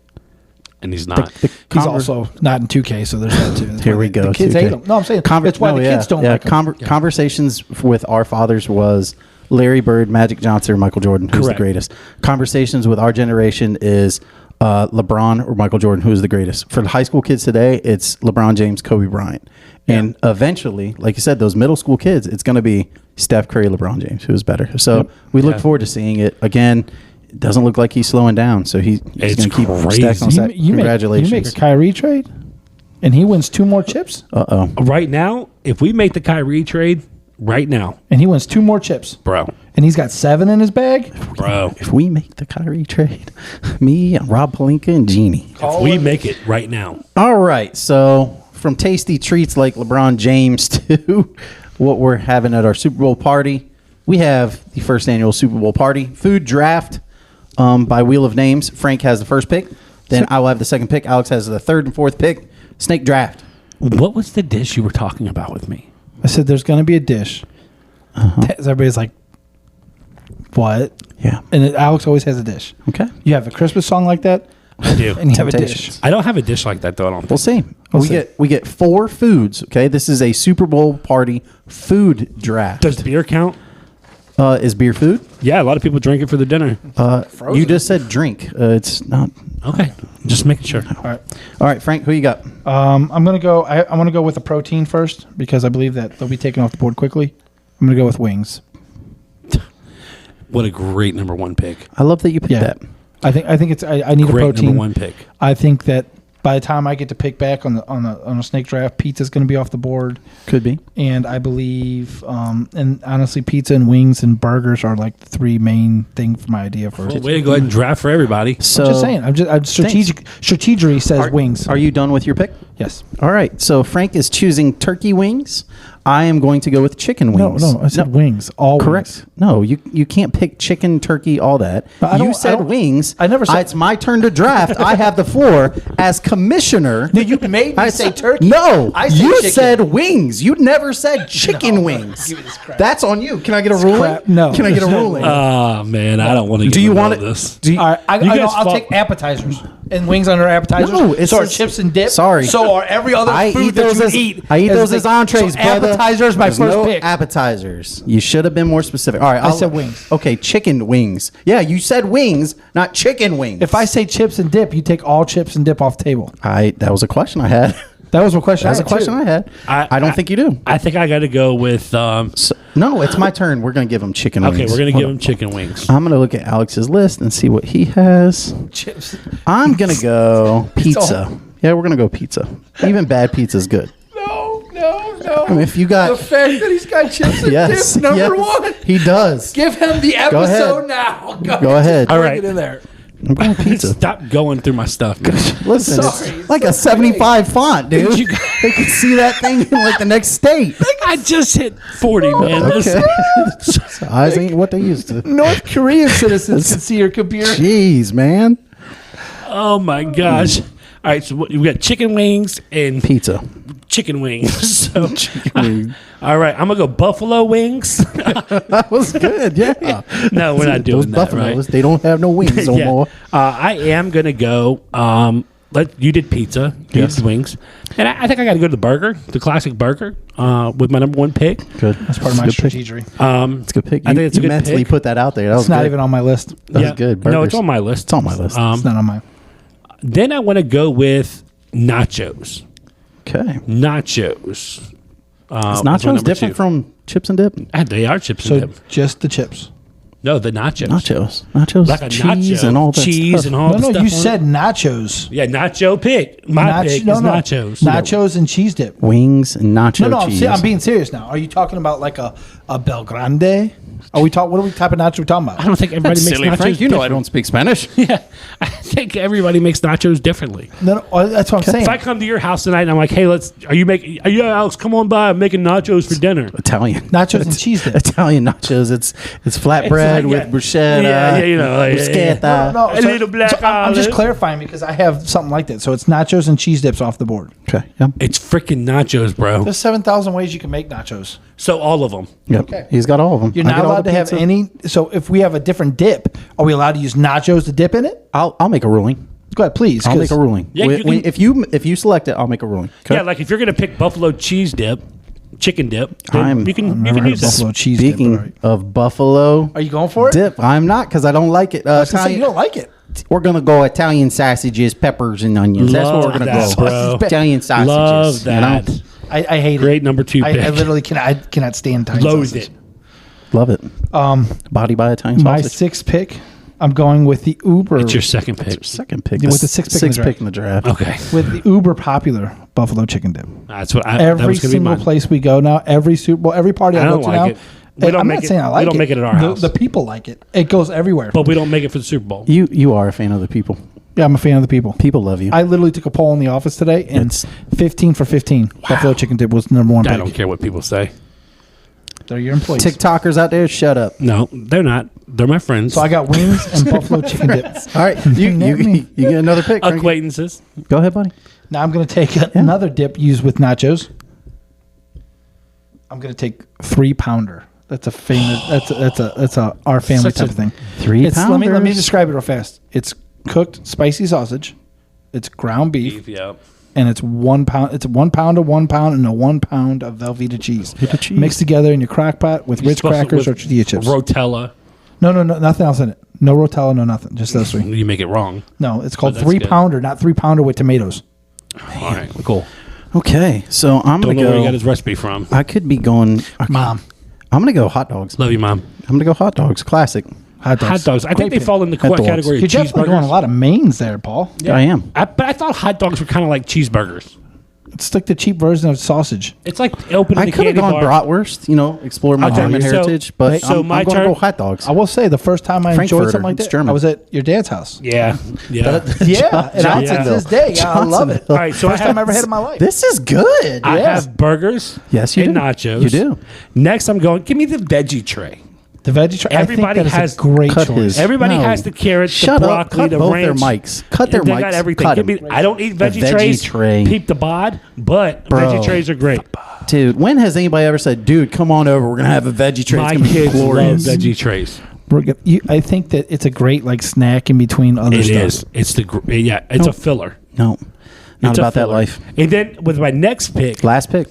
And he's not. He's also not in 2K, so there's that too. That's Here why we the go, kids 2K. hate him. No, I'm saying that's why the kids don't like him. Conversations with our fathers was Larry Bird, Magic Johnson, or Michael Jordan. Who's Correct. the greatest? Conversations with our generation is LeBron or Michael Jordan. Who's the greatest? For the high school kids today, it's LeBron James, Kobe Bryant. And eventually, like you said, those middle school kids, it's going to be Steph Curry, LeBron James, who's better. So we look forward to seeing it. Again, it doesn't look like he's slowing down. So he's It's going to keep crazy. stacks on stack. You Congratulations. make a Kyrie trade, and he wins 2 more chips, Uh-oh. Right now, if we make the Kyrie trade right now, and he wins 2 more chips, bro, and he's got 7 in his bag. bro, If we make the Kyrie trade, me, Rob Pelinka, and Jeannie. if we make it right now, All right. So from tasty treats like LeBron James to what we're having at our Super Bowl party, we have the first annual Super Bowl party food draft by Wheel of Names. Frank has the first pick. Then I will have the second pick. Alex has the third and fourth pick. Snake draft. what was the dish you were talking about with me? I said there's going to be a dish. Everybody's like, what? Yeah. And Alex always has a dish. Okay. You have a Christmas song like that, I do. and you have a Temptations. dish. I don't have a dish like that though. I don't We'll think. see. We'll see. We get 4 foods. Okay. This is a Super Bowl party food draft. Does beer count? Is beer food? Yeah, a lot of people drink it for their dinner. You just said drink. It's not. Okay, just making sure. All right. All right, Frank, who you got? I'm going to go. I want to go with the protein first because I believe that they'll be taken off the board quickly. I'm going to go with wings. What a great number 1 pick. I love that you picked Yeah. that. I think it's. I need a Great protein. number 1 pick. I think that by the time I get to pick back on a snake draft, pizza's going to be off the board. Could be. And I believe, and honestly, pizza and wings and burgers are like the 3 main thing for my idea for. Well, way to go ahead and draft for everybody. So I'm just saying. I'm strategic. Strategery says wings. Are you done with your pick? Yes. All right. So Frank is choosing turkey wings. I am going to go with chicken wings. No. I said wings. All Correct. wings. No, you can't pick chicken, turkey, all that. No, I You don't- said wings. I never said- It's my turn to draft. I have the floor as commissioner. No, you made me say turkey. No, I said you chicken. said wings. You never said chicken wings. give me this crap. That's on you. Can I get a ruling? crap. No, Can I get a there's no ruling? way. Oh man, I don't want to. Do you want this? Do you, All right, You guys I'll fought- take appetizers and wings under appetizers. No, it's so are just- chips and dip. sorry. So are every other I food eat those that as you eat. I eat those as thing. entrees, So brother. appetizers, my There's first no pick. appetizers. You should have been more specific. All right, I said wings. Okay, chicken wings. Yeah, you said wings, not chicken wings. If I say chips and dip, you take all chips and dip off the table. that was a question I had. That was a question. That was a question I had. I don't think you do. I think I got to go with. So, no, it's my turn. We're gonna give him chicken wings. Okay, we're gonna Hold give on. him chicken wings. I'm gonna look at Alex's list and see what he has. Chips. I'm gonna go pizza. Yeah, we're gonna go pizza. Even bad pizza is good. No. I mean, if you got The fact that he's got chips and yes, dip, number yes, one. he does. Give him the Go ahead. episode now. Go ahead. All Bring right. it in there. I'm going pizza. Stop going through my stuff. man. Listen, Sorry. it's like a 75 font, dude. You- They can see that thing in like the next state. I just hit 40, man. Okay. Eyes ain't what they used to. North Korean citizens can see your computer. Jeez, man. Oh my gosh. All right, so we got chicken wings and Pizza. chicken wings. So, wings. all right, I'm gonna go buffalo wings. That was good. Yeah. No, we're not doing Those that, buffaloes, right? they don't have no wings no Yeah. more. I am gonna go. You did pizza, you Yes. did wings, and I think I got to go to the burger, the classic burger, with my number 1 pick. Good. That's part of my strategy. It's a good pick. I You, think it's a you good mentally pick. put that out there. That was It's not good. even on my list. That was good. No, Burgers. it's on my list. It's on my list. It's not on mine. Then I want to go with nachos. Okay. Nachos. Is was my nachos number different 2. from chips and dip? They are chips So and dip. just the chips. No, the nachos. Nachos, Like a cheese nacho, and all that cheese stuff. and all No, the no, stuff you on said it. nachos. Yeah, nacho pick. My pick is nachos. Nachos and cheese dip. Wings and nacho No, cheese. I'm being serious now. Are you talking about like a Belgrande? What type of nacho are we talking I about? don't think everybody That's makes silly, nachos Frank. You know I different. don't speak Spanish. Yeah, I think everybody makes nachos differently. No, that's what I'm saying. If I come to your house tonight and I'm like, hey, yeah, Alex, come on by. I'm making nachos for dinner. Italian Nachos and cheese dip. Italian nachos. It's flatbread It's like, with bruschetta. Yeah, you know, like, bruschetta. No, A little black I'm just olive. clarifying because I have something like that. So it's nachos and cheese dips off the board. Okay. Yep. It's freaking nachos, bro. There's 7,000 ways you can make nachos. So all of them. Yep. Okay. He's got all of them. You're I not get all allowed the to have pizza. any. So if we have a different dip, are we allowed to use nachos to dip in it? I'll make a ruling. Go ahead, please. I'll 'cause make a ruling. Yeah, you can- If you select it, I'll make a ruling. Okay? Yeah, like if you're gonna pick buffalo cheese dip, chicken dip, then you can never heard use of this. buffalo cheese dip. Speaking All right. of buffalo Are you going for it? dip, I'm not because I don't like it. I was gonna say, you don't like it. We're gonna go Italian sausages, peppers, and onions. That's what we're gonna Love go. that, bro. Italian sausages. Love that. You know? I hate it. Great number 2 I pick. literally cannot stand Italian Loathe sausage. it. Love it. Body by Italian My sausage. sixth pick, I'm going with the uber It's your second pick. Second pick. With the sixth pick in the draft. pick in the draft. Okay, with the uber popular buffalo chicken dip. that's what that Every was gonna be single mine. place we go now, every Super Bowl, every party I, I go don't to like now. it. We don't I'm make not it- saying I we like don't it. make it at our house. The people like it. It goes everywhere. But we don't make it for the Super Bowl. You are a fan of the people. Yeah, I'm a fan of the people. People love you. I literally took a poll in the office today, and It's- 15 for 15. Buffalo chicken dip was the number one I pick. don't care what people say. They're your employees. TikTokers out there, shut up. No, they're not. They're my friends. So I got wings and buffalo chicken dips. All right, you get another pick. Frankie. acquaintances. Go ahead, buddy. Now I'm going to take another dip used with nachos. I'm going to take 3-pounder. That's a famous. That's a our family Such type a- of thing. 3 It's, let me pounders. describe it real fast. It's cooked spicy sausage. It's ground beef, Yeah. and it's 1 pound. It's 1 pound of 1 pound and a 1 pound of Velveeta cheese. Velveeta cheese. Mixed together in your crock pot with Ritz crackers or tortilla chips. Rotella. No, nothing else in it. No Rotella, no nothing. Just those three. You make it wrong. No, it's called that's good. 3-pounder, not 3-pounder with tomatoes. All right, cool. Okay, so I'm Don't gonna know where he got go. his recipe from. I could be going. Mom, I'm gonna go hot dogs. Love you, Mom. I'm gonna go hot dogs. Classic. hot dogs. Hot dogs. I think Great they pick. fall in the Hot dogs. category You're of definitely going a cheeseburgers. lot of mains there, Paul. I am. But I thought hot dogs were kind of like cheeseburgers. It's like the cheap version of sausage. It's like opening I a could have candy gone bar. bratwurst. Explore my Okay, German so- heritage. But so I'm my gonna turn. go hot dogs. I will say the first time I enjoyed Frankfurter. something like It's that, German. I was at your dad's house. Yeah, yeah. Yeah, and I, to Johnsonville. this day, I love it. Johnsonville. All right, so First I have, time I ever had in my life. This is good. I Yeah. have burgers. Yes, you and do. nachos. You do. Next, I'm going. Give me the veggie tray. The veggie tray. Everybody I think that has is a great cut choice. his- Everybody No. has the carrots, Shut the up. broccoli, Cut the both ranch. their mics. Cut their They mics. got everything. Cut Give me, 'em. I don't eat veggie veggie trays. tray. Peep the bod, but Bro. veggie trays are great. Dude, when has anybody ever said, "Dude, come on over. We're gonna have a veggie tray. My It's gonna be kids love glorious." veggie trays. I think that it's a great like snack in between other It stuff. is. It's it's a filler. No, not It's a about that filler. life. And then with my next pick, Last pick.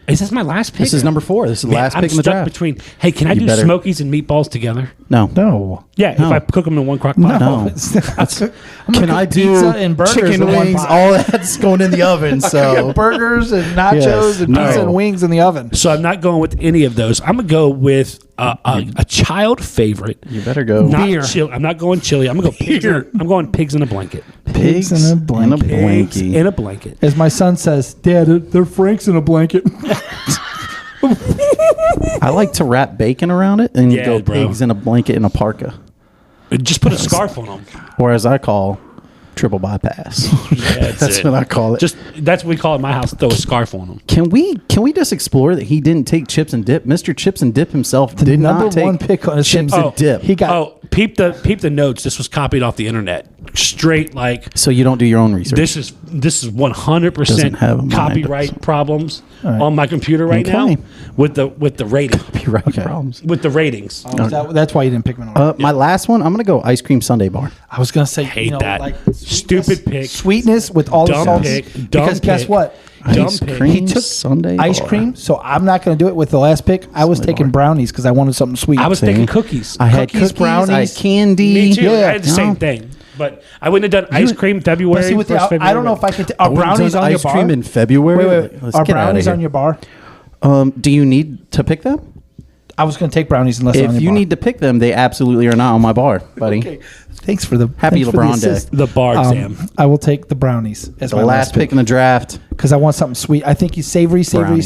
is this my last pick? This is number 4. This is the Man, last I'm pick in the stuck draft. between. Hey, can I You do better- Smokies and meatballs together? No. No. Yeah, No. if I cook them in one crock pot. No. It's not- I'm gonna Can cook I do pizza and burgers chicken in one wings? pot. All that's going in the oven. I So got burgers and nachos Yes. and pizza No. and wings in the oven. So I'm not going with any of those. I'm gonna go with a child favorite. you better go. Not Beer. chili. I'm not going chili. I'm gonna go pigs. I'm going pigs in a blanket. Pigs in a blanket. Pigs blankie. in a blanket. As my son says, Dad, they're Franks in a blanket. I like to wrap bacon around it and Yeah, go bro. pigs in a blanket and a parka, Just put a scarf on them. or as I call, triple bypass. That's it. what I call it. Just that's what we call it in my house. Throw a scarf on them. Can we just explore that he didn't take chips and dip? Mr. Chips and Dip himself did number not take one pick on his chips team. and dip. He got Oh, peep the notes. This was copied off the internet. Straight like so you don't do your own research. this is 100% Doesn't have a mind, copyright but- problems right. on my computer right Okay. now with the rating Copyright problems. with the ratings. that's why you didn't pick me. My last one, I'm gonna go ice cream sundae bar. I was gonna say, Hate that. like Stupid pick. sweetness with all the Dumb salts. pick. Dumb Because guess pick. what? Ice Dumb pick. cream He took Sunday ice bar. cream, so I'm not going to do it with the last pick. I was taking brownies because I wanted something sweet. I was thinking cookies. I had Cookies, cookies, I had brownies. candy. Me too. Yeah. I had the same thing. But I wouldn't have done ice cream February. But see, with the, first February. I don't know if I could. I Are wouldn't have brownies done on your ice bar? cream in February? Wait. Let's Are get outta brownies here. on your bar? Do you need to pick them? I was going to take brownies unless they're on If your you bar. need to pick them, they absolutely are not on my bar, buddy. Okay. Thanks for the Happy thanks for the LeBron Day. assist. The bar exam. I will take the brownies as The my last pick in the draft. because I want something sweet. I think you savory. Brownie.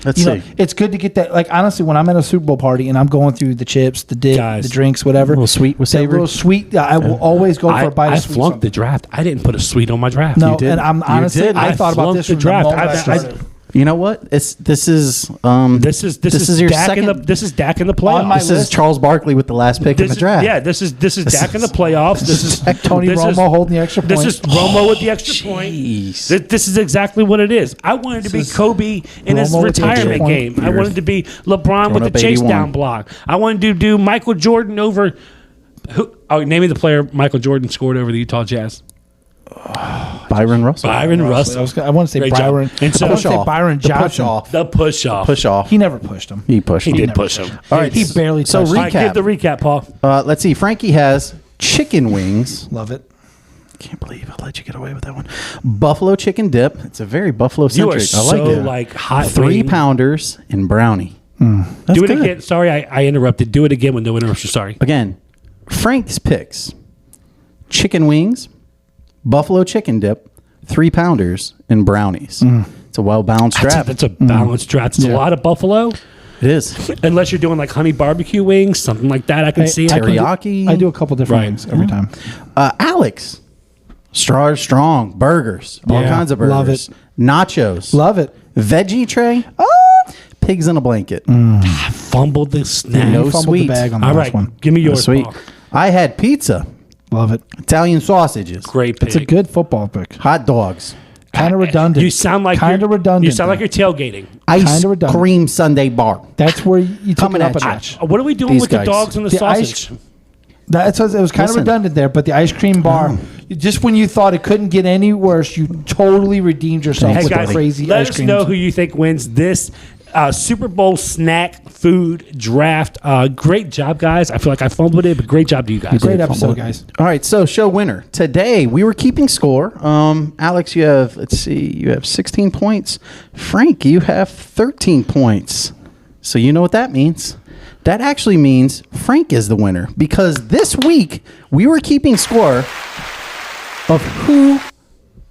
Let's You know, see. it's good to get that. Like honestly, when I'm at a Super Bowl party and I'm going through the chips, the dip, Guys. the drinks, whatever, A little sweet with that savory. little sweet. I will always go for a bite I of sweet. flunked the something. draft. I didn't put a sweet on my draft. No, did. and I'm You honestly, did. I thought about flunked this the from draft. the moment I I- started. You know what? This is This is your Dak second. this is Dak in the playoffs. On my this is list. Charles Barkley with the last pick in the draft. This is Dak in the playoffs. This is Tony this Romo is- holding the extra This point. is Romo with the extra point. Jeez. This is exactly what it is. I wanted to be Kobe in his Romo with the extra retirement point. game. I wanted to be LeBron with up the chase 81. down block. I wanted to do Michael Jordan over. Name me the player Michael Jordan scored over the Utah Jazz. Byron Russell. Byron Russell. I want to say Great job. Byron. And so- I want to say Push-off. Byron The Johnson. push-off. The push off. Push off. He never pushed him. He pushed. He him. did push him. All right. He barely So touched him. All right, give the recap, Paul. Let's see. Frankie has chicken wings. Love it. Can't believe I let you get away with that one. Buffalo chicken dip. It's a very buffalo You are centric. I so like it. like hot. 3 brain. pounders and brownie. That's Do it good. again. Sorry, I interrupted. Do it again with no interruption. Sorry. Again, Frank's picks: chicken wings, buffalo chicken dip, 3 pounders, and brownies. It's a well balanced draft. That's a balanced draft. It's a lot of buffalo. It is. Unless you're doing like honey barbecue wings, something like that. I can see it. teriyaki. I do a couple different Right. things every time. Alex, strong burgers, all Yeah, kinds of burgers. love it. Nachos, Love it. veggie tray, pigs in a blanket. Fumbled the snack. No You fumbled sweet. the bag on the All last right, one. give me yours. Sweet. Paul. I had pizza, Love it. Italian sausages, Great pick. It's a good football pick. hot dogs, Kind of redundant. You sound like kind of you're- redundant. You sound like though. you're tailgating. ice Kinda redundant. cream sundae bar. That's where you took Coming it up at a you. notch. What are we doing These with guys. the dogs and the The sausage? That's what, it was kind Listen. of redundant there, but the ice cream bar, just when you thought it couldn't get any worse, you totally redeemed yourself Hey with guys, the crazy let ice us cream. know who you think wins this Super Bowl snack food draft. Great job, guys. I feel like I fumbled it, but great job to you guys. Great episode, guys. All right, so show winner today. We were keeping score. Alex, you have you have 16 points. Frank, you have 13 points. So you know what that means. That actually means Frank is the winner because this week we were keeping score of who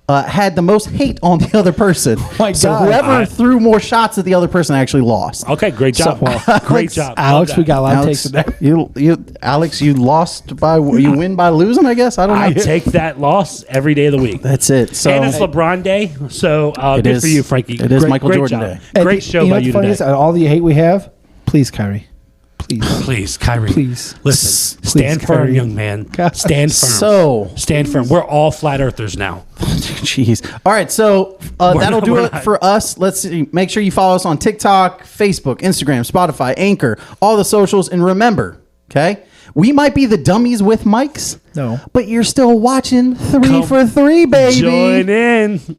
had the most hate on the other person. My so God. whoever threw more shots at the other person actually lost. Okay, great job. Great job. Alex, Love we that. got a lot of Alex, takes today. Alex, you lost by you win by losing. I guess I don't know. I take that loss every day of the week. That's it. So And it's LeBron Day, so It good is. for you, Frankie. It is Michael great Jordan job. Day. And Great show you know by what's you funny today. is, all the hate we have, please, Kyrie. Please. Please, Kyrie. Please. Listen. Please, Stand firm, Kyrie. young man. God. Stand firm. So- stand firm. We're all flat earthers now. Jeez. All right, so that'll do we're it not. for us. Let's see. Make sure you follow us on TikTok, Facebook, Instagram, Spotify, Anchor, all the socials, and remember, okay, we might be the dummies with mics. No. But you're still watching 3 Come for 3, baby. Join in.